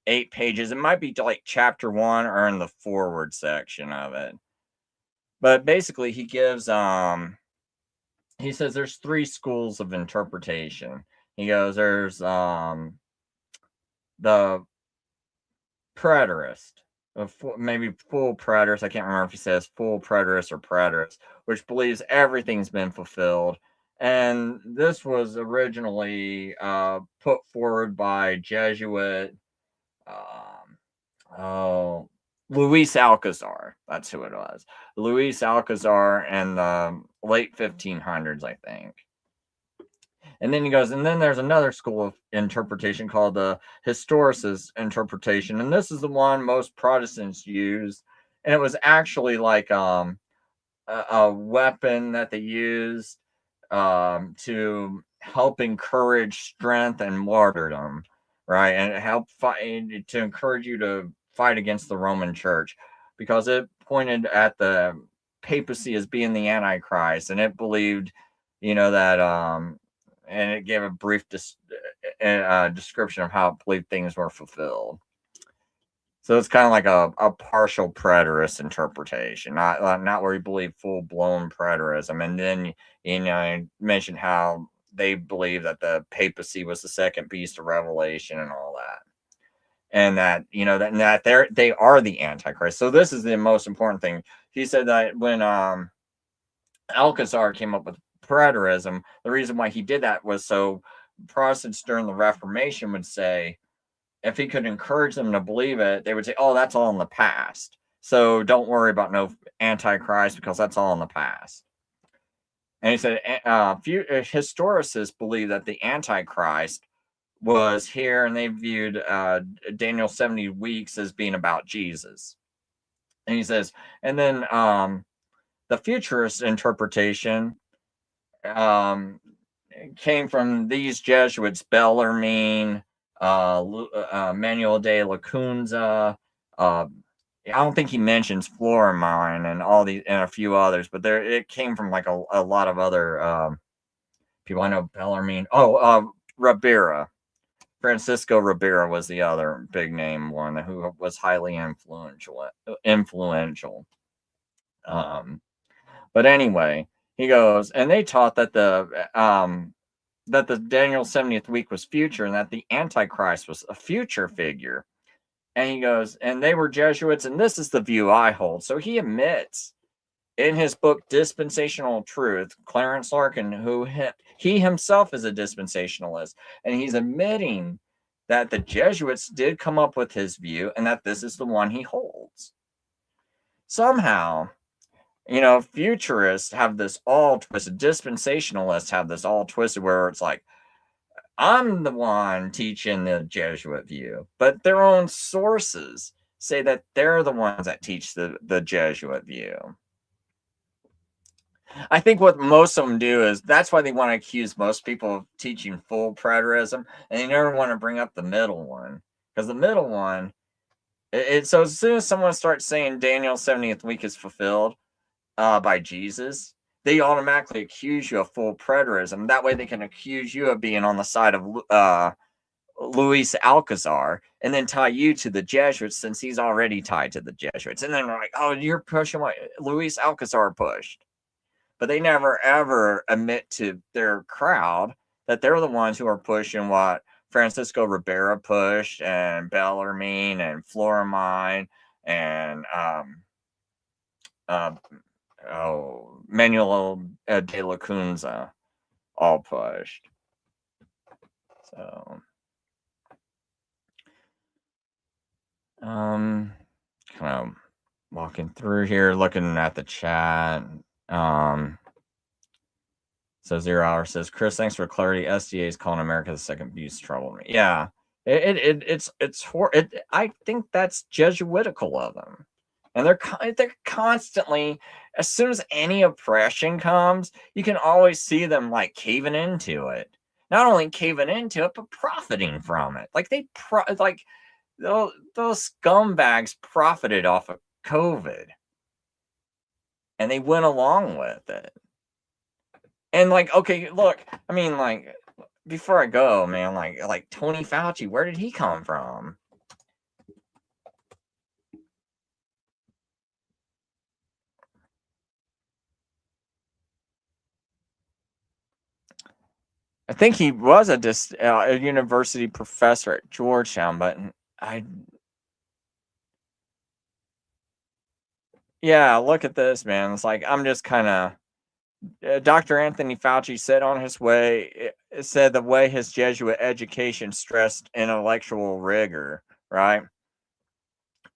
8 pages. It might be like chapter 1 or in the forward section of it. But basically, he gives he says there's 3 schools of interpretation. He goes, there's the preterist, maybe full preterist. I can't remember if he says full preterist or preterist, which believes everything's been fulfilled. And this was originally put forward by Jesuit, Luis Alcazar. That's who it was. Luis Alcazar in the late 1500s, I think. And then he goes, and then there's another school of interpretation called the historicist interpretation. And this is the one most Protestants use. And it was actually like a weapon that they used to help encourage strength and martyrdom, right? And it helped fight to encourage you to fight against the Roman Church, because it pointed at the papacy as being the antichrist, and it believed, that and it gave a brief description of how it believed things were fulfilled. So it's kind of like a partial preterist interpretation, not where you believe full blown preterism. And then I mentioned how they believe that the papacy was the second beast of Revelation and all that, and that they are the antichrist. So this is the most important thing. He said that when Alcazar came up with preterism, the reason why he did that was so Protestants during the Reformation would say, if he could encourage them to believe it, they would say, oh, that's all in the past. So don't worry about no antichrist, because that's all in the past. And he said, few historicists believe that the antichrist was here, and they viewed Daniel's 70 weeks as being about Jesus. And he says, and then the futurist interpretation came from these Jesuits, Bellarmine, Manuel de Lacunza. I don't think he mentions Florimine and all these and a few others, but it came from like a lot of other people. I know Bellarmine. Ribera. Francisco Ribera was the other big name one who was highly influential. But anyway, he goes, and they taught that the Daniel 70th week was future, and that the Antichrist was a future figure. And he goes, and they were Jesuits, and this is the view I hold. So he admits in his book, Dispensational Truth, Clarence Larkin, who he himself is a dispensationalist, and he's admitting that the Jesuits did come up with his view, and that this is the one he holds. Somehow, futurists have this all twisted, dispensationalists have this all twisted, where it's like, I'm the one teaching the Jesuit view, but their own sources say that they're the ones that teach the Jesuit view. I think what most of them do is that's why they want to accuse most people of teaching full preterism, and they never want to bring up the middle one, because the middle one, so as soon as someone starts saying Daniel's 70th week is fulfilled by Jesus, they automatically accuse you of full preterism. That way they can accuse you of being on the side of Luis Alcazar, and then tie you to the Jesuits, since he's already tied to the Jesuits. And then they're like, oh, you're pushing what Luis Alcazar pushed. But they never, ever admit to their crowd that they're the ones who are pushing what Francisco Ribera pushed, and Bellarmine, and Florimine, and Manuel de Lacunza all pushed. So, kind of walking through here, looking at the chat. So 0 Hour says, Chris, thanks for clarity. SDA is calling America the second beast troubled me. Yeah, I think that's Jesuitical of them, and they're constantly, as soon as any oppression comes, you can always see them like caving into it. Not only caving into it, but profiting from it. Like those scumbags profited off of COVID, and they went along with it. And like, okay, look, I mean, like, before I go, man, like Tony Fauci, where did he come from? I think he was a university professor at Georgetown, but I, yeah, look at this, man. It's like, I'm just kind of, Dr. Anthony Fauci said on his way, it said the way his Jesuit education stressed intellectual rigor, right?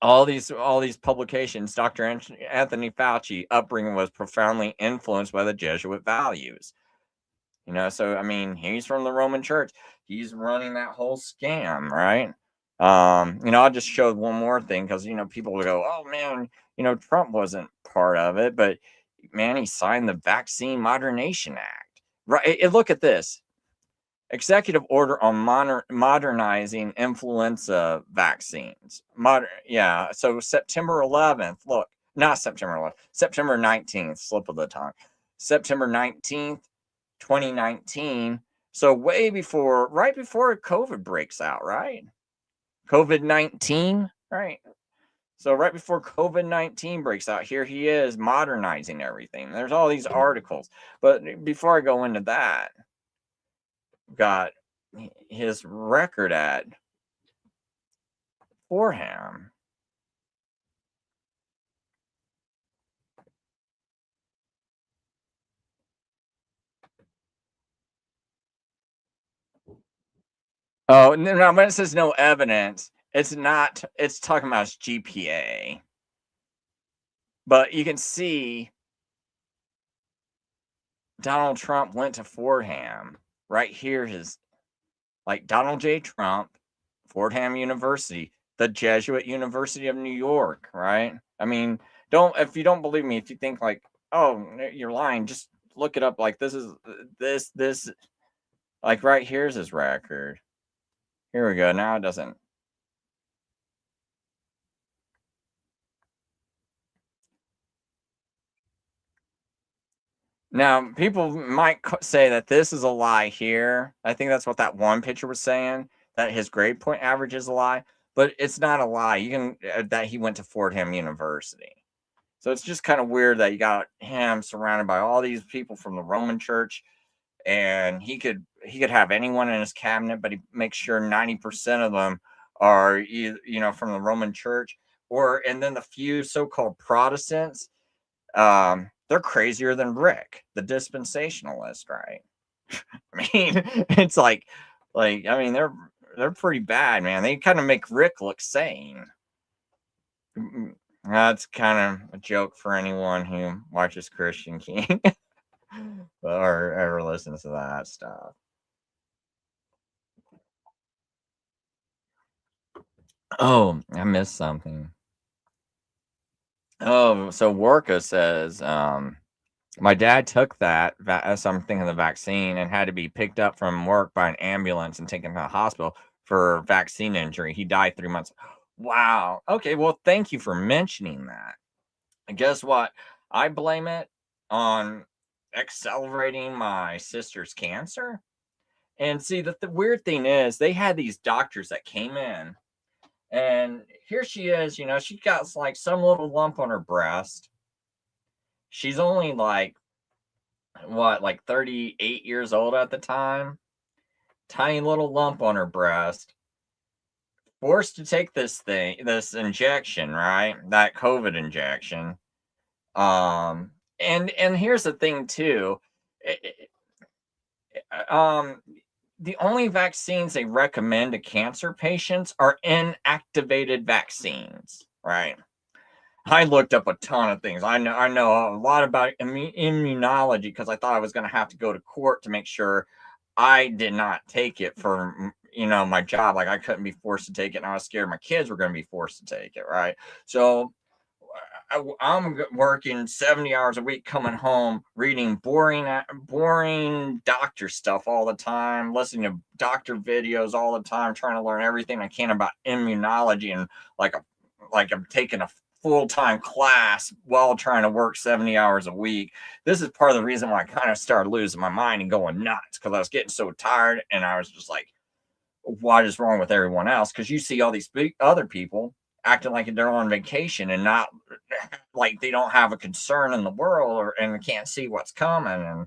All these publications, Dr. Anthony Fauci upbringing was profoundly influenced by the Jesuit values. So I mean, he's from the Roman Church. He's running that whole scam, right? I just showed one more thing because people will go, "Oh man, Trump wasn't part of it," but man, he signed the Vaccine Modernization Act, right? Look at this. Executive order on modernizing influenza vaccines. So September 11th, look, not September 11th, September 19th, slip of the tongue. September 19th, 2019. So right before COVID breaks out, right? COVID-19, right? So right before COVID-19 breaks out, here he is modernizing everything. There's all these articles. But before I go into that, got his record at Fordham. Oh, no, when it says no evidence, it's not, it's talking about his GPA. But you can see Donald Trump went to Fordham. Right here, his, like, Donald J. Trump, Fordham University, the Jesuit University of New York, right? I mean, if you don't believe me, if you think like, oh, you're lying, just look it up. Like, this, like, right here's his record. Here we go. Now it doesn't. Now, people might say that this is a lie here. I think that's what that one picture was saying, that his grade point average is a lie, but it's not a lie. You can that he went to Fordham University. So it's just kind of weird that you got him surrounded by all these people from the Roman Church, and he could have anyone in his cabinet, but he makes sure 90% of them are from the Roman Church, and then the few so-called Protestants, they're crazier than Rick, the dispensationalist, right? I mean, it's like I mean, they're pretty bad, man. They kind of make Rick look sane. That's kind of a joke for anyone who watches Christian King or ever listens to that stuff. Oh, I missed something. Oh, so Worka says, my dad took something of the vaccine and had to be picked up from work by an ambulance and taken to the hospital for vaccine injury. He died 3 months. Wow. Okay. Well, thank you for mentioning that. And guess what? I blame it on accelerating my sister's cancer. And see, the weird thing is, they had these doctors that came in, and here she is, she got like some little lump on her breast. She's only like, like 38 years old at the time. Tiny little lump on her breast. Forced to take this injection, right? That COVID injection. And here's the thing too. The only vaccines they recommend to cancer patients are inactivated vaccines, right? I looked up a ton of things. I know a lot about immunology because I thought I was going to have to go to court to make sure I did not take it for my job. Like I couldn't be forced to take it, and I was scared my kids were going to be forced to take it, right? So I'm working 70 hours a week, coming home, reading boring doctor stuff all the time, listening to doctor videos all the time, trying to learn everything I can about immunology, and like I'm taking a full-time class while trying to work 70 hours a week. This is part of the reason why I kind of started losing my mind and going nuts, because I was getting so tired, and I was just like, what is wrong with everyone else? Because you see all these other people acting like they're on vacation and not like they don't have a concern in the world, and can't see what's coming. And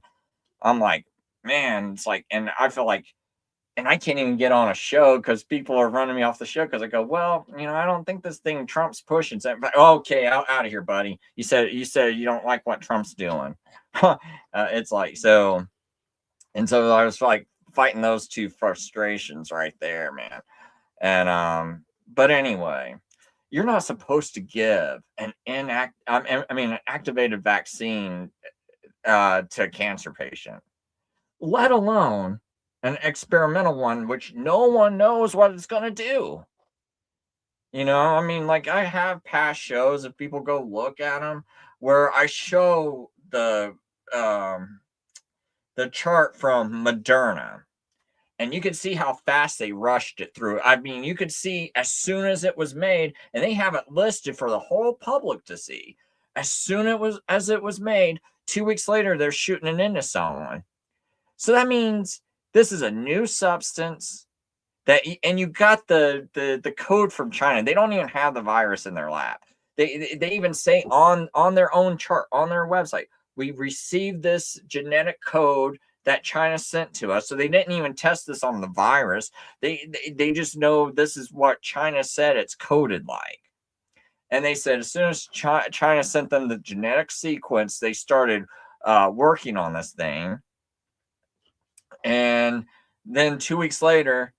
I'm like, man, it's like, and I feel like, and I can't even get on a show because people are running me off the show because I go, well, I don't think this thing Trump's pushing. Okay, out of here, buddy. You said you don't like what Trump's doing. It's like, so, and so I was like fighting those two frustrations right there, man. And but anyway, you're not supposed to give an activated vaccine to a cancer patient, let alone an experimental one, which no one knows what it's going to do. Like I have past shows, if people go look at them, where I show the chart from Moderna, and you could see how fast they rushed it through. You could see as soon as it was made, and they have it listed for the whole public to see. As soon as it was made, 2 weeks later, they're shooting it into someone. So that means this is a new substance and you got the code from China. They don't even have the virus in their lab. They even say on their own chart, on their website, we received this genetic code that China sent to us. So they didn't even test this on the virus. They just know this is what China said it's coded like. And they said as soon as China sent them the genetic sequence, they started working on this thing. And then 2 weeks later,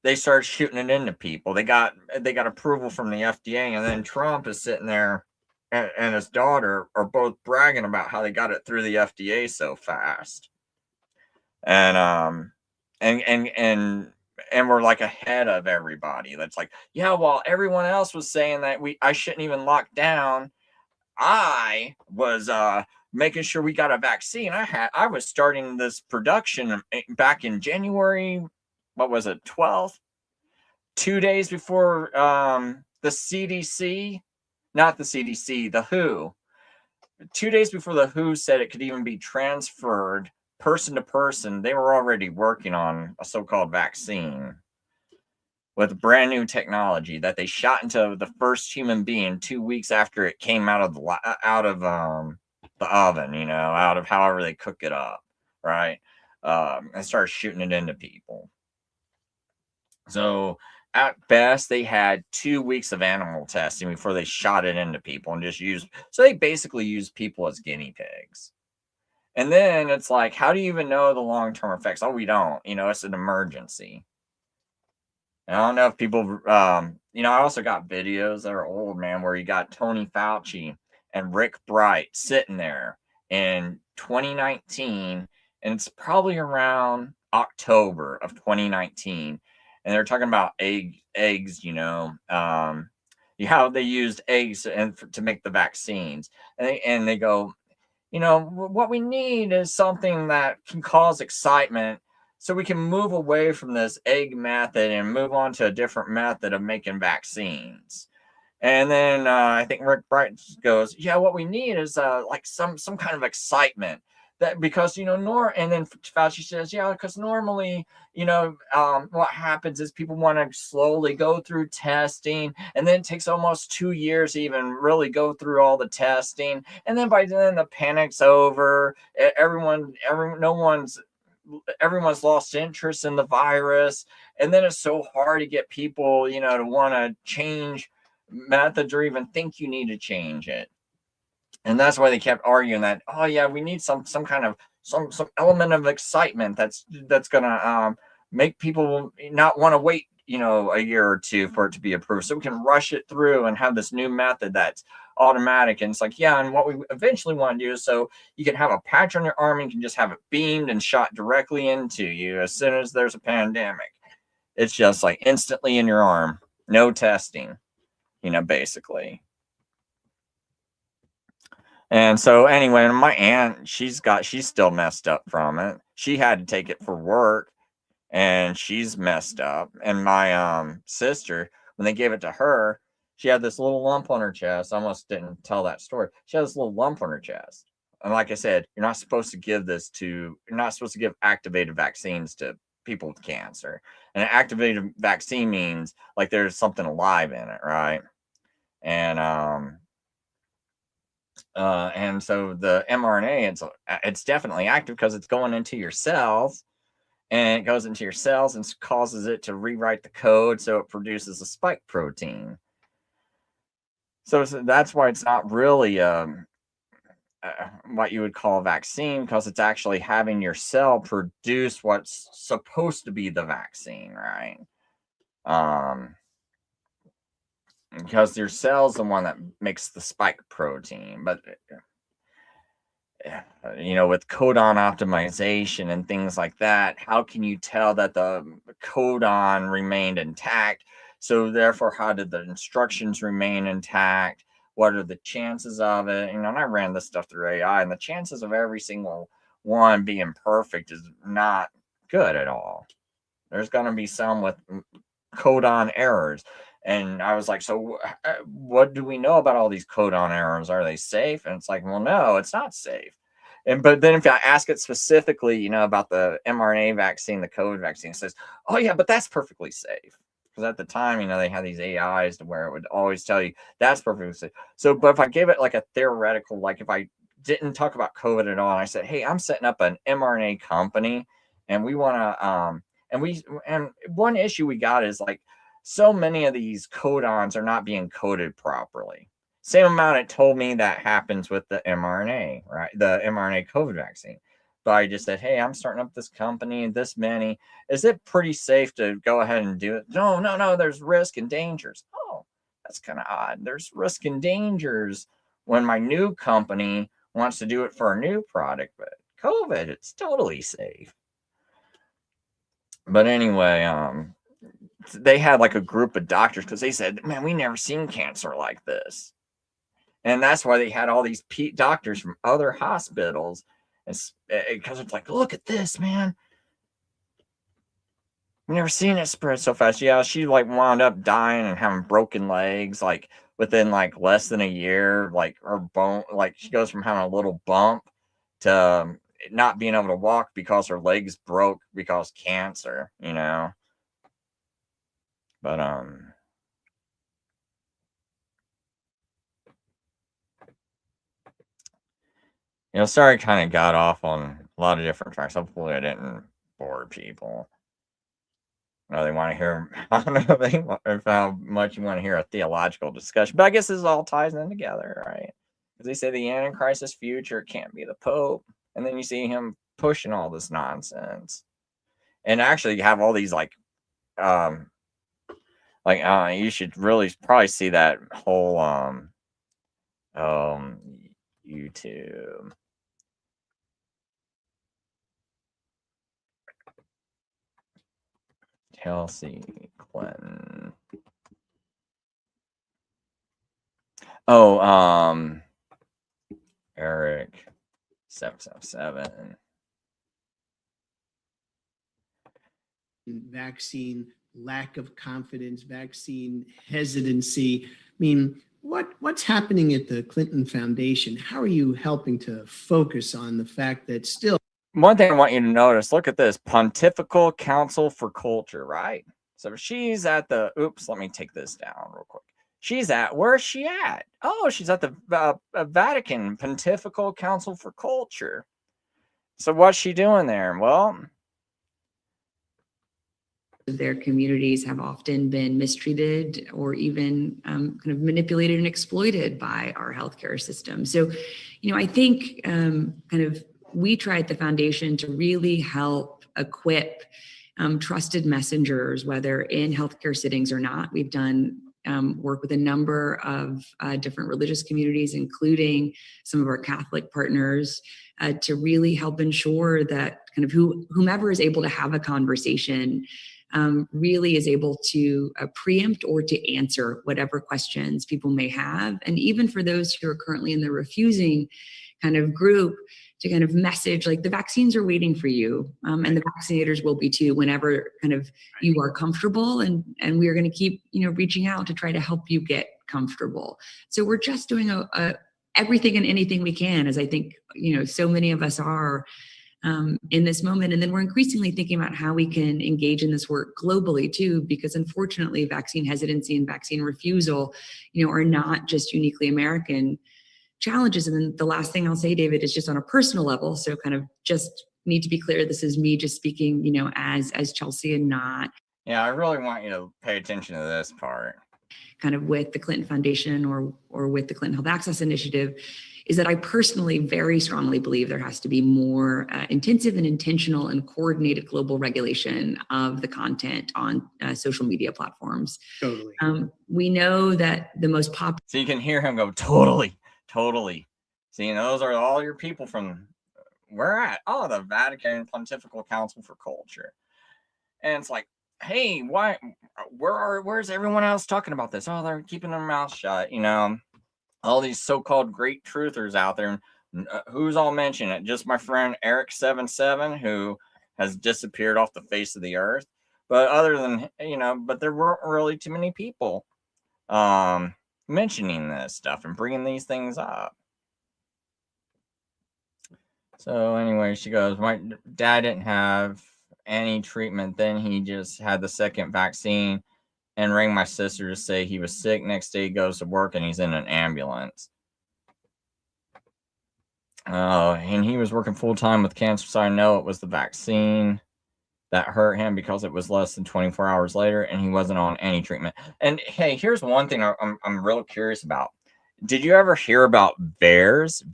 they started shooting it into people. They got approval from the FDA, and then Trump is sitting there and his daughter are both bragging about how they got it through the FDA so fast. And we're like ahead of everybody. That's like, yeah, while everyone else was saying that I shouldn't even lock down, I was making sure we got a vaccine. I was starting this production back in January, what was it, 12th? 2 days before the CDC, not the CDC, the WHO. 2 days before the WHO said it could even be transferred person to person, they were already working on a so-called vaccine with brand new technology that they shot into the first human being 2 weeks after it came out of the oven, out of however they cook it up, right? And started shooting it into people. So at best, they had 2 weeks of animal testing before they shot it into people and so they basically used people as guinea pigs. And then it's like, how do you even know the long-term effects? Oh, we don't. It's an emergency. And I don't know if people, I also got videos that are old, man, where you got Tony Fauci and Rick Bright sitting there in 2019, and it's probably around October of 2019, and they're talking about eggs, how they used eggs to make the vaccines, and they go, what we need is something that can cause excitement so we can move away from this egg method and move on to a different method of making vaccines. And then I think Rick Bright goes, yeah, what we need is like some kind of excitement. That because and then Fauci says, yeah, because normally what happens is people want to slowly go through testing, and then it takes almost 2 years to even really go through all the testing, and then by then the panic's over. Everyone's lost interest in the virus, and then it's so hard to get people to want to change methods or even think you need to change it. And that's why they kept arguing that, oh yeah, we need some kind of some element of excitement that's gonna make people not want to wait a year or two for it to be approved, so we can rush it through and have this new method that's automatic. And it's like, yeah, and what we eventually want to do is so you can have a patch on your arm and you can just have it beamed and shot directly into you as soon as there's a pandemic. It's just like instantly in your arm, no testing, basically. And so anyway, my aunt, she's still messed up from it. She had to take it for work, and she's messed up. And my sister, when they gave it to her, she had this little lump on her chest. I almost didn't tell that story. She had this little lump on her chest. And like I said, you're not supposed to give activated vaccines to people with cancer. And an activated vaccine means like there's something alive in it, right? And so the mRNA, it's definitely active because it's going into your cells, and it goes into your cells and causes it to rewrite the code, so it produces a spike protein. So that's why it's not really what you would call a vaccine, because it's actually having your cell produce what's supposed to be the vaccine, right? Because your cell's the one that makes the spike protein. But with codon optimization and things like that, how can you tell that the codon remained intact? So therefore, how did the instructions remain intact? What are the chances of it? And I ran this stuff through AI, and the chances of every single one being perfect is not good at all. There's going to be some with codon errors. And I was like, so what do we know about all these codon errors? Are they safe? And it's like, well, no, it's not safe. But then if I ask it specifically, about the mRNA vaccine, the COVID vaccine, it says, oh yeah, but that's perfectly safe. Because at the time, they had these AIs to where it would always tell you that's perfectly safe. So, but if I gave it like a theoretical, like if I didn't talk about COVID at all, and I said, hey, I'm setting up an mRNA company, and we want to, and one issue we got is like, so many of these codons are not being coded properly. Same amount it told me that happens with the mRNA, right? The mRNA COVID vaccine. But I just said, hey, I'm starting up this company and this many. Is it pretty safe to go ahead and do it? No, there's risk and dangers. Oh, that's kind of odd. There's risk and dangers when my new company wants to do it for a new product, but COVID, it's totally safe. But anyway, they had like a group of doctors, because they said, man, we never seen cancer like this. And that's why they had all these doctors from other hospitals, because it's like, look at this, man. We've never seen it spread so fast. Yeah, she like wound up dying and having broken legs like within like less than a year. Like her bone, like she goes from having a little bump to not being able to walk because her legs broke because cancer, But sorry, kind of got off on a lot of different tracks. Hopefully I didn't bore people. They want to hear, I don't know if how much you want to hear a theological discussion, but I guess this all ties in together, right? Because they say the Antichrist's future can't be the Pope, and then you see him pushing all this nonsense, and actually you have all these you should really probably see that whole YouTube. Chelsea Clinton. Oh, Eric 777. Vaccine lack of confidence, vaccine hesitancy. I mean, what's happening at the Clinton Foundation? How are you helping to focus on the fact that still? One thing I want you to notice, look at this, Pontifical Council for Culture, right? So she's at the, let me take this down real quick. Where's she at? Oh, she's at the Vatican Pontifical Council for Culture. So what's she doing there? Well, their communities have often been mistreated or even kind of manipulated and exploited by our healthcare system. So, I think we try at the foundation to really help equip trusted messengers, whether in healthcare settings or not. We've done work with a number of different religious communities, including some of our Catholic partners, to really help ensure that kind of whomever is able to have a conversation really is able to preempt or to answer whatever questions people may have. And even for those who are currently in the refusing kind of group, to kind of message like the vaccines are waiting for you, and the vaccinators will be too, whenever kind of you are comfortable, and we are going to keep reaching out to try to help you get comfortable. So we're just doing everything and anything we can, as I think so many of us are in this moment. And then we're increasingly thinking about how we can engage in this work globally too, because unfortunately vaccine hesitancy and vaccine refusal are not just uniquely American challenges. And then the last thing I'll say, David, is just on a personal level. So kind of just need to be clear, this is me just speaking, as Chelsea, and not. Yeah, I really want you to pay attention to this part. Kind of with the Clinton Foundation or with the Clinton Health Access Initiative, is that I personally very strongly believe there has to be more intensive and intentional and coordinated global regulation of the content on social media platforms. Totally. We know that the most popular. So you can hear him go, totally. See, those are all your people from where at? Oh, the Vatican Pontifical Council for Culture. And it's like, hey, why? Where's everyone else talking about this? Oh, they're keeping their mouth shut. All these so-called great truthers out there. Who's all mentioning it? Just my friend Eric77, who has disappeared off the face of the earth. But other than but there weren't really too many people mentioning this stuff and bringing these things up. So anyway, she goes, my dad didn't have any treatment. Then he just had the second vaccine and rang my sister to say he was sick. Next day he goes to work and he's in an ambulance. And he was working full time with cancer, so I know it was the vaccine that hurt him, because it was less than 24 hours later and he wasn't on any treatment. And hey, here's one thing I'm real curious about. Did you ever hear about VAERS?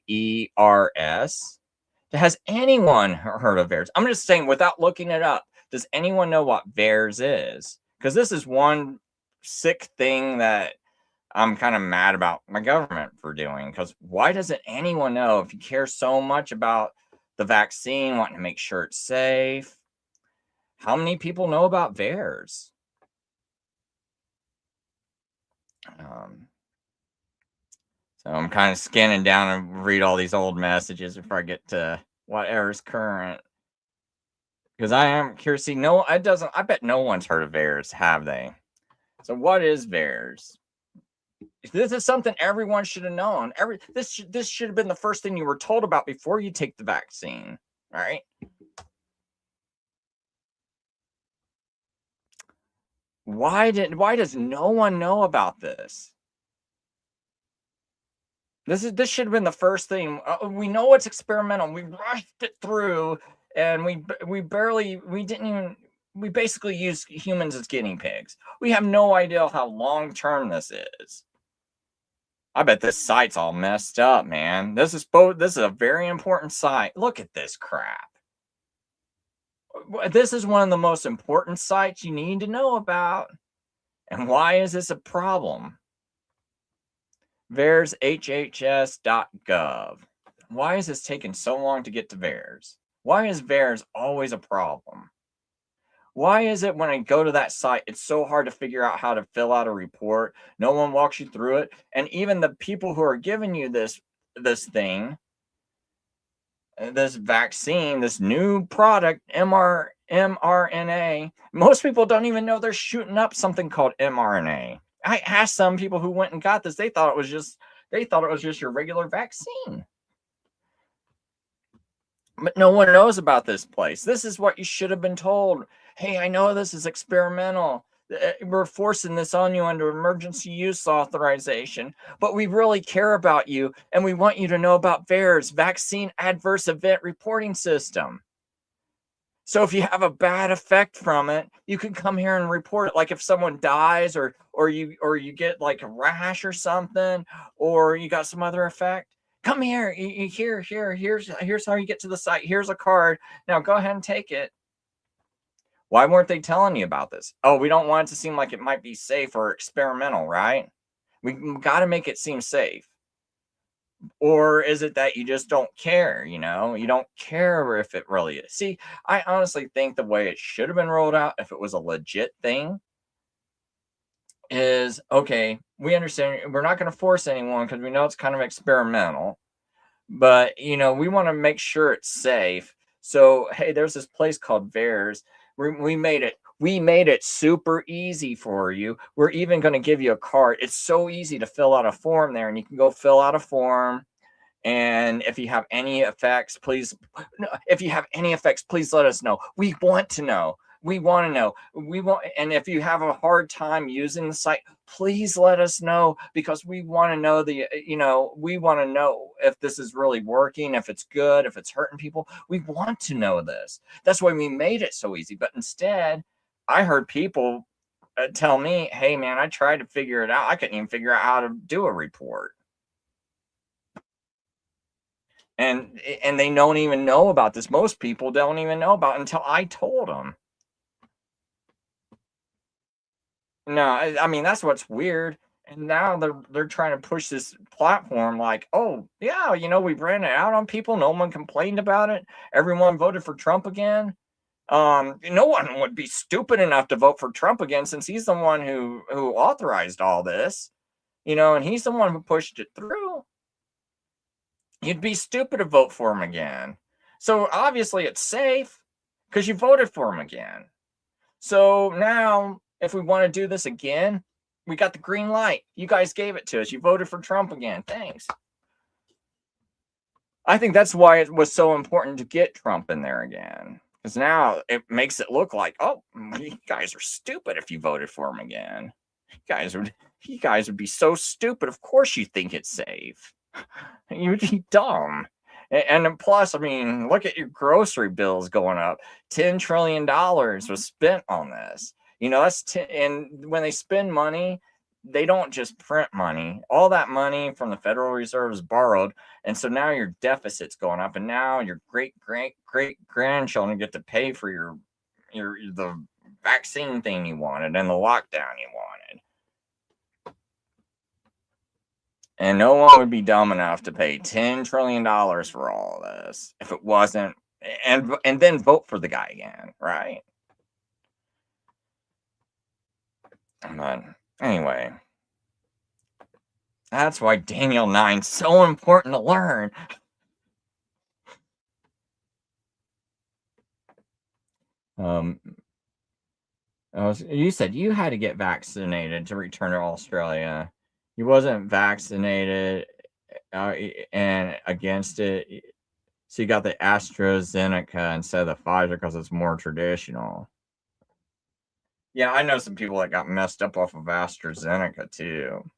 VAERS? Has anyone heard of VAERS? I'm just saying, without looking it up, does anyone know what VAERS is? Because this is one sick thing that I'm kind of mad about my government for doing. Because why doesn't anyone know, if you care so much about the vaccine, wanting to make sure it's safe? How many people know about VAERS? So I'm kind of scanning down and read all these old messages before I get to whatever's current. Because I am curious. See, no, it doesn't. I bet no one's heard of VAERS, have they? So what is VAERS? This is something everyone should have known. This should have been the first thing you were told about before you take the vaccine. All right. Why does no one know about this? This should have been the first thing. We know it's experimental. We rushed it through, and we basically used humans as guinea pigs. We have no idea how long term this is. I bet this site's all messed up, man. This is a very important site. Look at this crap. This is one of the most important sites you need to know about. And why is this a problem? VAERS HHS.gov. Why is this taking so long to get to VAERS? Why is VAERS always a problem? Why is it when I go to that site, it's so hard to figure out how to fill out a report? No one walks you through it. And even the people who are giving you this thing, this vaccine, this new product, mRNA, most people don't even know they're shooting up something called mRNA. I asked some people who went and got this, they thought it was just your regular vaccine. But no one knows about this place. This is what you should have been told. Hey, I know this is experimental. We're forcing this on you under emergency use authorization, but we really care about you, and we want you to know about VAERS, Vaccine Adverse Event Reporting System. So if you have a bad effect from it, you can come here and report it. Like if someone dies, or you get like a rash or something, or you got some other effect, come here. Here's how you get to the site. Here's a card. Now go ahead and take it. Why weren't they telling you about this? Oh, we don't want it to seem like it might be safe or experimental, right? We got to make it seem safe. Or is it that you just don't care? You don't care if it really is. See, I honestly think the way it should have been rolled out, if it was a legit thing, is okay. We understand we're not going to force anyone because we know it's kind of experimental, but we want to make sure it's safe. So hey, there's this place called Vares. We made it super easy for you. We're even going to give you a card. It's so easy to fill out a form there, and you can go fill out a form. And if you have any effects, please, no, if you have any effects, please let us know. We want to know. We want to know. And if you have a hard time using the site, please let us know, because we want to know we want to know if this is really working, if it's good, if it's hurting people. We want to know this. That's why we made it so easy. But instead, I heard people tell me, hey man, I tried to figure it out. I couldn't even figure out how to do a report. And they don't even know about this. Most people don't even know about it until I told them. No, I mean, that's what's weird. And now they're trying to push this platform like, oh yeah, we ran it out on people. No one complained about it. Everyone voted for Trump again. No one would be stupid enough to vote for Trump again, since he's the one who authorized all this. And he's the one who pushed it through. You'd be stupid to vote for him again. So obviously it's safe because you voted for him again. So now, if we want to do this again, we got the green light. You guys gave it to us. You voted for Trump again. Thanks. I think that's why it was so important to get Trump in there again, because now it makes it look like, oh, you guys are stupid if you voted for him again. You guys would be so stupid. Of course you think it's safe. You'd be dumb. And plus, I mean, look at your grocery bills going up. $10 trillion was spent on this. And when they spend money, they don't just print money. All that money from the Federal Reserve is borrowed. And so now your deficit's going up. And now your great grandchildren get to pay for the vaccine thing you wanted and the lockdown you wanted. And no one would be dumb enough to pay $10 trillion for all of this if it wasn't, and then vote for the guy again, right? But anyway, that's why Daniel 9's so important to learn. You said you had to get vaccinated to return to Australia. He wasn't vaccinated and against it. So you got the AstraZeneca instead of the Pfizer because it's more traditional. Yeah, I know some people that got messed up off of AstraZeneca too.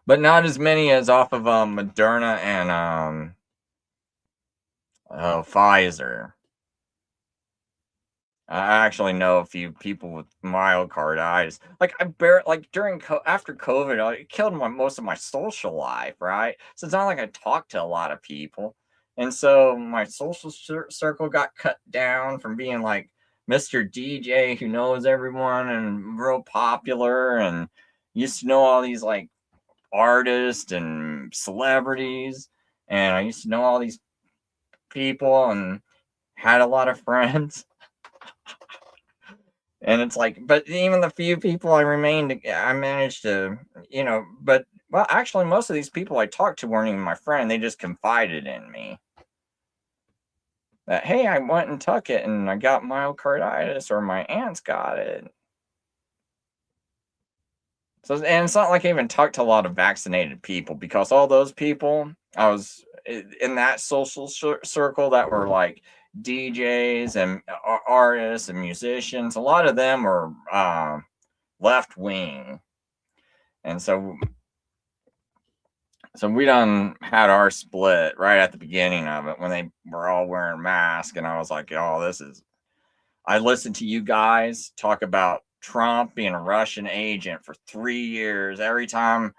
But not as many as off of Moderna and Pfizer. I actually know a few people with myocarditis. After COVID, it killed most of my social life, right? So it's not like I talked to a lot of people, and so my social circle got cut down from being like Mr. DJ who knows everyone and real popular and used to know all these like artists and celebrities, and I used to know all these people and had a lot of friends. And it's like, but even the few people I managed to, but well, actually, most of these people I talked to weren't even my friend. They just confided in me that, hey, I went and took it and I got myocarditis, or my aunt's got it. So, and it's not like I even talked to a lot of vaccinated people, because all those people, I was in that social circle that were like DJs and artists and musicians. A lot of them were left wing, and so we done had our split right at the beginning of it when they were all wearing masks, and I was like, oh, I listened to you guys talk about Trump being a Russian agent for 3 years. Every time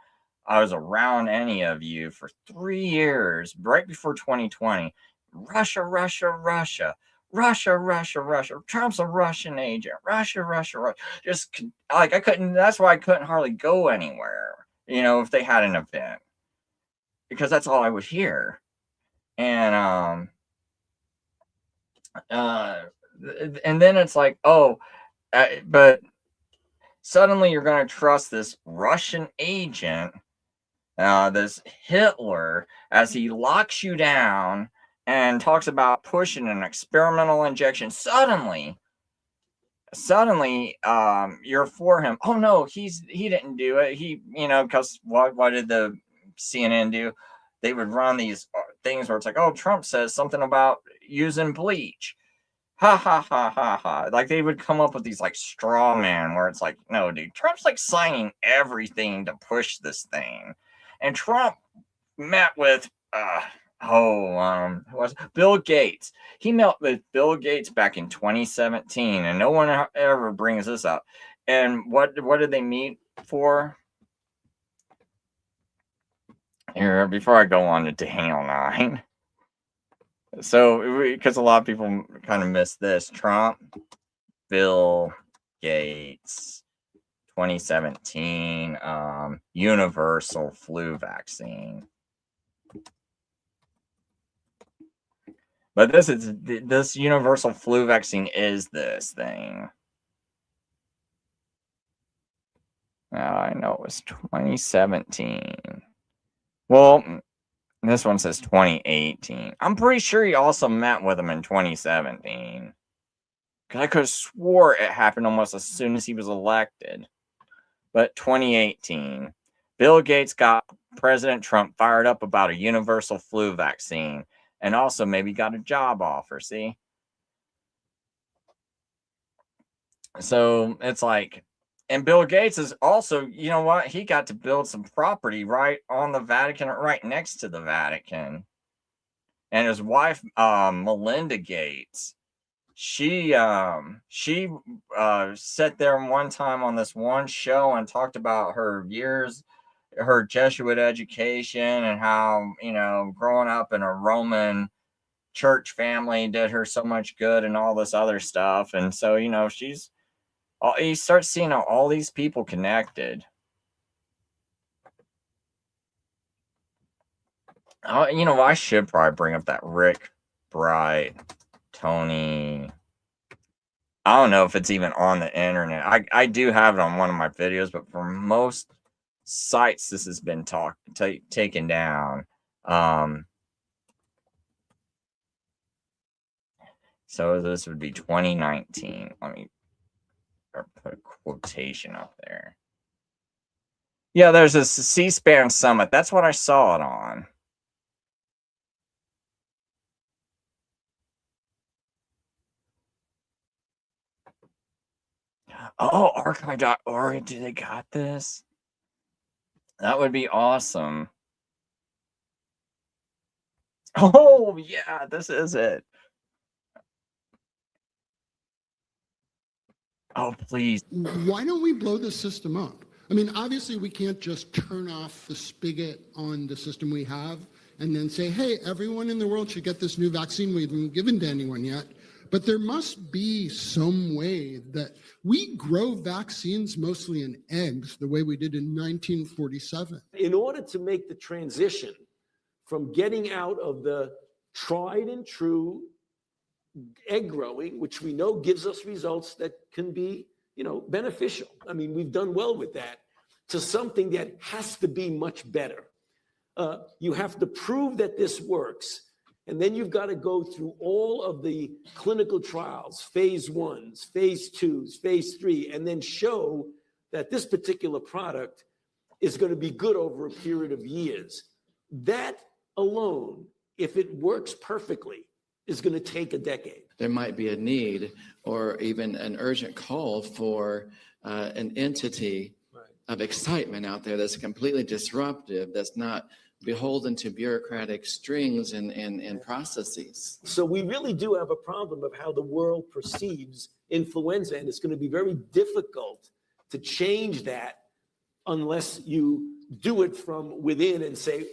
I was around any of you for 3 years, right before 2020, Russia, Russia, Russia, Russia, Russia, Russia. Trump's a Russian agent. Russia, Russia, Russia. Just like I couldn't. That's why I couldn't hardly go anywhere. If they had an event. because that's all I would hear. And and then it's like, oh, but suddenly you're going to trust this Russian agent, this Hitler, as he locks you down and talks about pushing an experimental injection. Suddenly, you're for him. Oh no, he didn't do it. He, because what did the CNN do? They would run these things where it's like, oh, Trump says something about using bleach. Ha ha ha ha ha. Like they would come up with these like straw man where it's like, no, dude, Trump's like signing everything to push this thing. And Trump met with who was Bill Gates. He met with Bill Gates back in 2017, and no one ever brings this up. And what did they meet for? Here, before I go on to Daniel 9. So, because a lot of people kind of miss this, Trump, Bill Gates, 2017, universal flu vaccine. But this universal flu vaccine is this thing. I know it was 2017. Well, this one says 2018. I'm pretty sure he also met with him in 2017. Because I could have swore it happened almost as soon as he was elected. But 2018. Bill Gates got President Trump fired up about a universal flu vaccine. And also maybe got a job offer, see? So it's like, and Bill Gates is also, you know what? He got to build some property right on the Vatican, right next to the Vatican. And his wife, Melinda Gates, she sat there one time on this one show and talked about her Jesuit education and how, growing up in a Roman church family did her so much good and all this other stuff. And so, you start seeing all these people connected. I should probably bring up that Rick Bright, Tony. I don't know if it's even on the internet. I do have it on one of my videos, but for most sites, this has been taken down. So this would be 2019. Let me put a quotation up there. Yeah, there's a C-SPAN summit. That's what I saw it on. Oh, archive.org. Do they got this? That would be awesome. Oh, yeah, this is it. Oh, please. Why don't we blow the system up? I mean, obviously, we can't just turn off the spigot on the system we have and then say, hey, everyone in the world should get this new vaccine we haven't given to anyone yet. But there must be some way that we grow vaccines mostly in eggs, the way we did in 1947. In order to make the transition from getting out of the tried and true egg growing, which we know gives us results that can be, beneficial. I mean, we've done well with that, to something that has to be much better. You have to prove that this works. And then you've got to go through all of the clinical trials, phase 1s, phase 2s, phase 3, and then show that this particular product is going to be good over a period of years. That alone, if it works perfectly, is going to take a decade. There might be a need or even an urgent call for an entity of excitement out there that's completely disruptive, that's not beholden to bureaucratic strings and processes. So we really do have a problem of how the world perceives influenza, and it's going to be very difficult to change that unless you do it from within and say,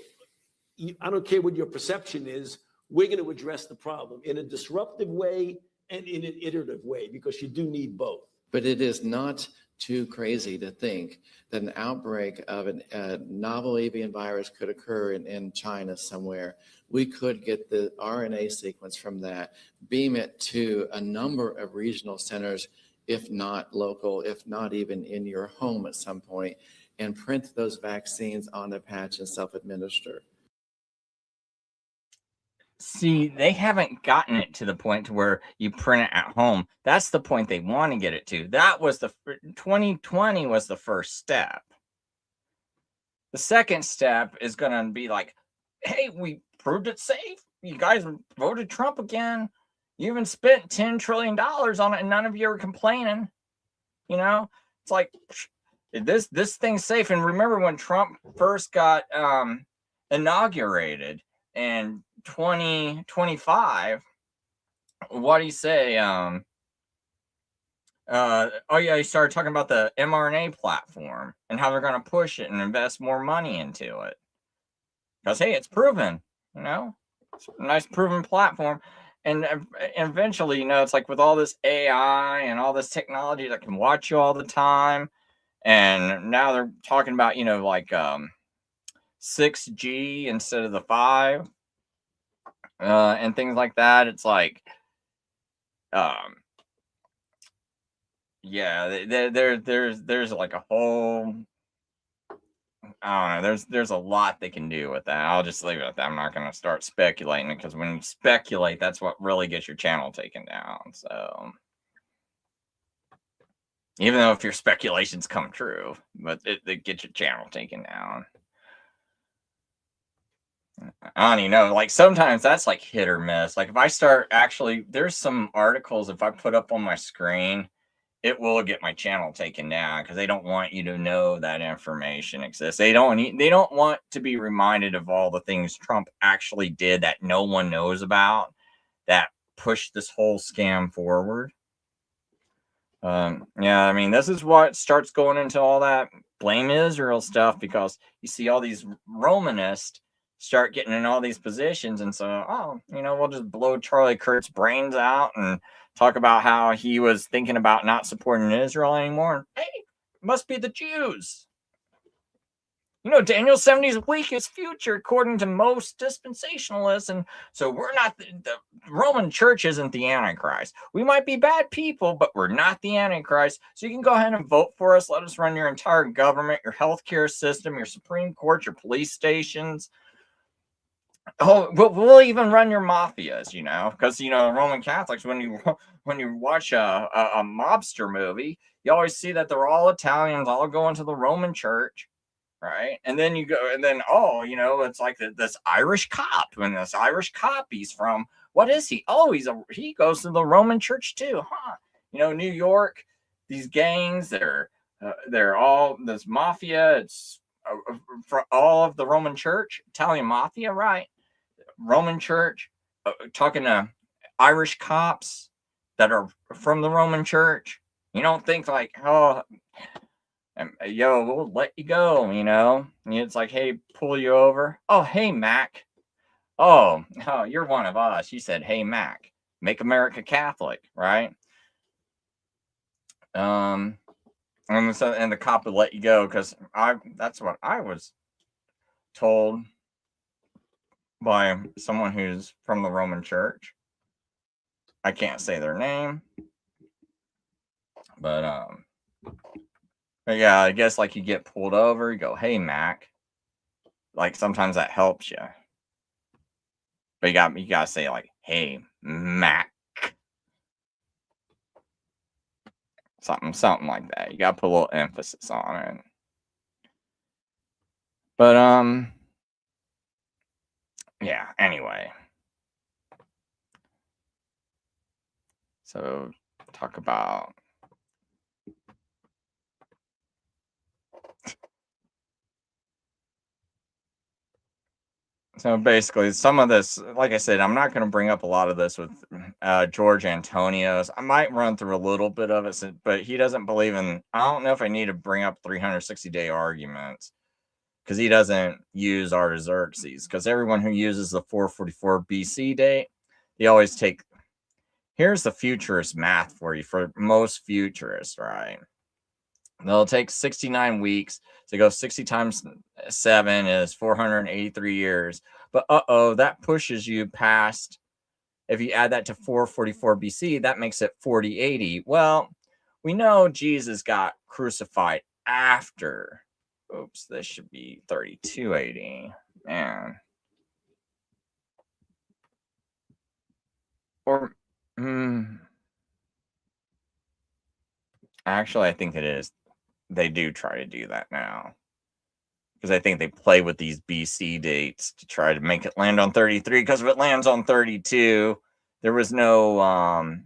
I don't care what your perception is, we're going to address the problem in a disruptive way and in an iterative way, because you do need both. But it is not too crazy to think that an outbreak of a novel avian virus could occur in China somewhere. We could get the RNA sequence from that, beam it to a number of regional centers, if not local, if not even in your home at some point, and print those vaccines on a patch and self-administer. See, they haven't gotten it to the point to where you print it at home. That's the point they want to get it to. That was 2020 was the first step. The second step is going to be like, hey, we proved it safe. You guys voted Trump again. You even spent $10 trillion on it and none of you are complaining. You know, it's like this thing's safe. And remember when Trump first got inaugurated in 2025, what do you say? Oh yeah, he started talking about the mRNA platform and how they're going to push it and invest more money into it. Because hey, it's proven, you know, it's a nice proven platform. And eventually, you know, it's like with all this AI and all this technology that can watch you all the time. And now they're talking about, you know, like 6G instead of the 5. And things like that. It's like, yeah, there's like a whole, I don't know, there's a lot they can do with that. I'll just leave it at that. I'm not going to start speculating, because when you speculate, that's what really gets your channel taken down. So, even though if your speculations come true, but it gets your channel taken down. I don't even know. Like sometimes that's like hit or miss. Like if I start actually, there's some articles, if I put up on my screen, it will get my channel taken down because they don't want you to know that information exists. They don't want to be reminded of all the things Trump actually did that no one knows about that pushed this whole scam forward. Yeah, I mean, this is what starts going into all that blame Israel stuff, because you see all these Romanists start getting in all these positions, and so, oh, you know, we'll just blow Charlie Kirk's brains out and talk about how he was thinking about not supporting Israel anymore. Hey, it must be the Jews. You know, Daniel 70's weakest future, according to most dispensationalists. And so we're not, the Roman church isn't the Antichrist. We might be bad people, but we're not the Antichrist. So you can go ahead and vote for us. Let us run your entire government, your healthcare system, your Supreme Court, your police stations. Oh, we'll even run your mafias, you know, because, you know, Roman Catholics, when you watch a mobster movie, you always see that they're all Italians, all going to the Roman church. Right. And then you go, and then, oh, you know, it's like this Irish cop, and this Irish cop, he's from, what is he? Oh, he goes to the Roman church too. Huh. You know, New York, these gangs, they're all this mafia. It's for all of the Roman church, Italian mafia, right? Roman church, talking to Irish cops that are from the Roman church. You don't think like, oh, yo, we'll let you go, you know? And it's like, hey, pull you over. Oh, hey, Mac. Oh, you're one of us. You said, hey, Mac, make America Catholic, right? And the cop would let you go, because that's what I was told by someone who's from the Roman church. I can't say their name, but yeah, I guess like you get pulled over, you go, hey, Mac. Like sometimes that helps you. But you gotta say like, hey, Mac. Something like that. You gotta put a little emphasis on it. But yeah, anyway. So talk about so basically, some of this, like I said, I'm not going to bring up a lot of this with George Antonios. I might run through a little bit of it, but he doesn't believe in, I don't know if I need to bring up 360-day arguments, because he doesn't use Artaxerxes, because everyone who uses the 444 BC date, they always take, here's the futurist math for you, for most futurists, right? It'll take 69 weeks to go 60 times 7 is 483 years. But that pushes you past. If you add that to 444 BC, that makes it 4080. Well, we know Jesus got crucified after. Oops, this should be 3280. Man. Or, actually, I think it is. They do try to do that now. Because I think they play with these BC dates to try to make it land on 33. Because if it lands on 32, there was no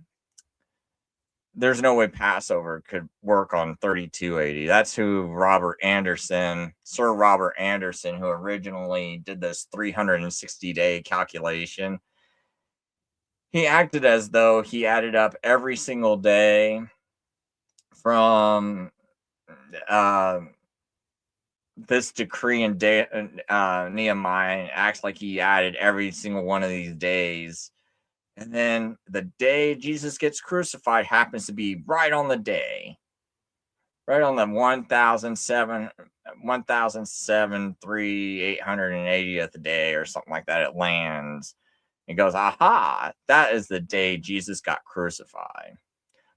there's no way Passover could work on 3280. That's who Sir Robert Anderson, who originally did this 360-day calculation. He acted as though he added up every single day from this decree in Nehemiah, and acts like he added every single one of these days. And then the day Jesus gets crucified happens to be right on the day, right on the 880th day or something like that. It lands. It goes, aha, that is the day Jesus got crucified.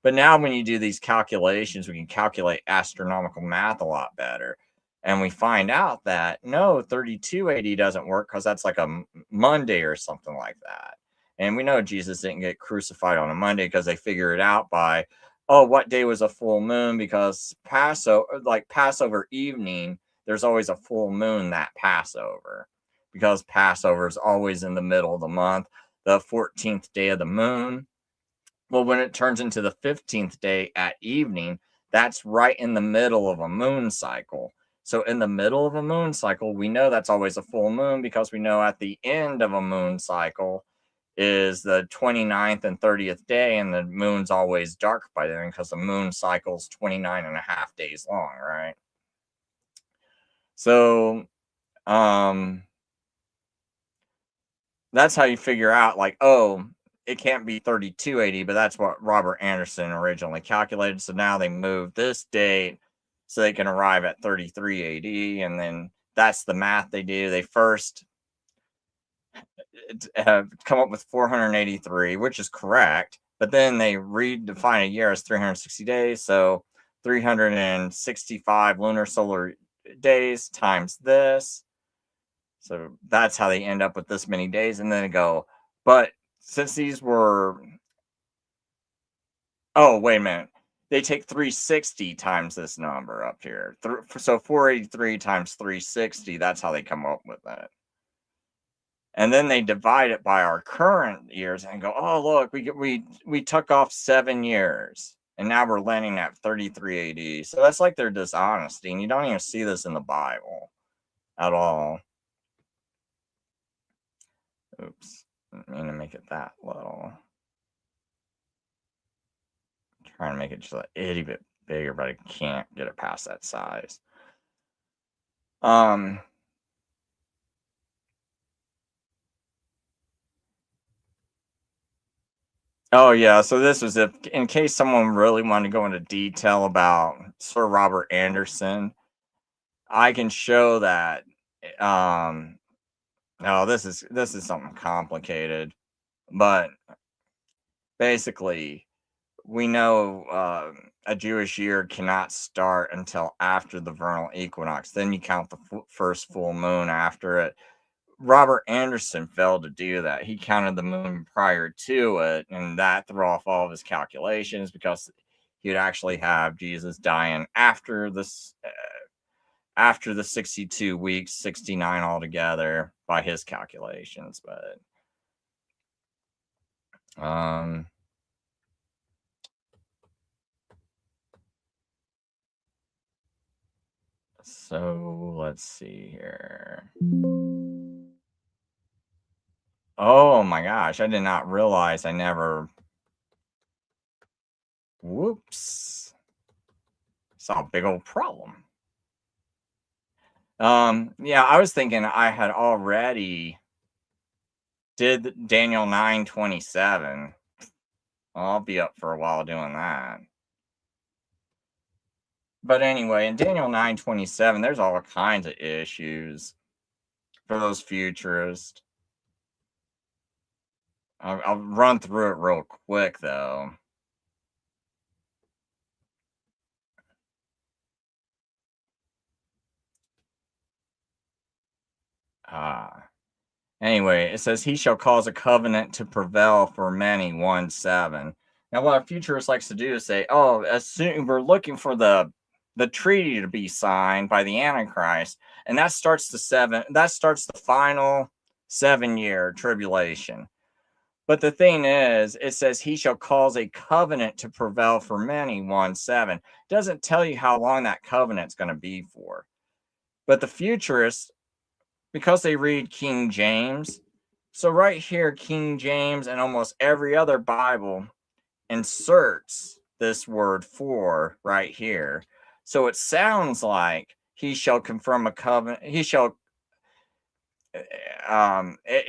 But now when you do these calculations, we can calculate astronomical math a lot better. And we find out that no, 3280 doesn't work because that's like a Monday or something like that. And we know Jesus didn't get crucified on a Monday because they figure it out by, what day was a full moon? Because Passover evening, there's always a full moon that Passover. Because Passover is always in the middle of the month, the 14th day of the moon. Well, when it turns into the 15th day at evening, that's right in the middle of a moon cycle. So in the middle of a moon cycle, we know that's always a full moon because we know at the end of a moon cycle is the 29th and 30th day, and the moon's always dark by then because the moon cycle's 29 and a half days long, right? So that's how you figure out, like, it can't be 3280, but that's what Robert Anderson originally calculated. So now they moved this date so they can arrive at 3380, and then that's the math they do. They first have come up with 483, which is correct, but then they redefine a year as 360 days. So 365 lunar solar days times this. So that's how they end up with this many days. And then they go, but since these were, wait a minute, they take 360 times this number up here. So 483 times 360, that's how they come up with it. And then they divide it by our current years and go, look, we took off 7 years, and now we're landing at 3380. So that's like their dishonesty, and you don't even see this in the Bible at all. Oops, I mean to make it that little. I'm trying to make it just a itty bit bigger, but I can't get it past that size. Oh yeah, so this was in case someone really wanted to go into detail about Sir Robert Anderson, I can show that. No, this is something complicated, but basically, we know a Jewish year cannot start until after the vernal equinox. Then you count the first full moon after it. Robert Anderson failed to do that. He counted the moon prior to it, and that threw off all of his calculations because he'd actually have Jesus dying after this, after the 62 weeks, 69 altogether by his calculations. But so let's see here. Oh my gosh, I did not realize I never. Whoops. Saw a big old problem. Yeah, I was thinking I had already did Daniel 9:27. I'll be up for a while doing that. But anyway, in Daniel 9:27, there's all kinds of issues for those futurists. I'll run through it real quick, though. Anyway, it says, he shall cause a covenant to prevail for many, 1:7. Now, what a futurist likes to do is say, oh, as soon we're looking for the treaty to be signed by the antichrist, and that starts the final 7-year tribulation. But the thing is, it says he shall cause a covenant to prevail for many, 1:7. It doesn't tell you how long that covenant's going to be for. But the futurists, because they read King James, so right here, King James and almost every other Bible inserts this word for right here. So it sounds like he shall confirm a covenant. He shall,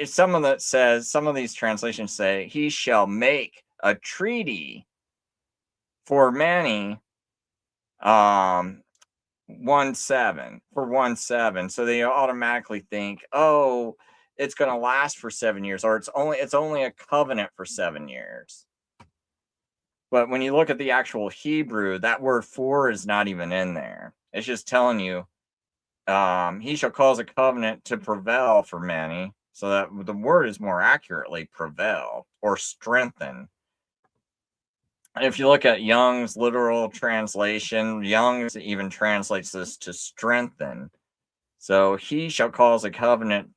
some of these translations say he shall make a treaty for many, 1:7. So they automatically think, oh, it's going to last for 7 years, or it's only a covenant for 7 years. But when you look at the actual Hebrew, that word for is not even in there. It's just telling you, he shall cause a covenant to prevail for many. So that the word is more accurately prevail or strengthen. And if you look at Young's literal translation, Young's even translates this to strengthen. So he shall cause a covenant.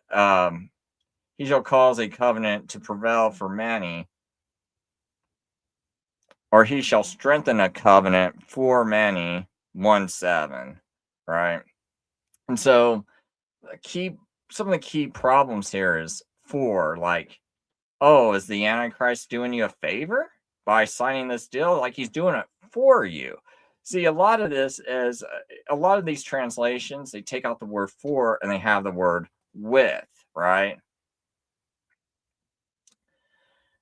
He shall cause a covenant to prevail for many, or he shall strengthen a covenant for many, 1:7, right? And so some of the key problems here is for, like, oh, is the Antichrist doing you a favor by signing this deal? Like, he's doing it for you. See, a lot of these translations, they take out the word for and they have the word with, right?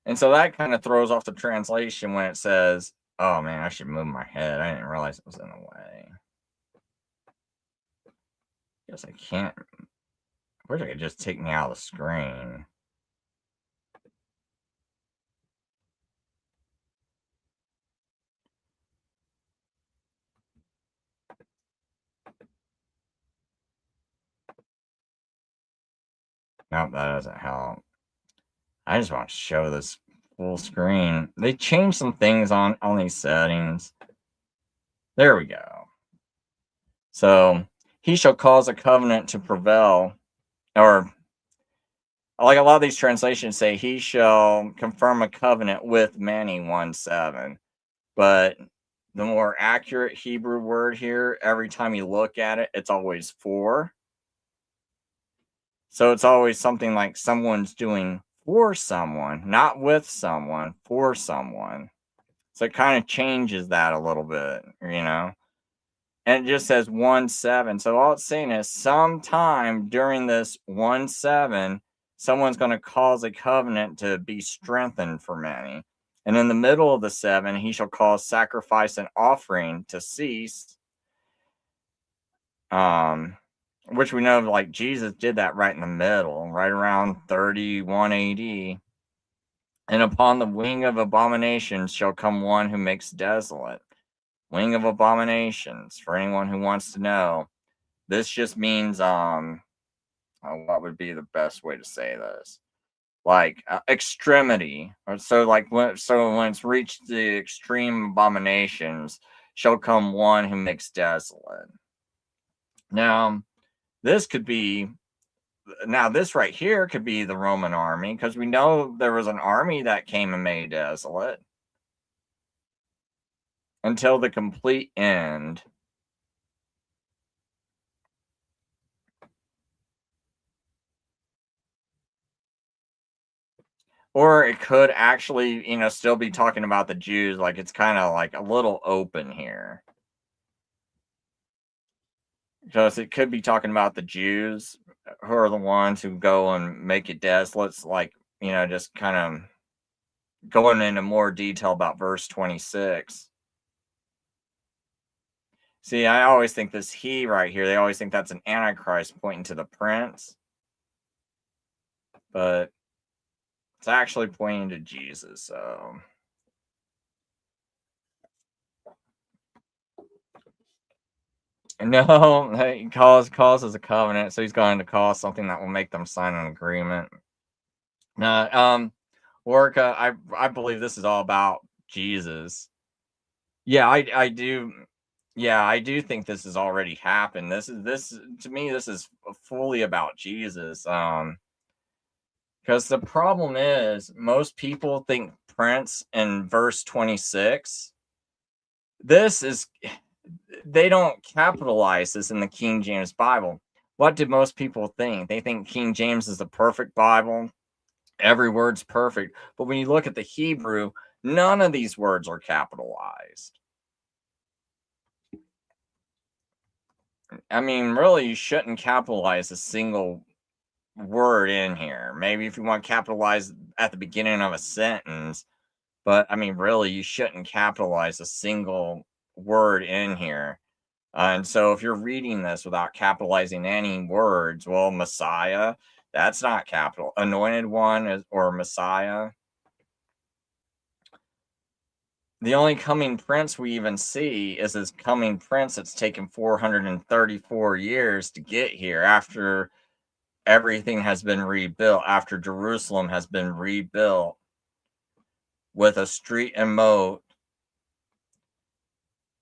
And so that kind of throws off the translation when it says, oh man, I should move my head. I didn't realize it was in the way. Guess I can't. I wish I could just take me out of the screen. Nope, that doesn't help. I just want to show this full screen. They changed some things on these settings. There we go. So he shall cause a covenant to prevail, or like a lot of these translations say, he shall confirm a covenant with many, 1:7. But the more accurate Hebrew word here, every time you look at it, it's always for. So it's always something like someone's doing for someone, not with someone, for someone. So it kind of changes that a little bit, you know? And it just says 1:7. So all it's saying is sometime during this 1:7, someone's going to cause a covenant to be strengthened for many. And in the middle of the 7, he shall cause sacrifice and offering to cease. Which we know, like, Jesus did that right in the middle, right around 31 AD. And upon the wing of abominations shall come one who makes desolate. Wing of abominations, for anyone who wants to know. This just means, what would be the best way to say this? Like, extremity. So when it's reached the extreme abominations, shall come one who makes desolate. Now, this right here could be the Roman army, because we know there was an army that came and made desolate until the complete end. Or it could actually, still be talking about the Jews. Like, it's kind of like a little open here. Because it could be talking about the Jews who are the ones who go and make it desolate. Like, just kind of going into more detail about verse 26. See, I always think this he right here, they always think that's an antichrist pointing to the prince. But it's actually pointing to Jesus, so... No, he calls as a covenant, so he's going to call something that will make them sign an agreement. No, Orca, I believe this is all about Jesus. Yeah, I do. Yeah, I do think this has already happened. This to me, this is fully about Jesus. Because the problem is most people think Prince in verse 26. This is, they don't capitalize this in the King James Bible. What do most people think? They think King James is the perfect Bible. Every word's perfect. But when you look at the Hebrew, none of these words are capitalized. I mean, really, you shouldn't capitalize a single word in here. Maybe if you want to capitalize at the beginning of a sentence, but I mean, really, you shouldn't capitalize a single word in here. And so if you're reading this without capitalizing any words, well, Messiah, that's not capital. Anointed one or Messiah. The only coming prince we even see is this coming prince that's taken 434 years to get here after everything has been rebuilt, after Jerusalem has been rebuilt with a street and moat.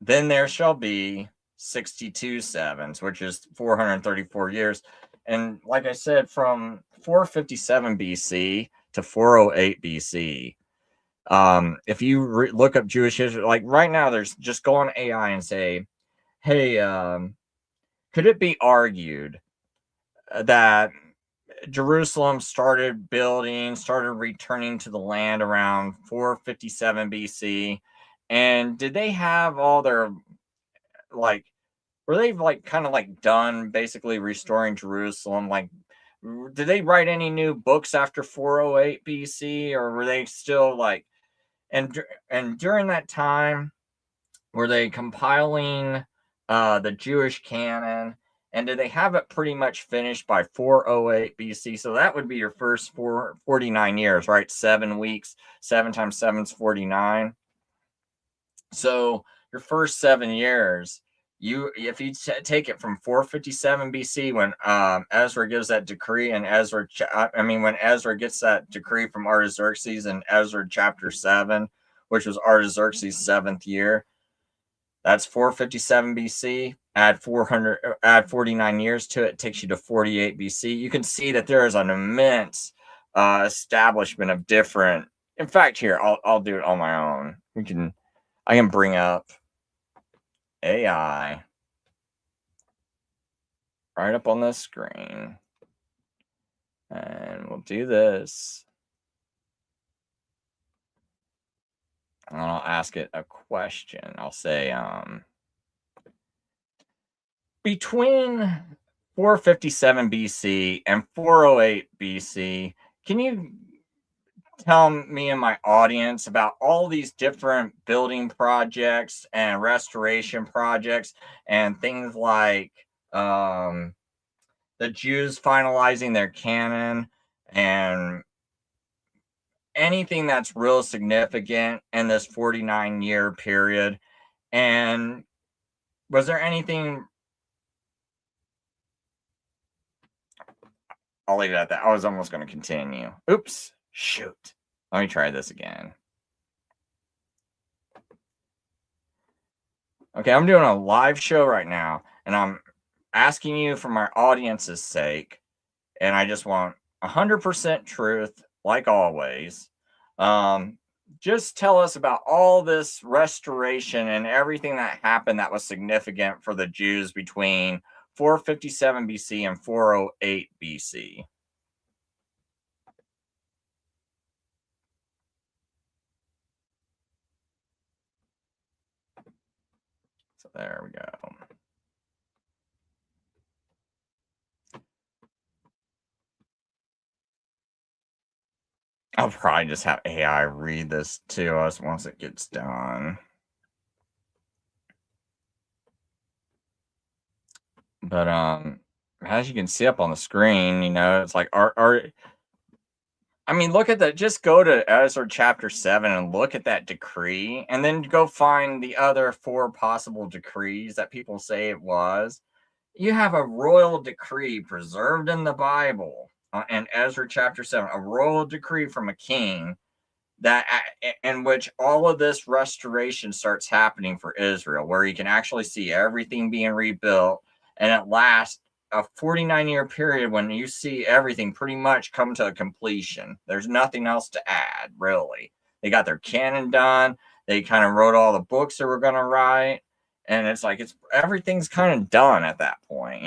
Then there shall be 62 sevens, which is 434 years. And like I said, from 457 BC to 408 BC, if you look up Jewish history, like right now, there's just go on AI and say, hey, could it be argued that Jerusalem started returning to the land around 457 BC? And did they have all their, like, were they like kind of like done basically restoring Jerusalem? Like, did they write any new books after 408 BC, or were they still like, and during that time, were they compiling the Jewish canon? And did they have it pretty much finished by 408 BC? So that would be your first 49 years, right? 7 weeks, 7 times 7 is 49. So your first 7 years, if you take it from 457 BC when Ezra gives that decree, and when Ezra gets that decree from Artaxerxes in Ezra chapter 7, which was Artaxerxes' 7th year, that's 457 BC. Add 49 years to it, takes you to 48 BC. You can see that there is an immense establishment of different. In fact, here I'll do it on my own. I can bring up AI right up on the screen, and we'll do this. And I'll ask it a question. I'll say, between 457 BC and 408 BC, can you tell me and my audience about all these different building projects and restoration projects and things like the Jews finalizing their canon and anything that's real significant in this 49-year period? And was there anything... I'll leave it at that. I was almost going to continue. Oops. Shoot. Let me try this again. Okay, I'm doing a live show right now, and I'm asking you for my audience's sake, and I just want 100% truth, like always. Just tell us about all this restoration and everything that happened that was significant for the Jews between 457 BC and 408 BC. So there we go. I'll probably just have AI read this to us once it gets done. But as you can see up on the screen, it's like I mean, look at that. Just go to Ezra chapter 7 and look at that decree, and then go find the other 4 possible decrees that people say it was. You have a royal decree preserved in the Bible in Ezra chapter 7, a royal decree from a king that in which all of this restoration starts happening for Israel, where you can actually see everything being rebuilt, and it lasts a 49-year period when you see everything pretty much come to a completion. There's nothing else to add, really. They got their canon done. They kind of wrote all the books they were going to write, and it's like everything's kind of done at that point,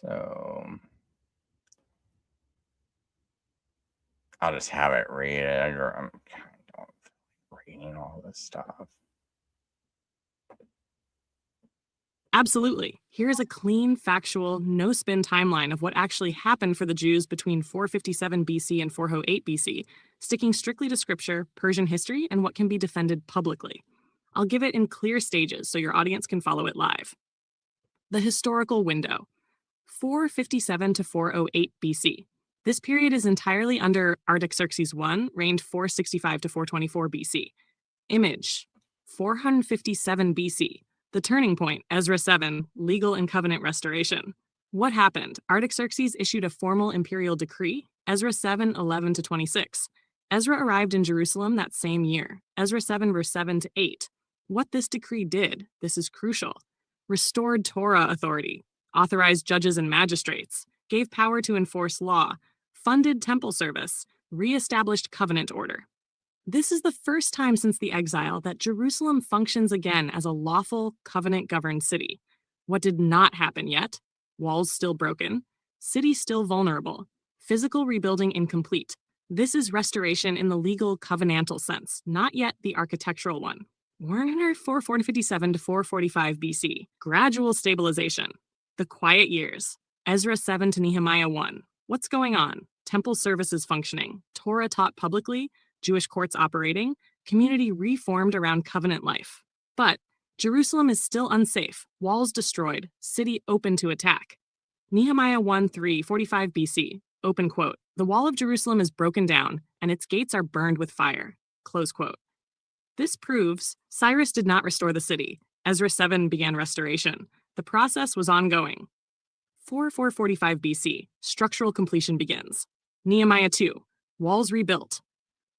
So I'll just have it read it. I'm kind of reading all this stuff. Absolutely. Here's a clean, factual, no spin timeline of what actually happened for the Jews between 457 BC and 408 BC, sticking strictly to scripture, Persian history, and what can be defended publicly. I'll give it in clear stages so your audience can follow it live. The historical window, 457 to 408 BC. This period is entirely under Artaxerxes I, reigned 465 to 424 BC. Image, 457 BC. The turning point, Ezra 7, legal and covenant restoration. What happened? Artaxerxes issued a formal imperial decree, Ezra 7, 11 to 26. Ezra arrived in Jerusalem that same year, Ezra 7, verse 7 to 8. What this decree did, this is crucial. Restored Torah authority, authorized judges and magistrates, gave power to enforce law, funded temple service, reestablished covenant order. This is the first time since the exile that Jerusalem functions again as a lawful, covenant-governed city. What did not happen yet? Walls still broken, city still vulnerable, physical rebuilding incomplete. This is restoration in the legal covenantal sense, not yet the architectural one. We're under 457 to 445 BC, gradual stabilization. The quiet years, Ezra 7 to Nehemiah 1. What's going on? Temple services functioning, Torah taught publicly, Jewish courts operating, community reformed around covenant life. But Jerusalem is still unsafe, walls destroyed, city open to attack. Nehemiah 1:3, 45 BC, open quote, the wall of Jerusalem is broken down, and its gates are burned with fire, close quote. This proves Cyrus did not restore the city. Ezra 7 began restoration. The process was ongoing. 445 BC, structural completion begins. Nehemiah 2, walls rebuilt.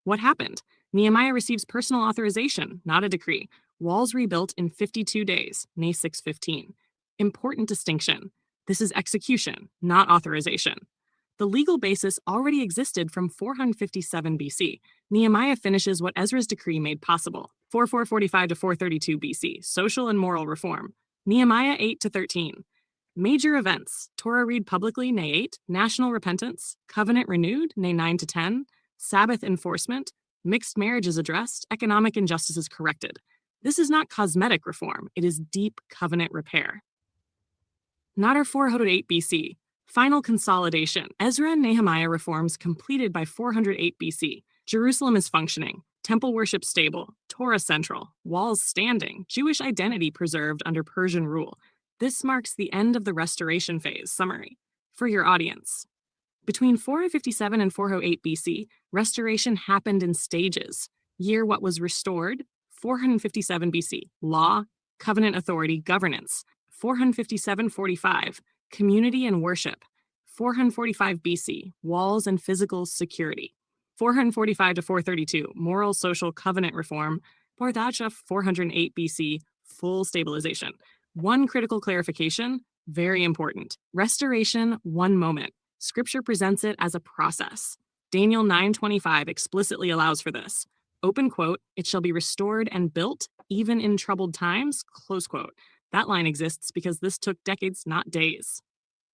What happened? Nehemiah receives personal authorization, not a decree. Walls rebuilt in 52 days, Nay 6:15. Important distinction. This is execution, not authorization. The legal basis already existed from 457 BC. Nehemiah finishes what Ezra's decree made possible. 445 to 432 BC, social and moral reform. Nehemiah 8 to 13. Major events, Torah read publicly, Nay 8, national repentance, covenant renewed, Nay 9 to 10, Sabbath enforcement, mixed marriages addressed, economic injustices corrected. This is not cosmetic reform, it is deep covenant repair. Nadar 408 BC, final consolidation. Ezra and Nehemiah reforms completed by 408 BC. Jerusalem is functioning, temple worship stable, Torah central, walls standing, Jewish identity preserved under Persian rule. This marks the end of the restoration phase. Summary for your audience. Between 457 and 408 BC, restoration happened in stages. Year what was restored, 457 BC, law, covenant authority, governance. 457-45, community and worship. 445 BC, walls and physical security. 445 to 432, moral, social, covenant reform. 408 BC, full stabilization. One critical clarification, very important. Restoration, one moment. Scripture presents it as a process. Daniel 9:25 explicitly allows for this. Open quote, it shall be restored and built, even in troubled times, close quote. That line exists because this took decades, not days.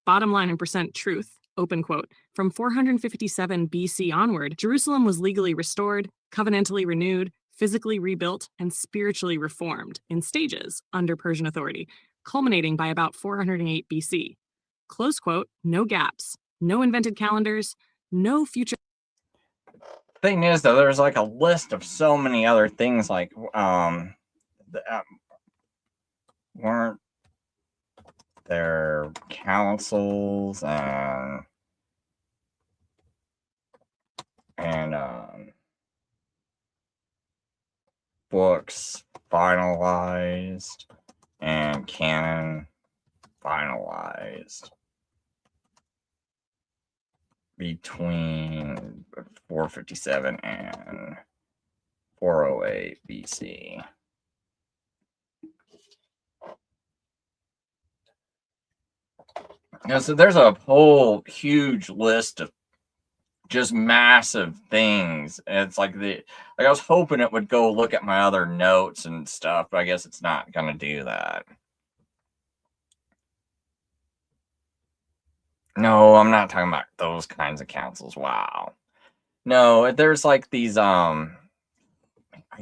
Bottom line and percent truth, open quote. From 457 BC onward, Jerusalem was legally restored, covenantally renewed, physically rebuilt, and spiritually reformed in stages under Persian authority, culminating by about 408 BC. close quote, no gaps, no invented calendars, no future. Thing is, though, there's like a list of so many other things, like weren't there councils and books finalized and canon finalized between 457 and 408 BC. So there's a whole huge list of just massive things. And it's like I was hoping it would go look at my other notes and stuff, but I guess it's not going to do that. No, I'm not talking about those kinds of councils. Wow. No, there's like these I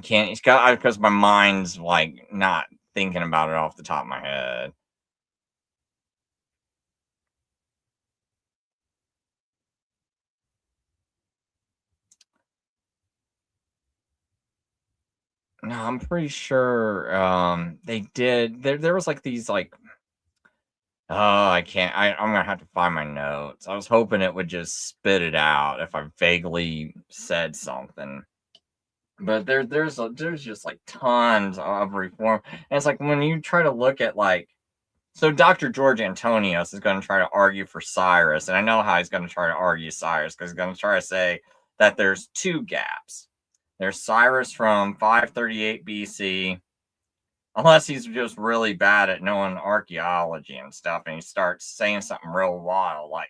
can't, it's got, because my mind's like not thinking about it off the top of my head. No, I'm pretty sure they did. There was like these like, oh, I'm gonna have to find my notes. I was hoping it would just spit it out if I vaguely said something. But there's just like tons of reform. And it's like when you try to look at like, so Dr. George Antonius is going to try to argue for Cyrus, and I know how he's going to try to argue Cyrus, because he's going to try to say that there's two gaps. There's Cyrus from 538 BC, unless he's just really bad at knowing archaeology and stuff, and he starts saying something real wild, like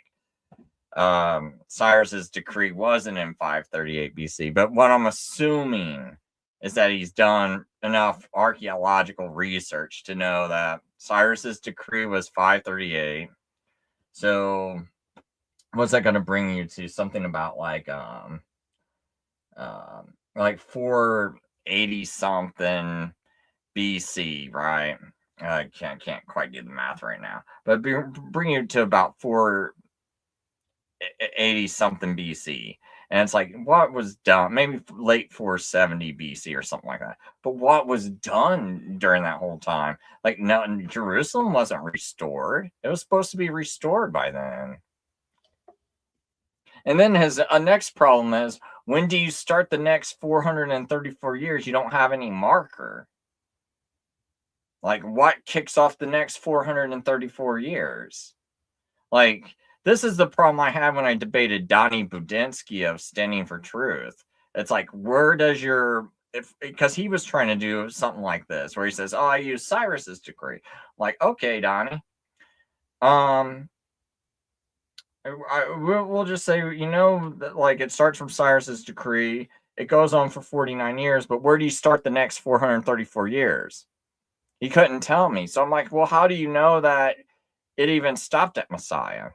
Cyrus's decree wasn't in 538 BC. But what I'm assuming is that he's done enough archaeological research to know that Cyrus's decree was 538. So what's that going to bring you to? Something about like 480 something BC, right? I can't quite do the math right now, but bring you to about 480 something BC. And it's like, what was done? Maybe late 470 BC or something like that. But what was done during that whole time? Like, no, Jerusalem wasn't restored. It was supposed to be restored by then. And then his next problem is, when do you start the next 434 years? You don't have any marker. Like, what kicks off the next 434 years? Like, this is the problem I had when I debated Donnie Budinsky of Standing for Truth. It's like, where does your, because he was trying to do something like this, where he says, oh, I use Cyrus's decree. Like, okay, Donnie. We'll just say, you know, that like it starts from Cyrus's decree. It goes on for 49 years, but where do you start the next 434 years? He couldn't tell me. So I'm like, well, how do you know that it even stopped at Messiah?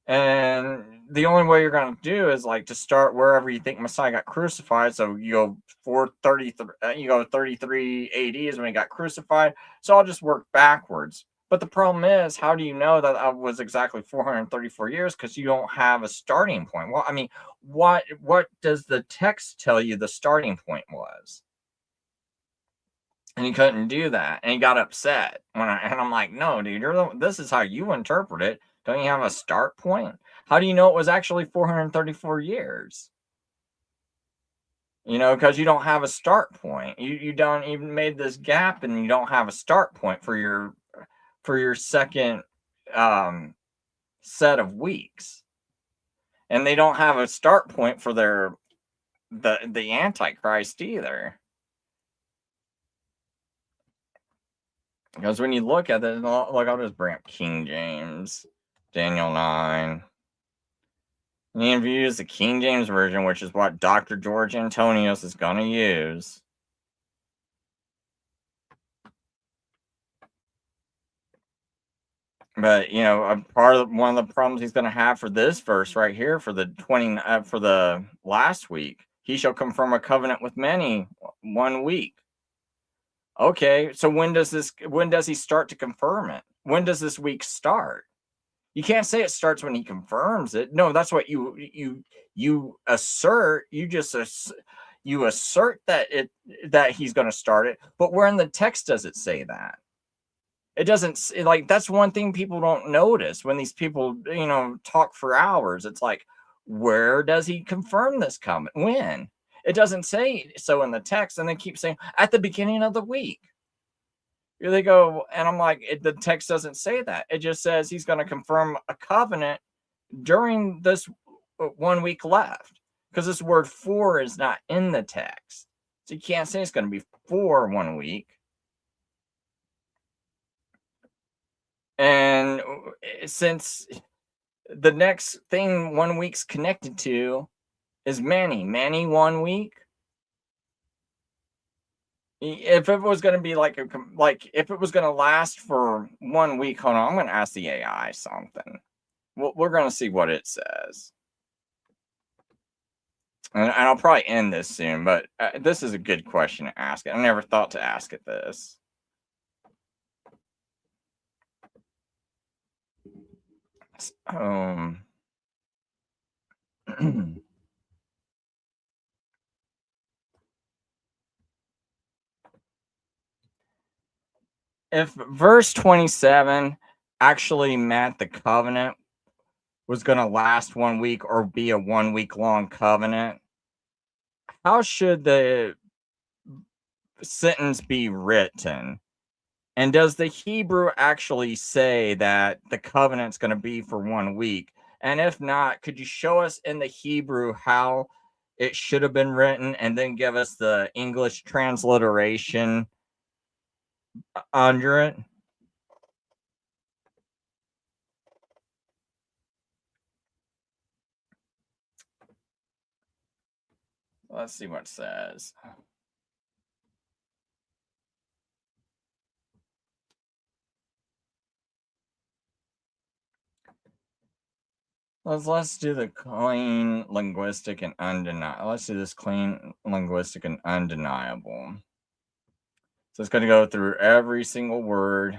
And the only way you're going to do is like to start wherever you think Messiah got crucified. So you go 33 AD is when he got crucified. So I'll just work backwards. But the problem is, how do you know that that was exactly 434 years? Because you don't have a starting point. Well, I mean, what does the text tell you the starting point was? And he couldn't do that. And he got upset. And I'm like, no, dude, this is how you interpret it. Don't you have a start point? How do you know it was actually 434 years? You know, because you don't have a start point. You don't even made this gap, and you don't have a start point for your second set of weeks. And they don't have a start point for the antichrist either. Because when you look at it, like, I'll just bring up King James, Daniel 9. And if you use the King James Version, which is what Dr. George Antonius is going to use, but you know, one of the problems he's going to have for this verse right here for the last week, he shall confirm a covenant with many 1 week. Okay, so when does he start to confirm it? when does this week start? You can't say it starts when he confirms it. No, that's what you assert. You assert that he's going to start it, but where in the text does it say that? It doesn't. Like, that's one thing people don't notice when these people, talk for hours. It's like, where does he confirm this coming? When? It doesn't say so in the text, and they keep saying at the beginning of the week. Here they go, and I'm like, the text doesn't say that. It just says he's going to confirm a covenant during this 1 week left, because this word "for" is not in the text, so you can't say it's going to be for 1 week. And since the next thing 1 week's connected to is many 1 week. If it was going to be like if it was going to last for 1 week, hold on, I'm going to ask the AI something. We're going to see what it says. And I'll probably end this soon, but this is a good question to ask. I never thought to ask it this. If verse 27 actually meant the covenant was going to last 1 week or be a 1 week long covenant, how should the sentence be written? And does the Hebrew actually say that the covenant's going to be for 1 week? And if not, could you show us in the Hebrew how it should have been written, and then give us the English transliteration under it? Let's see what it says. Let's do the clean linguistic and undeniable. Let's do this clean linguistic and undeniable. So it's going to go through every single word.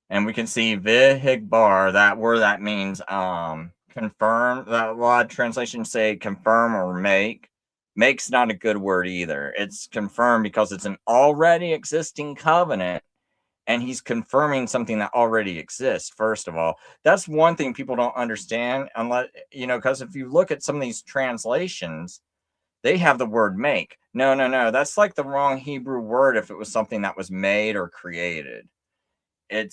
And we can see vihigbar, that word that means confirm. That a lot of translations say confirm or make. Make's not a good word either. It's confirm because it's an already existing covenant, and he's confirming something that already exists. First of all, that's one thing people don't understand, unless because if you look at some of these translations, they have the word make. No, that's like the wrong Hebrew word if it was something that was made or created. And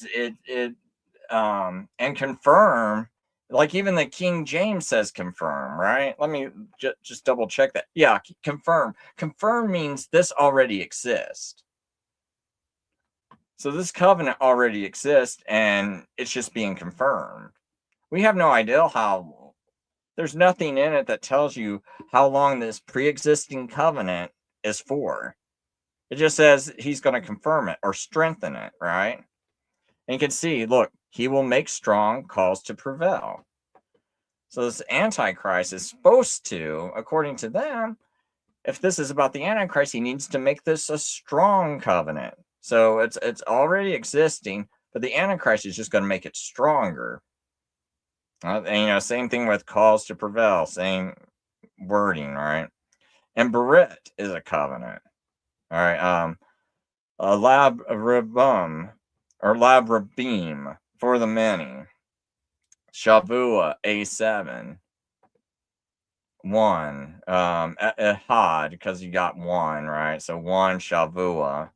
confirm, like even the King James says confirm, right? Let me just double check that. Yeah, confirm means this already exists. So this covenant already exists, and it's just being confirmed. We have no idea how. There's nothing in it that tells you how long this pre-existing covenant is for. It just says he's going to confirm it or strengthen it, right? And you can see, look, he will make strong calls to prevail. So this Antichrist is supposed to, according to them, if this is about the Antichrist, he needs to make this a strong covenant. So it's already existing, but the Antichrist is just going to make it stronger. And same thing with calls to prevail, same wording, right? And Berit is a covenant. All right. A lab rabum or labrabim for the many. Shavua A7. 1. Ehad, because you got 1, right? So 1 Shavua.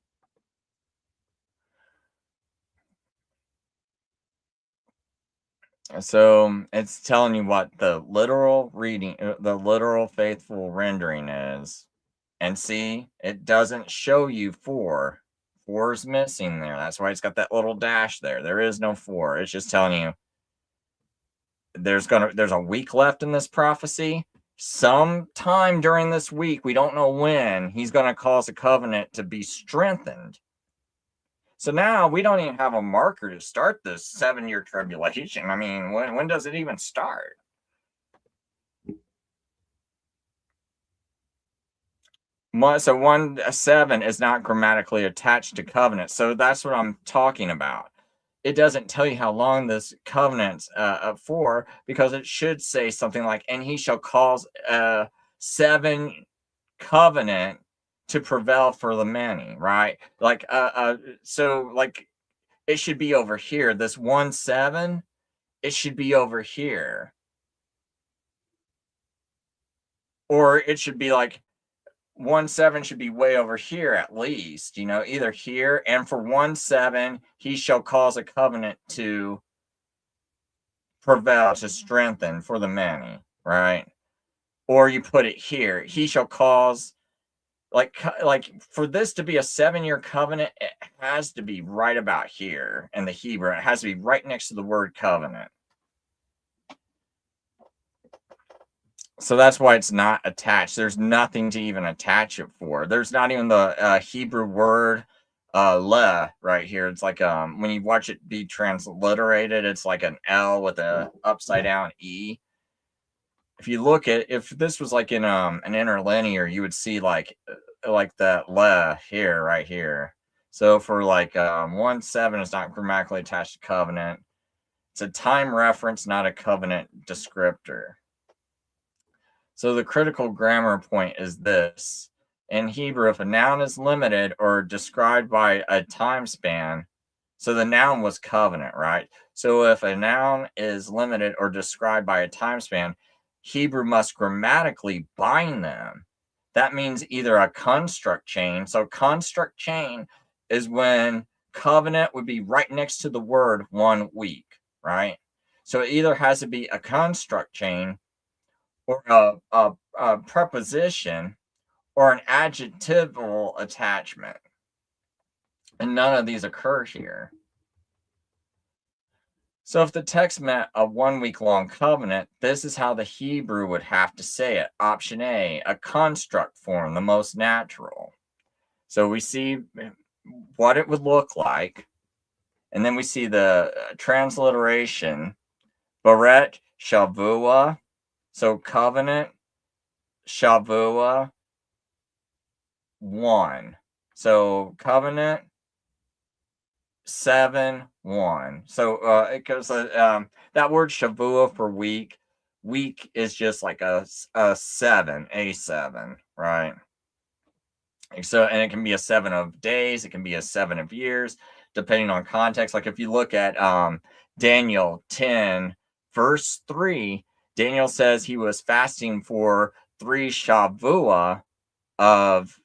So it's telling you what the literal reading, the literal faithful rendering is. And see, it doesn't show you 4. 4 is missing there. That's why it's got that little dash there. There is no 4. It's just telling you there's a week left in this prophecy. Sometime during this week, we don't know when, he's going to cause a covenant to be strengthened. So now we don't even have a marker to start this 7-year tribulation. I mean, when does it even start? So 1:7 is not grammatically attached to covenant. So that's what I'm talking about. It doesn't tell you how long this covenant's for, because it should say something like, and he shall cause a 7 covenant to prevail for the many, right? Like, so like it should be over here. This 1:7, it should be over here. Or it should be like 1:7 should be way over here at least, either here, and for 1:7, he shall cause a covenant to prevail, to strengthen for the many, right? Or you put it here, he shall cause, like for this to be a 7-year covenant, it has to be right about here in the Hebrew. It has to be right next to the word covenant. So that's why it's not attached. There's nothing to even attach it for. There's not even the Hebrew word le right here. It's like when you watch it be transliterated, it's like an L with a upside down E. If you look at, if this was like in an interlinear, you would see like that le here, right here. So for like 1:7 is not grammatically attached to covenant. It's a time reference, not a covenant descriptor. So the critical grammar point is this. In Hebrew, if a noun is limited or described by a time span, so the noun was covenant, right? So if a noun is limited or described by a time span, Hebrew must grammatically bind them. That means either a construct chain. So construct chain is when covenant would be right next to the word 1 week, right? So it either has to be a construct chain, or a preposition, or an adjectival attachment. And none of these occur here. So if the text meant a 1 week long covenant, this is how the Hebrew would have to say it. Option A, a construct form, the most natural. So we see what it would look like. And then we see the transliteration, Beret Shavua. So covenant, Shavua, 1. So covenant, 7, 1. So it goes, that word Shavua for week is just like a 7, A7, right? So, and it can be a 7 of days, it can be a 7 of years, depending on context. Like if you look at Daniel 10, verse 3, Daniel says he was fasting for 3 Shavua of,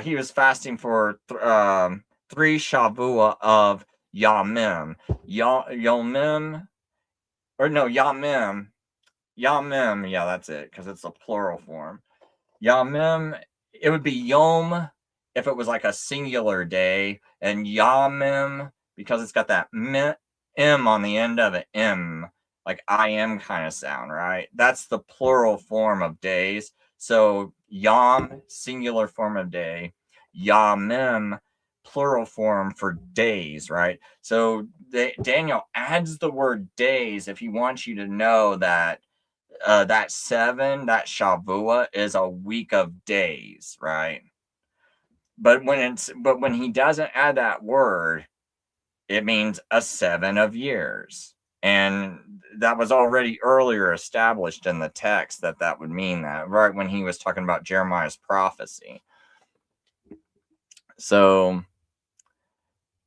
he was fasting for 3 Shavua of Yamim. Yamim, yeah, that's it, because it's a plural form. Yamim, it would be Yom if it was like a singular day, and Yamim, because it's got that M on the end of it, M, like I am kind of sound, right? That's the plural form of days. So Yom, singular form of day, Yamim, plural form for days, right? So Daniel adds the word days if he wants you to know that that 7, that Shavua, is a week of days, right? But when he doesn't add that word, it means a 7 of years. And that was already earlier established in the text that would mean that, right when he was talking about Jeremiah's prophecy. So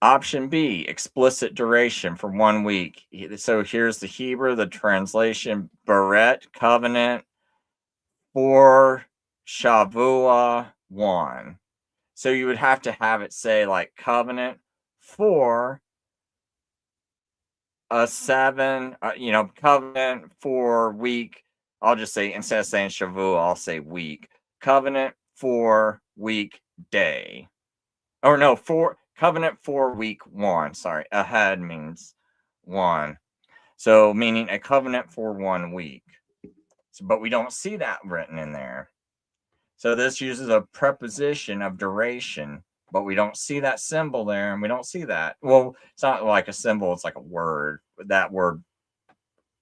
option B, explicit duration for 1 week. So here's the Hebrew, the translation, Beret, covenant, for Shavua 1. So you would have to have it say like covenant for a 7, covenant for week. I'll just say, instead of saying Shavua, I'll say week. Covenant for week day. Or no, for covenant for week 1. Sorry, ahead means 1. So meaning a covenant for 1 week. So, but we don't see that written in there. So this uses a preposition of duration, but we don't see that symbol there, and we don't see that. Well, it's not like a symbol, it's like a word. That word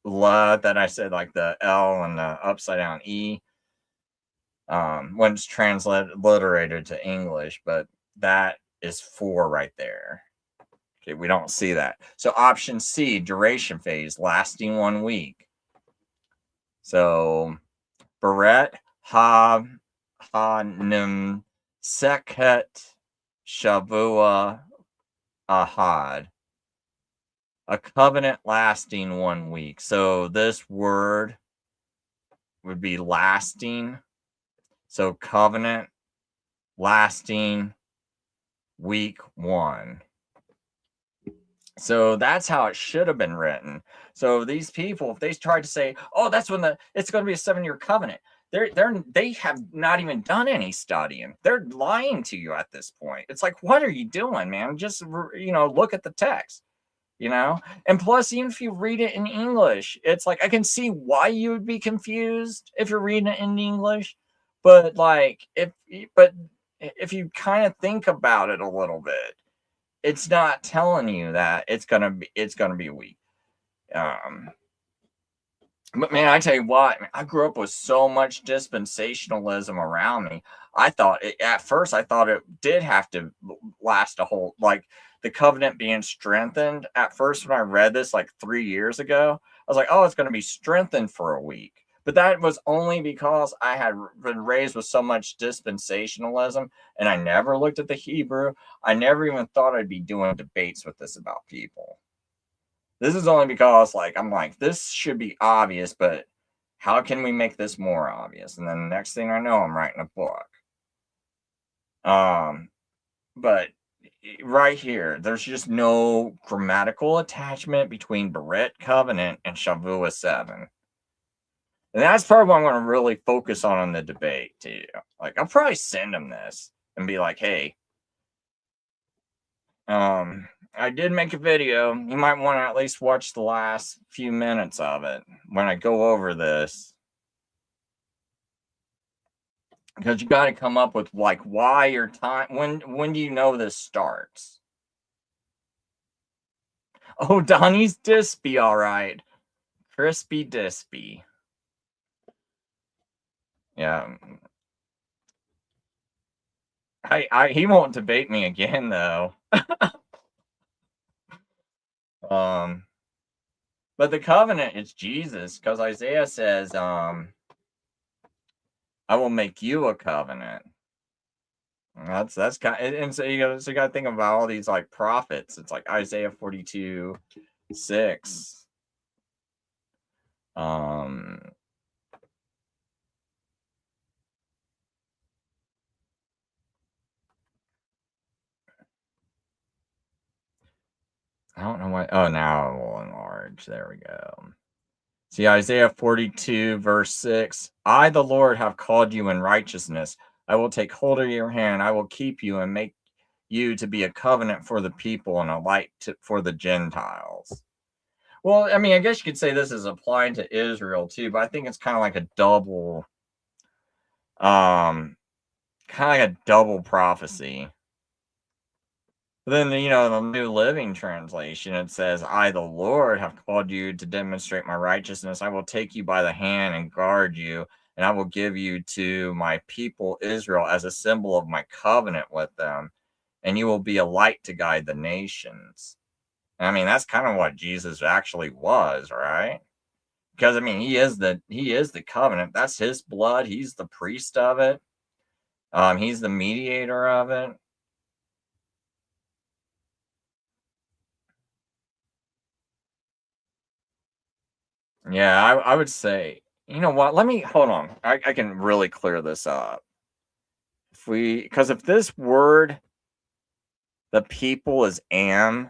la that I said, like the L and the upside down E, when it's transliterated to English, but that is 4 right there. Okay, we don't see that. So option C, duration phase, lasting 1 week. So Beret ha-nim seket shavua ahad. A covenant lasting 1 week. So this word would be lasting. So covenant lasting week 1. So that's how it should have been written. So these people, if they tried to say, "Oh, that's when it's going to be a 7-year covenant," they have not even done any studying. They're lying to you at this point. It's like, what are you doing, man? Just look at the text. And plus, even if you read it in English, it's like I can see why you would be confused if you're reading it in English, but if you kind of think about it a little bit, it's not telling you that it's gonna be weak. But man, I tell you what, I grew up with so much dispensationalism around me. At first I thought it did have to last a whole, like the covenant being strengthened. At first, when I read this like 3 years ago, I was like, oh, it's going to be strengthened for a week. But that was only because I had been raised with so much dispensationalism, and I never looked at the Hebrew. I never even thought I'd be doing debates with this about people. This is only because, I'm like, this should be obvious, but how can we make this more obvious? And then the next thing I know, I'm writing a book. But right here, there's just no grammatical attachment between Beret Covenant and Shavua 7. And that's probably what I'm going to really focus on in the debate, too. Like, I'll probably send him this and be like, hey, I did make a video. You might want to at least watch the last few minutes of it when I go over this. Because you got to come up with why your time, when do you know this starts? Oh, Donnie's Dispy, all right. Crispy Dispy. Yeah. He won't debate me again though. But the covenant is Jesus, because Isaiah says, I will make you a covenant. That's kind of, and so you got to think about all these prophets. It's like Isaiah 42:6. I don't know why. Oh, now I will enlarge. There we go. See, Isaiah 42:6. I, the Lord, have called you in righteousness. I will take hold of your hand. I will keep you and make you to be a covenant for the people and a light for the Gentiles. Well, I mean, I guess you could say this is applying to Israel too, but I think it's kind of like a double, prophecy. Then, the New Living Translation, it says, I, the Lord, have called you to demonstrate my righteousness. I will take you by the hand and guard you, and I will give you to my people Israel as a symbol of my covenant with them, and you will be a light to guide the nations. I mean, that's kind of what Jesus actually was, right? Because, I mean, he is the covenant. That's his blood. He's the priest of it. He's the mediator of it. Yeah, I would say, you know what? Let me hold on. I can really clear this up. Because if this word, the people, is am,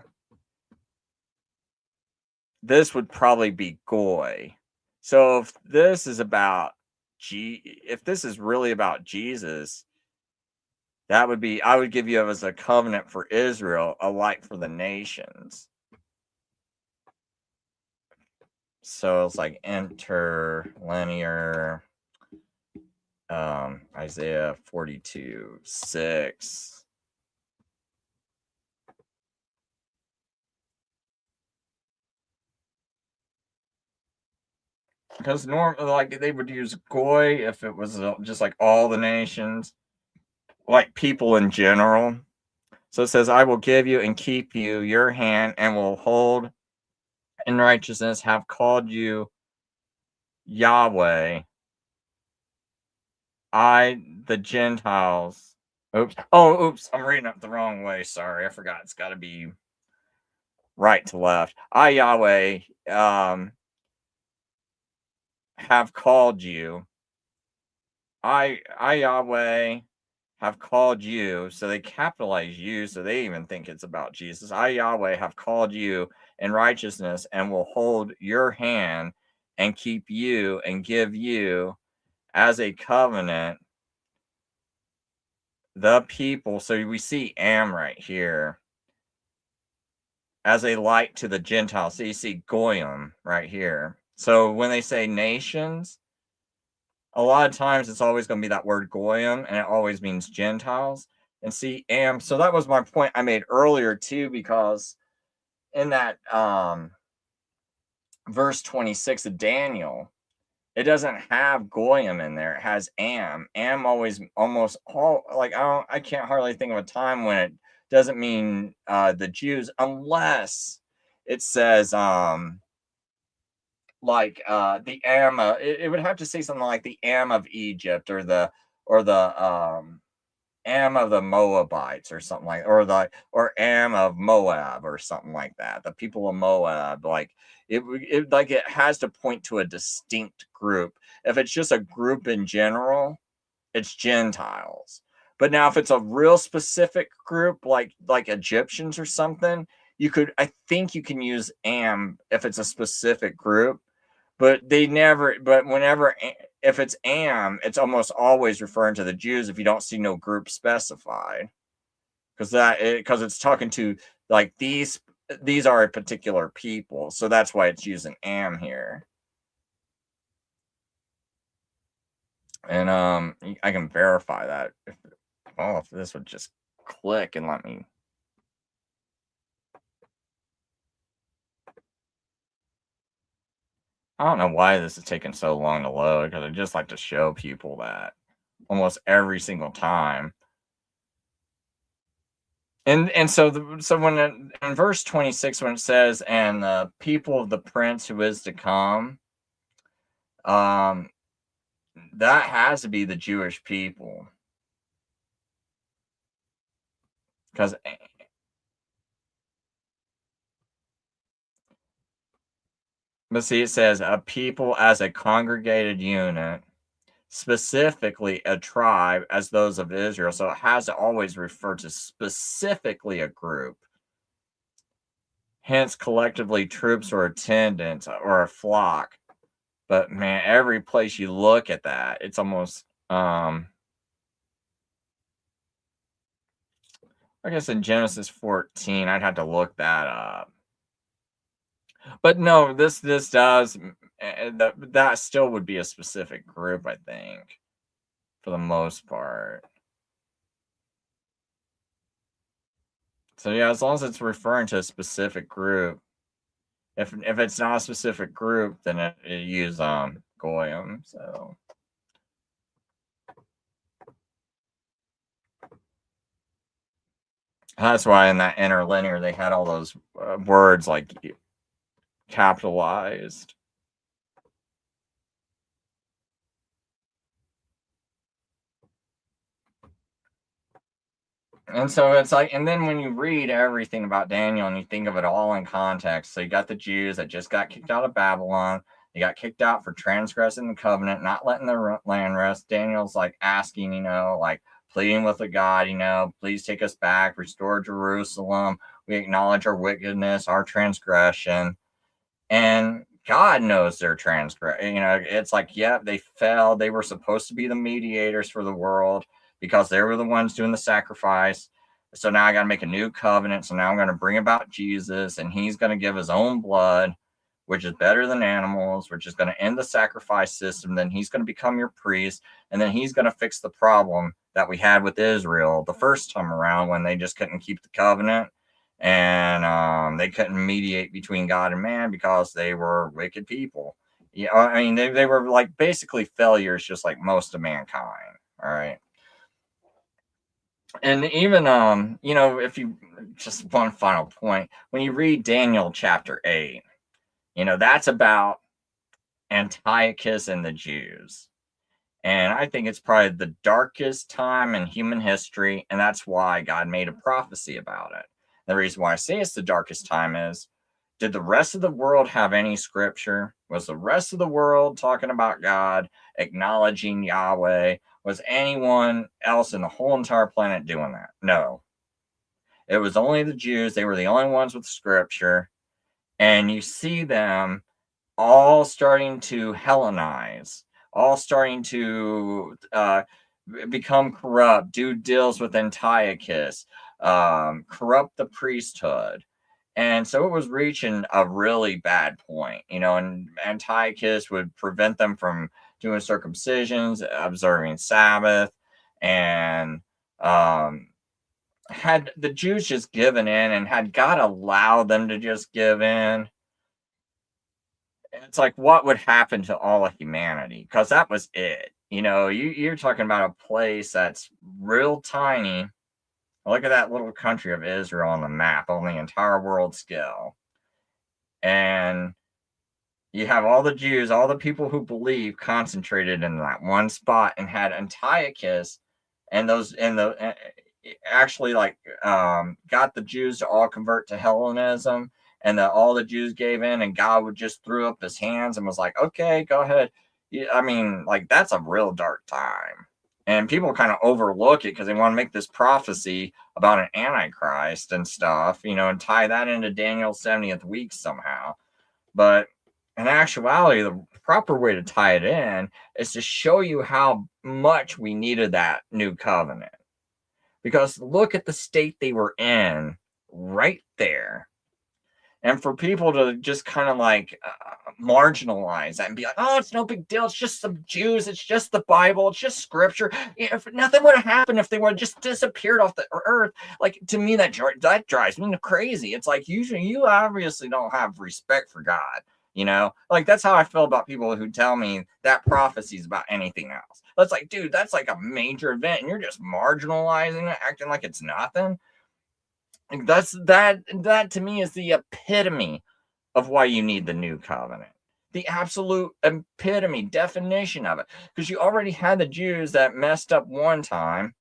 this would probably be goy. So if this is really about Jesus, that would be, I would give you as a covenant for Israel, a light for the nations. So it's like interlinear, Isaiah 42:6. because normally, like, they would use goy if it was just like all the nations, like people in general. So it says, I will give you and keep you your hand, and will hold in righteousness, have called you Yahweh. The Gentiles. Oops. Oh, oops. I'm reading up the wrong way. Sorry. I forgot. It's got to be right to left. I, Yahweh, have called you. I, Yahweh, have called you. So they capitalize you. So they even think it's about Jesus. I, Yahweh, have called you in righteousness, and will hold your hand and keep you and give you as a covenant the people. So we see Am right here as a light to the Gentiles. So you see Goyim right here. So when they say nations, a lot of times it's always going to be that word Goyim, and it always means Gentiles. And see Am. So that was my point I made earlier too, because in that verse 26 of Daniel, it doesn't have Goyim in there. It has Am. Am always, almost all, like, I can't hardly think of a time when it doesn't mean the Jews, unless it says like the Am. It would have to say something like the Am of Egypt, or the Am of the Moabites, or something like, or Am of Moab, or something like that. The people of Moab, like it like it has to point to a distinct group. If it's just a group in general, it's Gentiles. But now if it's a real specific group, like Egyptians or something, I think you can use Am if it's a specific group. But whenever, if it's Am, it's almost always referring to the Jews if you don't see no group specified, because it's talking to, like, these are a particular people, so that's why it's using Am here. And I can verify that if this would just click and let me. I don't know why this is taking so long to load, because I just like to show people that almost every single time. And so when in verse 26, when it says, and the people of the prince who is to come, that has to be the Jewish people, because but see, it says a people as a congregated unit, specifically a tribe as those of Israel. So it has to always refer to specifically a group. Hence, collectively, troops or attendants or a flock. But man, every place you look at that, it's almost I guess in Genesis 14, I'd have to look that up. But no, this does, that still would be a specific group, I think, for the most part. So yeah, as long as it's referring to a specific group. If it's not a specific group, then it use Goyim. So that's why in that interlinear they had all those words like capitalized. And so it's like, and then when you read everything about Daniel and you think of it all in context, so you got the Jews that just got kicked out of Babylon. They got kicked out for transgressing the covenant, not letting the land rest. Daniel's like asking, like pleading with the God, please take us back, restore Jerusalem. We acknowledge our wickedness, our transgression. And God knows their transgression. It's like, yeah, they fell. They were supposed to be the mediators for the world, because they were the ones doing the sacrifice. So now I got to make a new covenant. So now I'm going to bring about Jesus, and he's going to give his own blood, which is better than animals, which is going to end the sacrifice system. Then he's going to become your priest, and then he's going to fix the problem that we had with Israel the first time around, when they just couldn't keep the covenant, and they couldn't mediate between God and man because they were wicked people. Yeah, I mean, they were like basically failures, just like most of mankind. All right. And even, if you, just one final point, when you read Daniel chapter 8, that's about Antiochus and the Jews. And I think it's probably the darkest time in human history. And that's why God made a prophecy about it. The reason why I say it's the darkest time is, did the rest of the world have any scripture? Was the rest of the world talking about God, acknowledging Yahweh? Was anyone else in the whole entire planet doing that? No. It was only the Jews. They were the only ones with scripture. And you see them all starting to Hellenize, all starting to become corrupt, do deals with Antiochus, corrupt the priesthood. And so it was reaching a really bad point, and Antiochus would prevent them from doing circumcisions, observing Sabbath, and had the Jews just given in, and had God allowed them to just give in, it's like, what would happen to all of humanity? Because that was it. You're talking about a place that's real tiny. Look at that little country of Israel on the map, on the entire world scale. And you have all the Jews, all the people who believe, concentrated in that one spot, and had Antiochus and actually got the Jews to all convert to Hellenism, and that all the Jews gave in, and God would just threw up his hands and was like, okay, go ahead. I mean, that's a real dark time. And people kind of overlook it because they want to make this prophecy about an antichrist and stuff, and tie that into Daniel's 70th week somehow. But in actuality, the proper way to tie it in is to show you how much we needed that new covenant. Because look at the state they were in right there. And for people to just kind of marginalize that and be like, oh, it's no big deal. It's just some Jews. It's just the Bible. It's just scripture. If nothing would have happened if they would have just disappeared off the earth. To me, that drives me crazy. It's like, usually you obviously don't have respect for God. That's how I feel about people who tell me that prophecy is about anything else. That's like, dude, that's like a major event and you're just marginalizing it, acting like it's nothing. That to me is the epitome of why you need the new covenant. The absolute epitome, definition of it. Because you already had the Jews that messed up one time.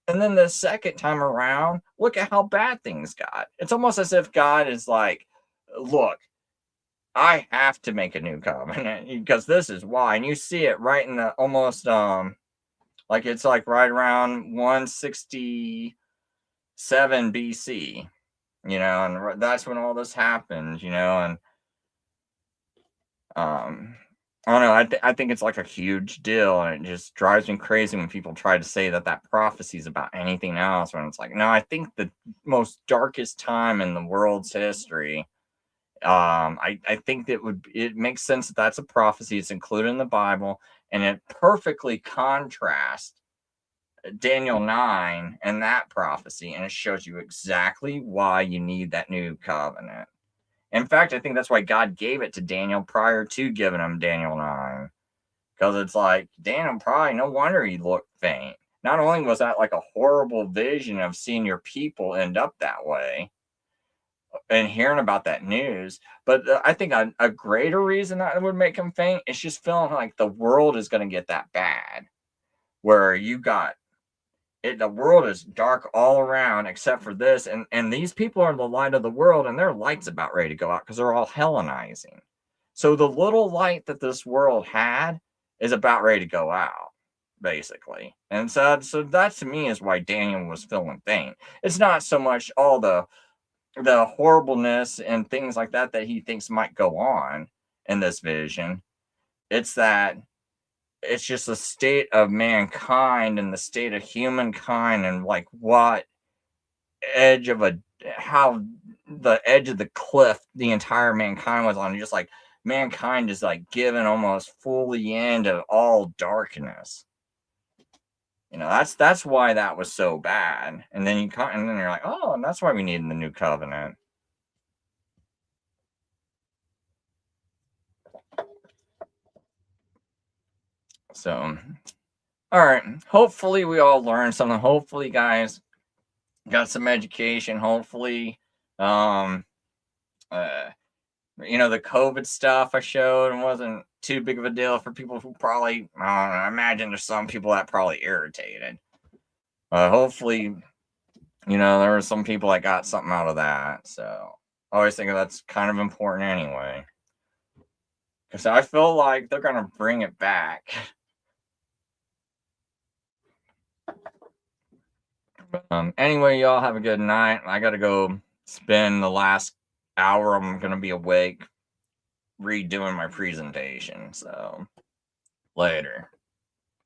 And then the second time around, look at how bad things got. It's almost as if God is like, look, I have to make a new covenant because this is why. And you see it right in the almost it's like right around 167 BC, and that's when all this happened, and I don't know. I think it's like a huge deal, and it just drives me crazy when people try to say that prophecy is about anything else. When it's like, no, I think the most darkest time in the world's history. I think it makes sense that that's a prophecy. It's included in the Bible, and it perfectly contrasts Daniel 9 and that prophecy, and it shows you exactly why you need that new covenant. In fact, I think that's why God gave it to Daniel prior to giving him Daniel 9. Because it's like, Daniel probably, no wonder he looked faint. Not only was that like a horrible vision of seeing your people end up that way and hearing about that news, but I think a greater reason that would make him faint is just feeling like the world is going to get that bad. Where you got it, the world is dark all around except for this, and these people are the light of the world, and their light's about ready to go out because they're all Hellenizing. So the little light that this world had is about ready to go out, basically. And so that to me is why Daniel was feeling faint. It's not so much all the horribleness and things like that he thinks might go on in this vision. It's that it's just the state of mankind and the state of humankind, and like how the edge of the cliff the entire mankind was on. Just like mankind is like given almost fully into all darkness. That's why that was so bad. And then you're like, oh, and that's why we need the new covenant. So, all right. Hopefully we all learned something. Hopefully, guys got some education. Hopefully, the COVID stuff I showed wasn't too big of a deal for people who probably, I imagine there's some people that probably irritated. Hopefully, there were some people that got something out of that. So I always think that's kind of important anyway. Because I feel like they're going to bring it back. Anyway, y'all have a good night. I got to go spend the last hour I'm going to be awake redoing my presentation. So later.